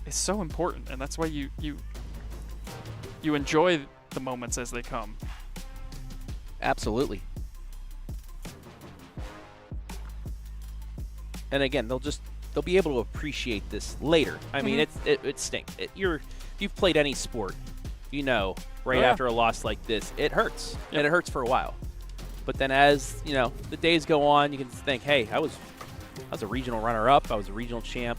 H: is so important, and that's why you enjoy the moments as they come.
E: Absolutely. And again, they'll be able to appreciate this later. I mean, it stinks. If you've played any sport, you know, after a loss like this, it hurts, and it hurts for a while. But then as, you know, the days go on, you can think, hey, I was a regional runner-up. I was a regional champ.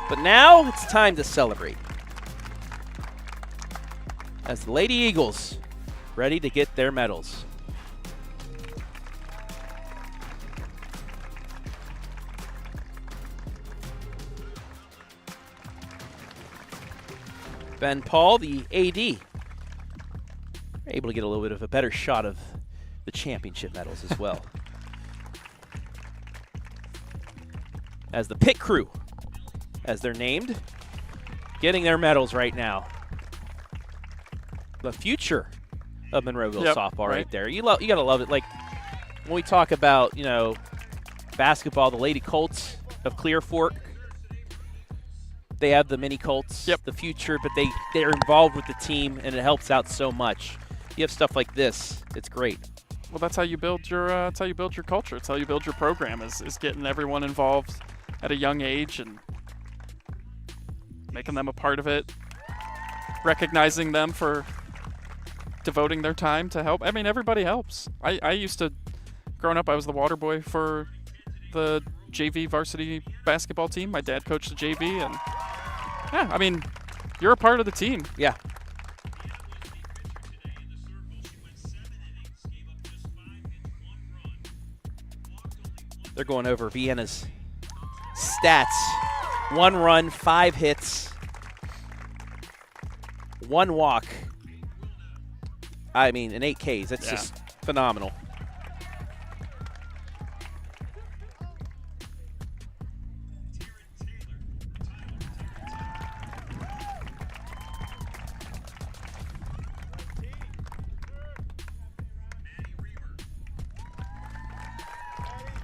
E: But now it's time to celebrate. As the Lady Eagles ready to get their medals. Ben Paul, the AD, able to get a little bit of a better shot of the championship medals as well. As the pit crew, as they're named, getting their medals right now. The future of Monroeville softball right there. You gotta love it. Like when we talk about, you know, basketball, the Lady Colts of Clear Fork, they have the mini Colts, the future, but they're involved with the team, and it helps out so much. You have stuff like this, it's great.
H: Well, that's how you build your culture. It's how you build your program, is getting everyone involved at a young age and making them a part of it, recognizing them for devoting their time to help. I mean, everybody helps. I used to, growing up, I was the water boy for the JV varsity basketball team. My dad coached the JV, and yeah, I mean, you're a part of the team.
E: Yeah. They're going over Vienna's stats. 1 run, 5 hits, 1 walk. I mean, and 8 Ks. That's just phenomenal.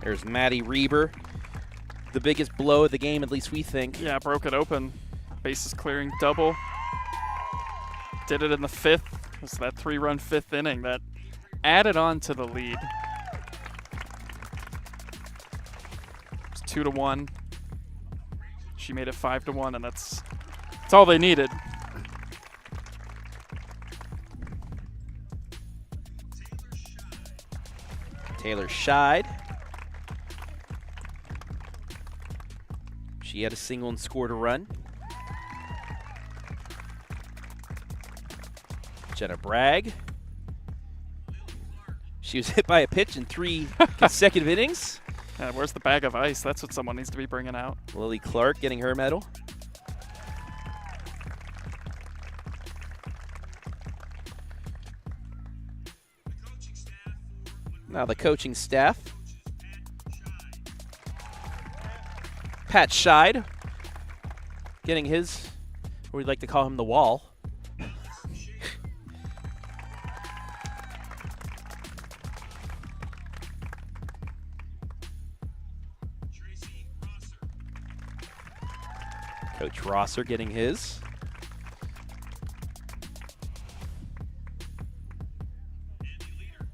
E: There's Maddie Reber. The biggest blow of the game, at least we think.
H: Yeah, broke it open. Bases clearing double. Did it in the 5th. It was that 3-run 5th inning that added on to the lead. It was 2-1. She made it 5-1, and that's all they needed.
E: Taylor Scheid. She had a single and scored a run. Jenna Bragg. She was hit by a pitch in 3 consecutive innings.
H: Where's the bag of ice? That's what someone needs to be bringing out.
E: Lily Clark getting her medal. Now the coaching staff. Pat Scheid getting his, or we'd like to call him the wall. Coach Rosser getting his.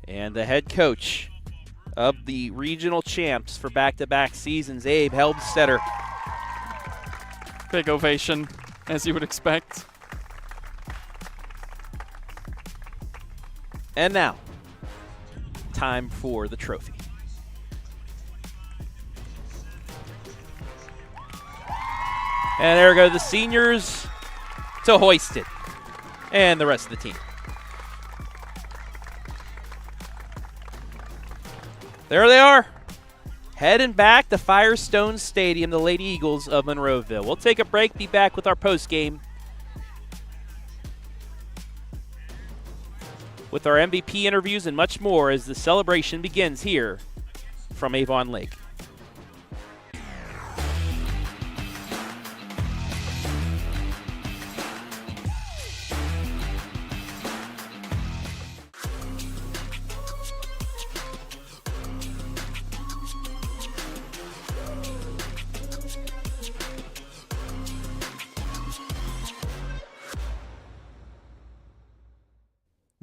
E: And the head coach of the regional champs for back-to-back seasons, Abe Helmstetter.
H: Big ovation, as you would expect.
E: And now, time for the trophy. And there go the seniors to hoist it, and the rest of the team. There they are, heading back to Firestone Stadium, the Lady Eagles of Monroeville. We'll take a break, be back with our postgame with our MVP interviews and much more as the celebration begins here from Avon Lake.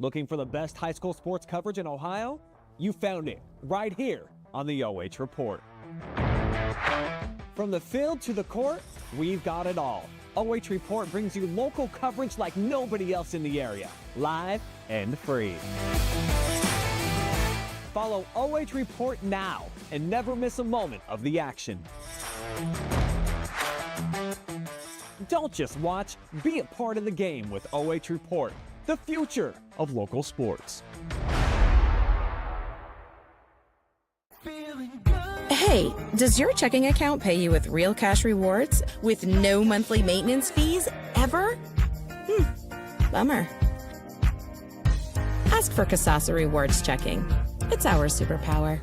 F: Looking for the best high school sports coverage in Ohio? You found it right here on the OH Report. From the field to the court, we've got it all. OH Report brings you local coverage like nobody else in the area, live and free. Follow OH Report now and never miss a moment of the action. Don't just watch, be a part of the game with OH Report, the future of local sports.
G: Hey, does your checking account pay you with real cash rewards with no monthly maintenance fees ever? Bummer. Ask for Kasasa Rewards Checking. It's our superpower.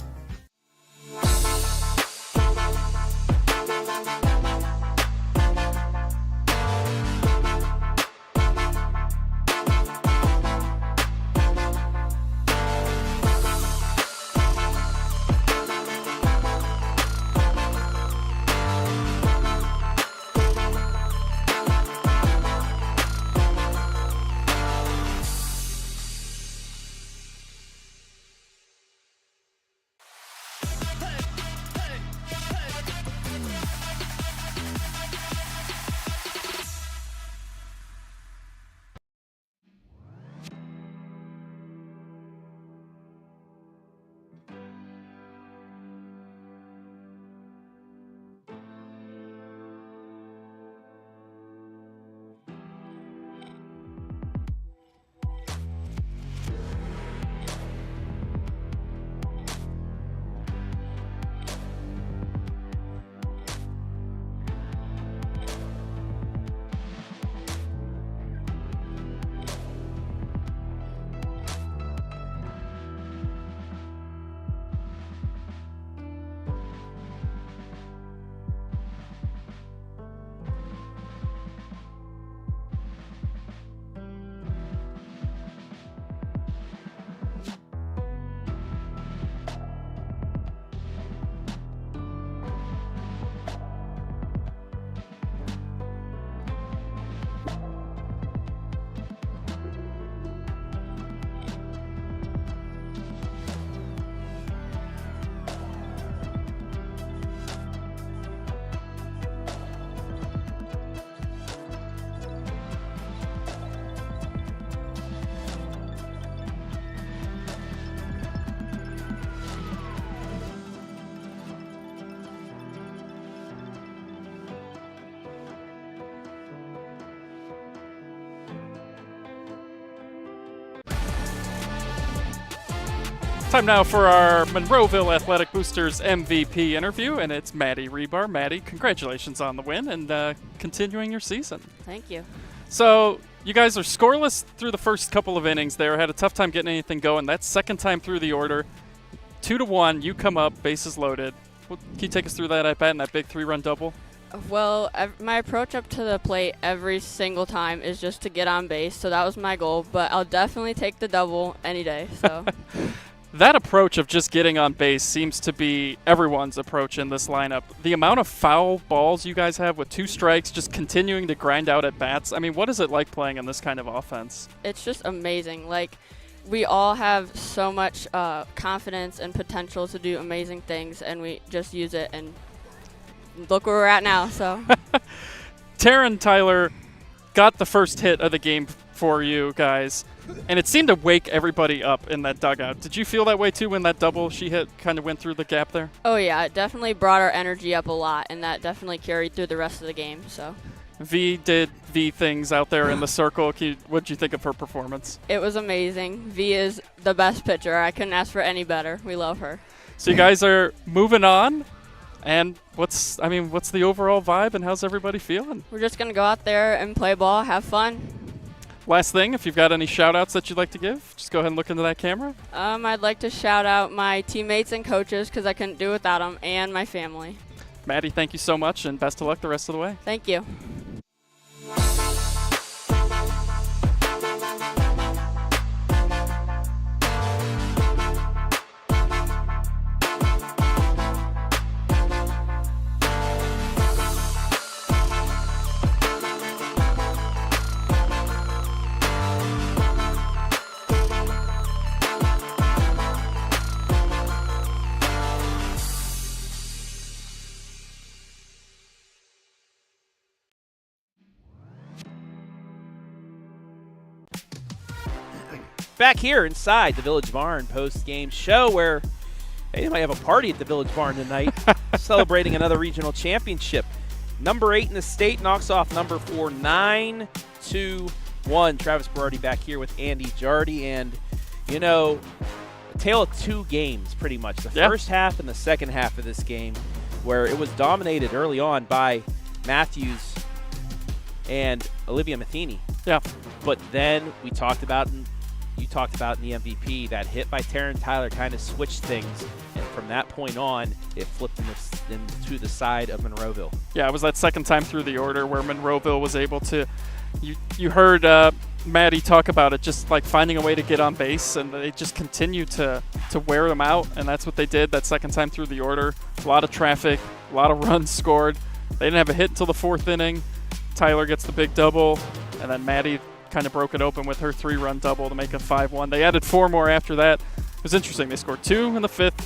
H: Time now for our Monroeville Athletic Boosters MVP interview, and it's Maddie Rebar. Maddie, congratulations on the win and continuing your season.
J: Thank you.
H: So you guys are scoreless through the first couple of innings there. Had a tough time getting anything going. That second time through the order, 2-1, you come up, bases loaded. Can you take us through that at bat and that big 3-run double?
J: Well, my approach up to the plate every single time is just to get on base, so that was my goal, but I'll definitely take the double any day. So.
H: That approach of just getting on base seems to be everyone's approach in this lineup. The amount of foul balls you guys have with 2 strikes, just continuing to grind out at bats. I mean, what is it like playing in this kind of offense?
J: It's just amazing. Like, we all have so much confidence and potential to do amazing things, and we just use it, and look where we're at now. So,
H: Taryn Tyler got the first hit of the game for you guys, and it seemed to wake everybody up in that dugout. Did you feel that way too when that double she hit kind of went through the gap there?
J: Oh yeah, it definitely brought our energy up a lot, and that definitely carried through the rest of the game. So
H: V did V things out there in the circle. What did you think of her performance?
J: It was amazing. V is the best pitcher. I couldn't ask for any better. We love her.
H: So you guys are moving on, and what's the overall vibe, and how's everybody feeling?
J: We're just gonna go out there and play ball, have fun.
H: Last thing, if you've got any shout-outs that you'd like to give, just go ahead and look into that camera.
J: I'd like to shout out my teammates and coaches because I couldn't do it without them, and my family.
H: Maddie, thank you so much, and best of luck the rest of the way.
J: Thank you.
E: back here inside the Village Barn post-game show where they might have a party at the Village Barn tonight, celebrating another regional championship. Number 8 in the state knocks off number 4, 9-2-1. Travis Berardi back here with Andy Jardy, and you know, a tale of two games pretty much. The first half and the second half of this game, where it was dominated early on by Mathews and Olivia Matheny.
H: Yeah.
E: But then we talked about, and you talked about in the MVP, that hit by Taryn Tyler kind of switched things. And from that point on, it flipped into the side of Monroeville.
H: Yeah, it was that second time through the order where Monroeville was able to, you heard Maddie talk about it, just like finding a way to get on base, and they just continue to wear them out, and that's what they did that second time through the order. A lot of traffic, a lot of runs scored. They didn't have a hit until the 4th inning. Tyler gets the big double, and then Maddie kind of broke it open with her 3-run double to make it 5-1. They added 4 more after that. It was interesting. They scored 2 in the 5th,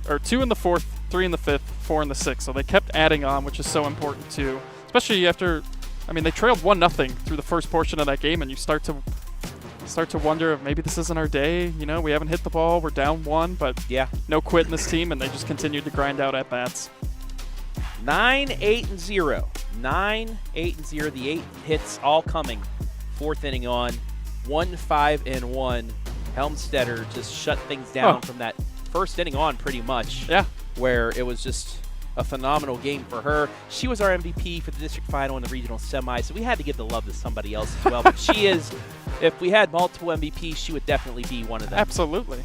H: or 2 in the 4th, 3 in the 5th, 4 in the 6th. So they kept adding on, which is so important too, especially after, I mean, they trailed 1-0 through the first portion of that game, and you start to wonder if maybe this isn't our day. You know, we haven't hit the ball. We're down 1, but
E: yeah,
H: no quit in this team, and they just continued to grind out at bats.
E: 9-8-0. 9-8-0. The 8 hits all coming. 4th inning on. 1-5-1. Helmstetter just shut things down from that first inning on pretty much.
H: Yeah.
E: Where it was just a phenomenal game for her. She was our MVP for the district final and the regional semi, so we had to give the love to somebody else as well. But she is, if we had multiple MVPs, she would definitely be one of them.
H: Absolutely.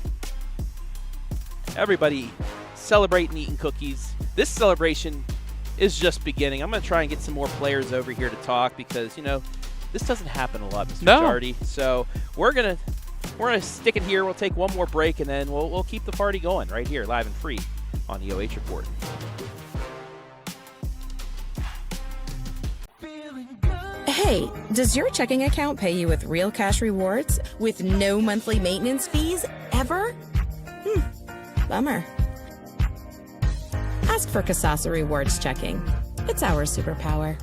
E: Everybody celebrating, eating cookies. This celebration is just beginning. I'm going to try and get some more players over here to talk because, you know, this doesn't happen a lot, Mr. Jardy. So we're gonna stick it here. We'll take one more break, and then we'll keep the party going right here, live and free on the OH Report.
G: Hey, does your checking account pay you with real cash rewards with no monthly maintenance fees ever? Bummer. Ask for Kasasa Rewards Checking. It's our superpower.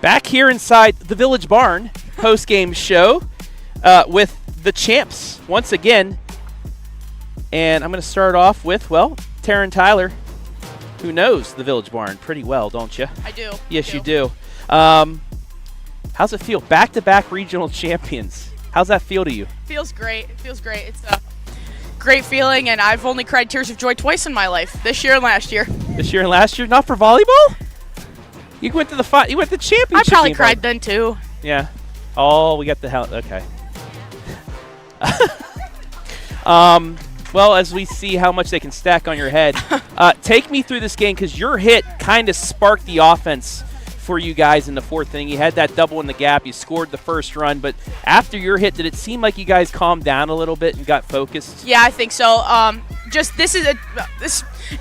E: Back here inside the Village Barn post-game show with the champs once again. And I'm going to start off with, well, Taryn Tyler, who knows the Village Barn pretty well, don't you?
K: I do.
E: Yes, you do. How's it feel? Back-to-back regional champions. How's that feel to you?
K: Feels great. It feels great. It's a great feeling, and I've only cried tears of joy twice in my life, this year and last year.
E: This year and last year? Not for volleyball? You went to the you went to the championship.
K: I probably
E: game,
K: cried
E: right?
K: then, too.
E: Yeah. Oh, we got the hell. Okay. Well, as we see how much they can stack on your head, take me through this game because your hit kind of sparked the offense for you guys in the fourth inning. You had that double in the gap. You scored the first run, but after your hit, did it seem like you guys calmed down a little bit and got focused?
K: Yeah, I think so. This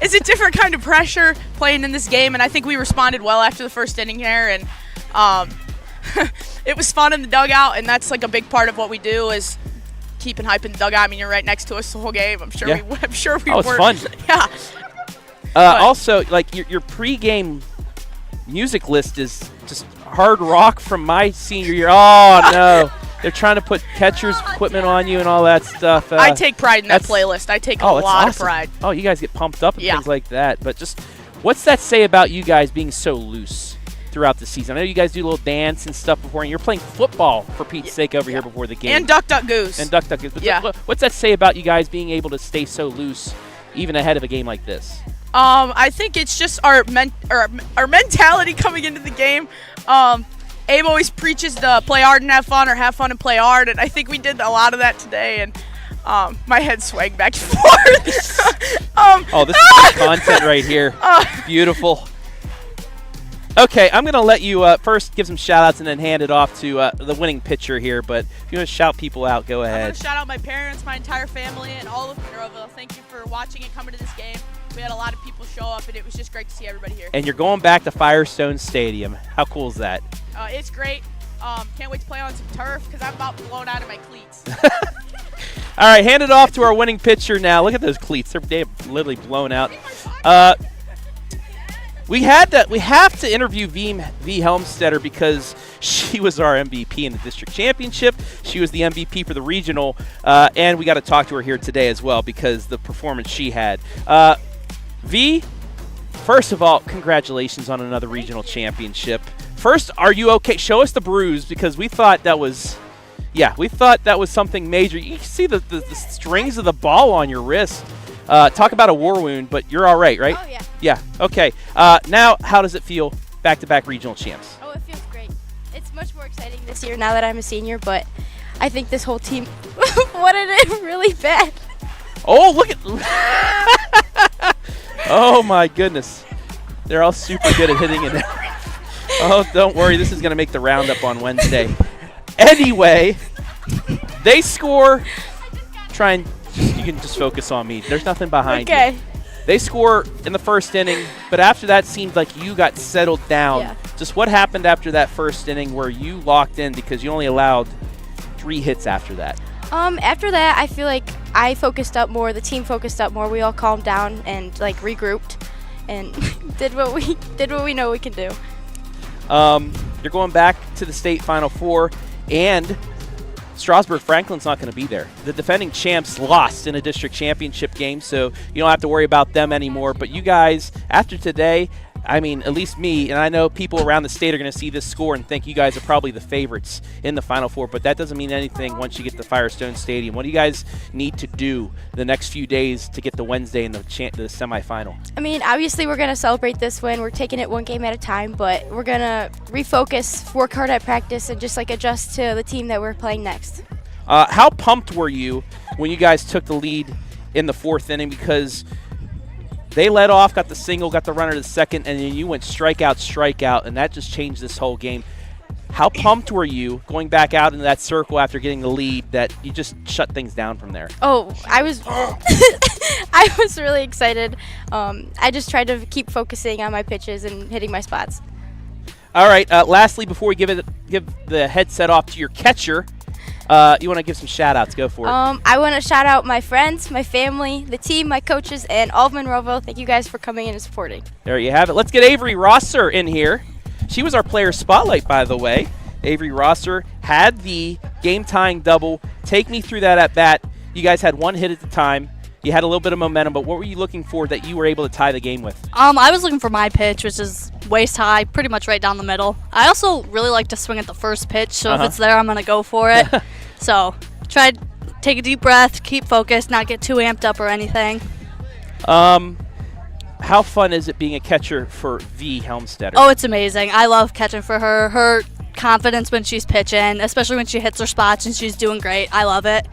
K: is a different kind of pressure playing in this game, and I think we responded well after the first inning here, and it was fun in the dugout, and that's like a big part of what we do is keeping hype in the dugout. I mean, you're right next to us the whole game. I'm sure we were.
E: Oh, it's fun.
K: Yeah.
E: Also, like your pregame music list is just hard rock from my senior year. Oh no, they're trying to put catcher's equipment on you and all that stuff.
K: I take pride in that playlist. I take a lot of pride.
E: Oh, you guys get pumped up and things like that. But just, what's that say about you guys being so loose throughout the season? I know you guys do a little dance and stuff before, and you're playing football for Pete's sake over here before the game.
K: And Duck Duck Goose.
E: And Duck Duck Goose. But what's that say about you guys being able to stay so loose even ahead of a game like this?
K: I think it's just our mentality coming into the game. Abe always preaches to play hard and have fun, or have fun and play hard, and I think we did a lot of that today. And my head swaying back and forth.
E: This is content right here. Beautiful. Okay, I'm going to let you first give some shout-outs and then hand it off to the winning pitcher here. But if you want to shout people out, go ahead.
K: I want to shout out my parents, my entire family, and all of Monroeville. Thank you for watching and coming to this game. We had a lot of people show up, and it was just great to see everybody here.
E: And you're going back to Firestone Stadium. How cool is that?
K: It's great. Can't wait to play on some turf because I'm about blown out of my cleats.
E: All right, hand it off to our winning pitcher now. Look at those cleats. They're literally blown out. We have to interview V Helmstetter because she was our MVP in the district championship. She was the MVP for the regional, and we got to talk to her here today as well because the performance she had. V, first of all, congratulations on another regional championship. First, are you okay? Show us the bruise because we thought that was something major. You can see the strings of the ball on your wrist. Talk about a war wound, but you're all right, right?
L: Oh, yeah.
E: Yeah, okay. Now, how does it feel, back-to-back regional champs?
L: Oh, it feels great. It's much more exciting this year now that I'm a senior, but I think this whole team wanted it really bad.
E: Oh, look at Oh, my goodness. They're all super good at hitting it. Oh, don't worry. This is going to make the roundup on Wednesday. Anyway, they score. You can just focus on me. There's nothing behind you. They score in the first inning, but after that seemed like you got settled down.
L: Yeah.
E: Just what happened after that first inning where you locked in because you only allowed 3 hits after that?
L: After that, I feel like I focused up more. The team focused up more. We all calmed down and regrouped and did what we know we can do.
E: You're going back to the state Final Four, and Strasburg Franklin's not going to be there. The defending champs lost in a district championship game, so you don't have to worry about them anymore. But you guys, after today, I mean, at least me, and I know people around the state are going to see this score and think you guys are probably the favorites in the Final Four, but that doesn't mean anything once you get to Firestone Stadium. What do you guys need to do the next few days to get to Wednesday in the semifinal?
L: I mean, obviously we're going to celebrate this win. We're taking it one game at a time, but we're going to refocus, work hard at practice, and just adjust to the team that we're playing next.
E: How pumped were you when you guys took the lead in the fourth inning? Because they led off, got the single, got the runner to the second, and then you went strikeout, and that just changed this whole game. How pumped were you going back out into that circle after getting the lead that you just shut things down from there?
L: Oh, I was I was really excited. I just tried to keep focusing on my pitches and hitting my spots.
E: All right, lastly, before we give the headset off to your catcher, you want to give some shout-outs. Go for it.
L: I want to shout out my friends, my family, the team, my coaches, and all of Monroeville. Thank you guys for coming in and supporting.
E: There you have it. Let's get Avery Rosser in here. She was our player spotlight, by the way. Avery Rosser had the game-tying double. Take me through that at bat. You guys had one hit at the time. You had a little bit of momentum, but what were you looking for that you were able to tie the game with?
M: I was looking for my pitch, which is waist high, pretty much right down the middle. I also really like to swing at the first pitch, so if it's there, I'm going to go for it. So try to take a deep breath, keep focused, not get too amped up or anything.
E: How fun is it being a catcher for V. Helmstetter?
M: Oh, it's amazing. I love catching for her. Her confidence when she's pitching, especially when she hits her spots and she's doing great. I love it.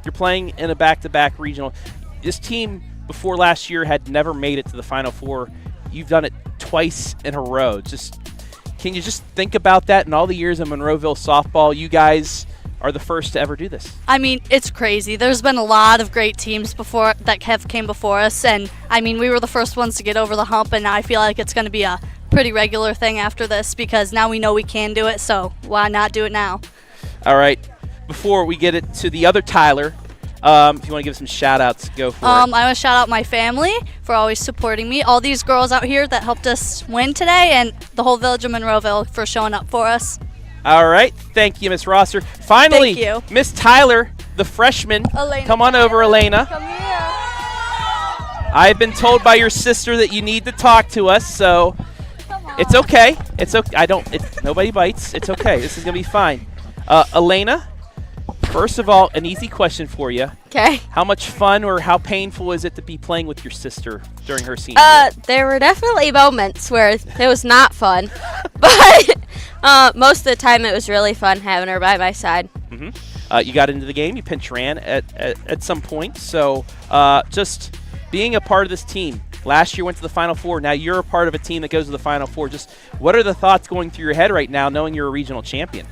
E: You're playing in a back-to-back regional. This team before last year had never made it to the Final Four. You've done it twice in a row. Can you just think about that in all the years of Monroeville softball? You guys are the first to ever do this.
M: I mean, it's crazy. There's been a lot of great teams before that have came before us, and I mean, we were the first ones to get over the hump, and now I feel like it's going to be a pretty regular thing after this because now we know we can do it, so why not do it now?
E: All right. Before we get it to the other Tyler, if you want to give some shout-outs, go for it.
M: I want to shout out my family for always supporting me, all these girls out here that helped us win today, and the whole village of Monroeville for showing up for us.
E: All right. Thank you, Miss Rosser. Finally,
M: Thank you.
E: Miss Tyler, the freshman.
M: Elena.
E: Come on over, Elena.
M: Come here.
E: I've been told by your sister that you need to talk to us, so it's okay. It's okay. Nobody bites. It's okay. This is going to be fine. Elena, first of all, an easy question for you.
J: Okay.
E: How much fun or how painful is it to be playing with your sister during her senior year?
J: There were definitely moments where it was not fun, but most of the time it was really fun having her by my side.
E: Mm-hmm. You got into the game. You pinch ran at some point. So just being a part of this team. Last year went to the Final Four. Now you're a part of a team that goes to the Final Four. Just what are the thoughts going through your head right now knowing you're a regional champion?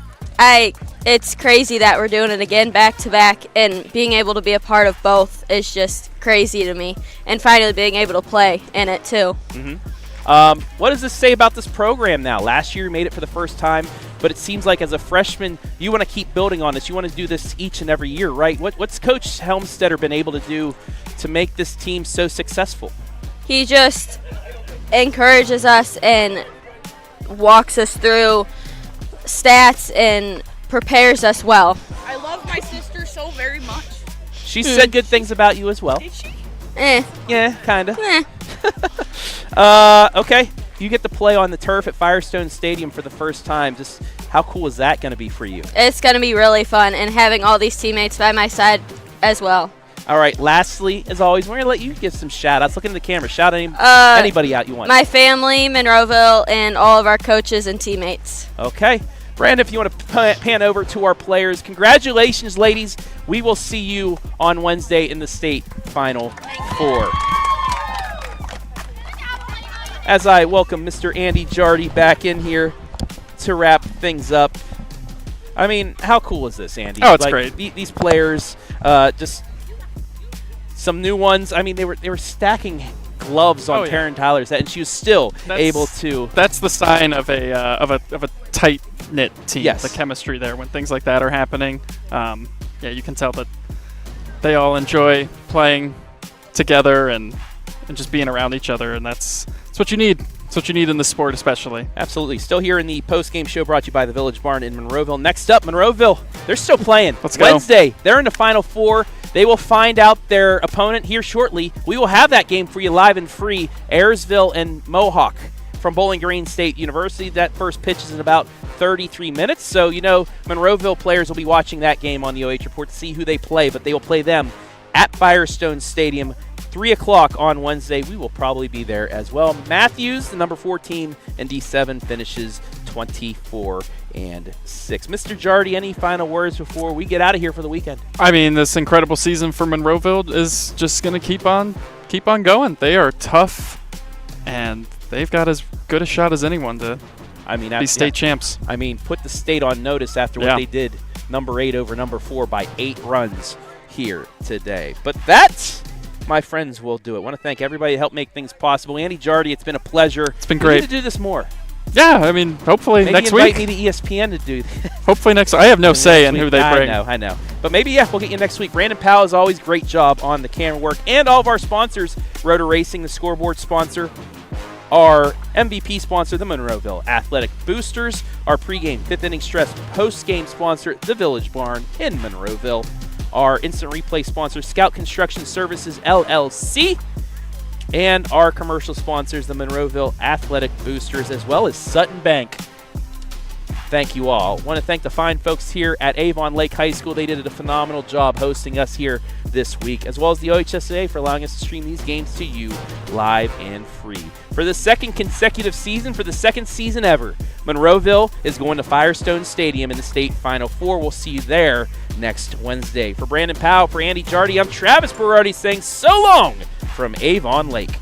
J: It's crazy that we're doing it again back to back, and being able to be a part of both is just crazy to me. And finally being able to play in it too.
E: Mm-hmm. What does this say about this program now? Last year you made it for the first time, but it seems like as a freshman you want to keep building on this. You want to do this each and every year, right? What's Coach Helmstetter been able to do to make this team so successful?
J: He just encourages us and walks us through stats and prepares us well.
K: I love my sister so very much.
E: She said good things about you as well.
K: Did she?
E: Yeah, kind of. Okay. You get to play on the turf at Firestone Stadium for the first time. Just how cool is that going to be for you?
J: It's going to be really fun, and having all these teammates by my side as well.
E: All right. Lastly, as always, we're going to let you give some shout-outs. Look into the camera. Shout anybody out you want.
J: My family, Monroeville, and all of our coaches and teammates.
E: Okay. Brandon, if you want to pan over to our players, congratulations, ladies. We will see you on Wednesday in the state Final Four. As I welcome Mr. Andy Jardy back in here to wrap things up. I mean, how cool is this, Andy?
H: Oh, it's great.
E: These players, just some new ones. I mean, they were stacking gloves on Taryn Tyler's head, and she was still able to.
H: That's the sign of a tight knit team.
E: Yes.
H: The chemistry there when things like that are happening. Yeah, you can tell that they all enjoy playing together and just being around each other, and that's what you need. It's what you need in this sport, especially.
E: Absolutely. Still here in the post-game show brought to you by the Village Barn in Monroeville. Next up, Monroeville. They're still playing.
H: Let's go.
E: Wednesday, they're in the Final Four. They will find out their opponent here shortly. We will have that game for you live and free. Ayersville and Mohawk from Bowling Green State University. That first pitch is in about 33 minutes. So, Monroeville players will be watching that game on the OH Report to see who they play, but they will play them at Firestone Stadium. 3 o'clock on Wednesday. We will probably be there as well. Mathews, the number 4 team in D7, finishes 24-6. Mr. Jardy, any final words before we get out of here for the weekend?
H: I mean, this incredible season for Monroeville is just going to keep on going. They are tough, and they've got as good a shot as anyone to be state champs.
E: I mean, put the state on notice after what they did, number 8 over number 4 by 8 runs here today. But that's, my friends, will do it. I want to thank everybody who helped make things possible. Andy Jardy, it's been a pleasure.
H: It's been great.
E: We need to do this more.
H: Yeah, I mean, hopefully
E: maybe
H: next week.
E: Maybe invite me to ESPN to do
H: Hopefully next. I have no say in who they bring.
E: I know. But maybe, we'll get you next week. Brandon Powell, as always, great job on the camera work. And all of our sponsors, Roeder Racing, the scoreboard sponsor. Our MVP sponsor, the Monroeville Athletic Boosters. Our pregame 5th inning stress post-game sponsor, the Village Barn in Monroeville. Our instant replay sponsor, Scout Construction Services, LLC. And our commercial sponsors, the Monroeville Athletic Boosters, as well as Sutton Bank. Thank you all. Want to thank the fine folks here at Avon Lake High School. They did a phenomenal job hosting us here this week, as well as the OHSAA for allowing us to stream these games to you live and free. For the second consecutive season, for the second season ever, Monroeville is going to Firestone Stadium in the state Final Four. We'll see you there next Wednesday. For Brandon Powell, for Andy Jardy, I'm Travis Berardi saying so long from Avon Lake.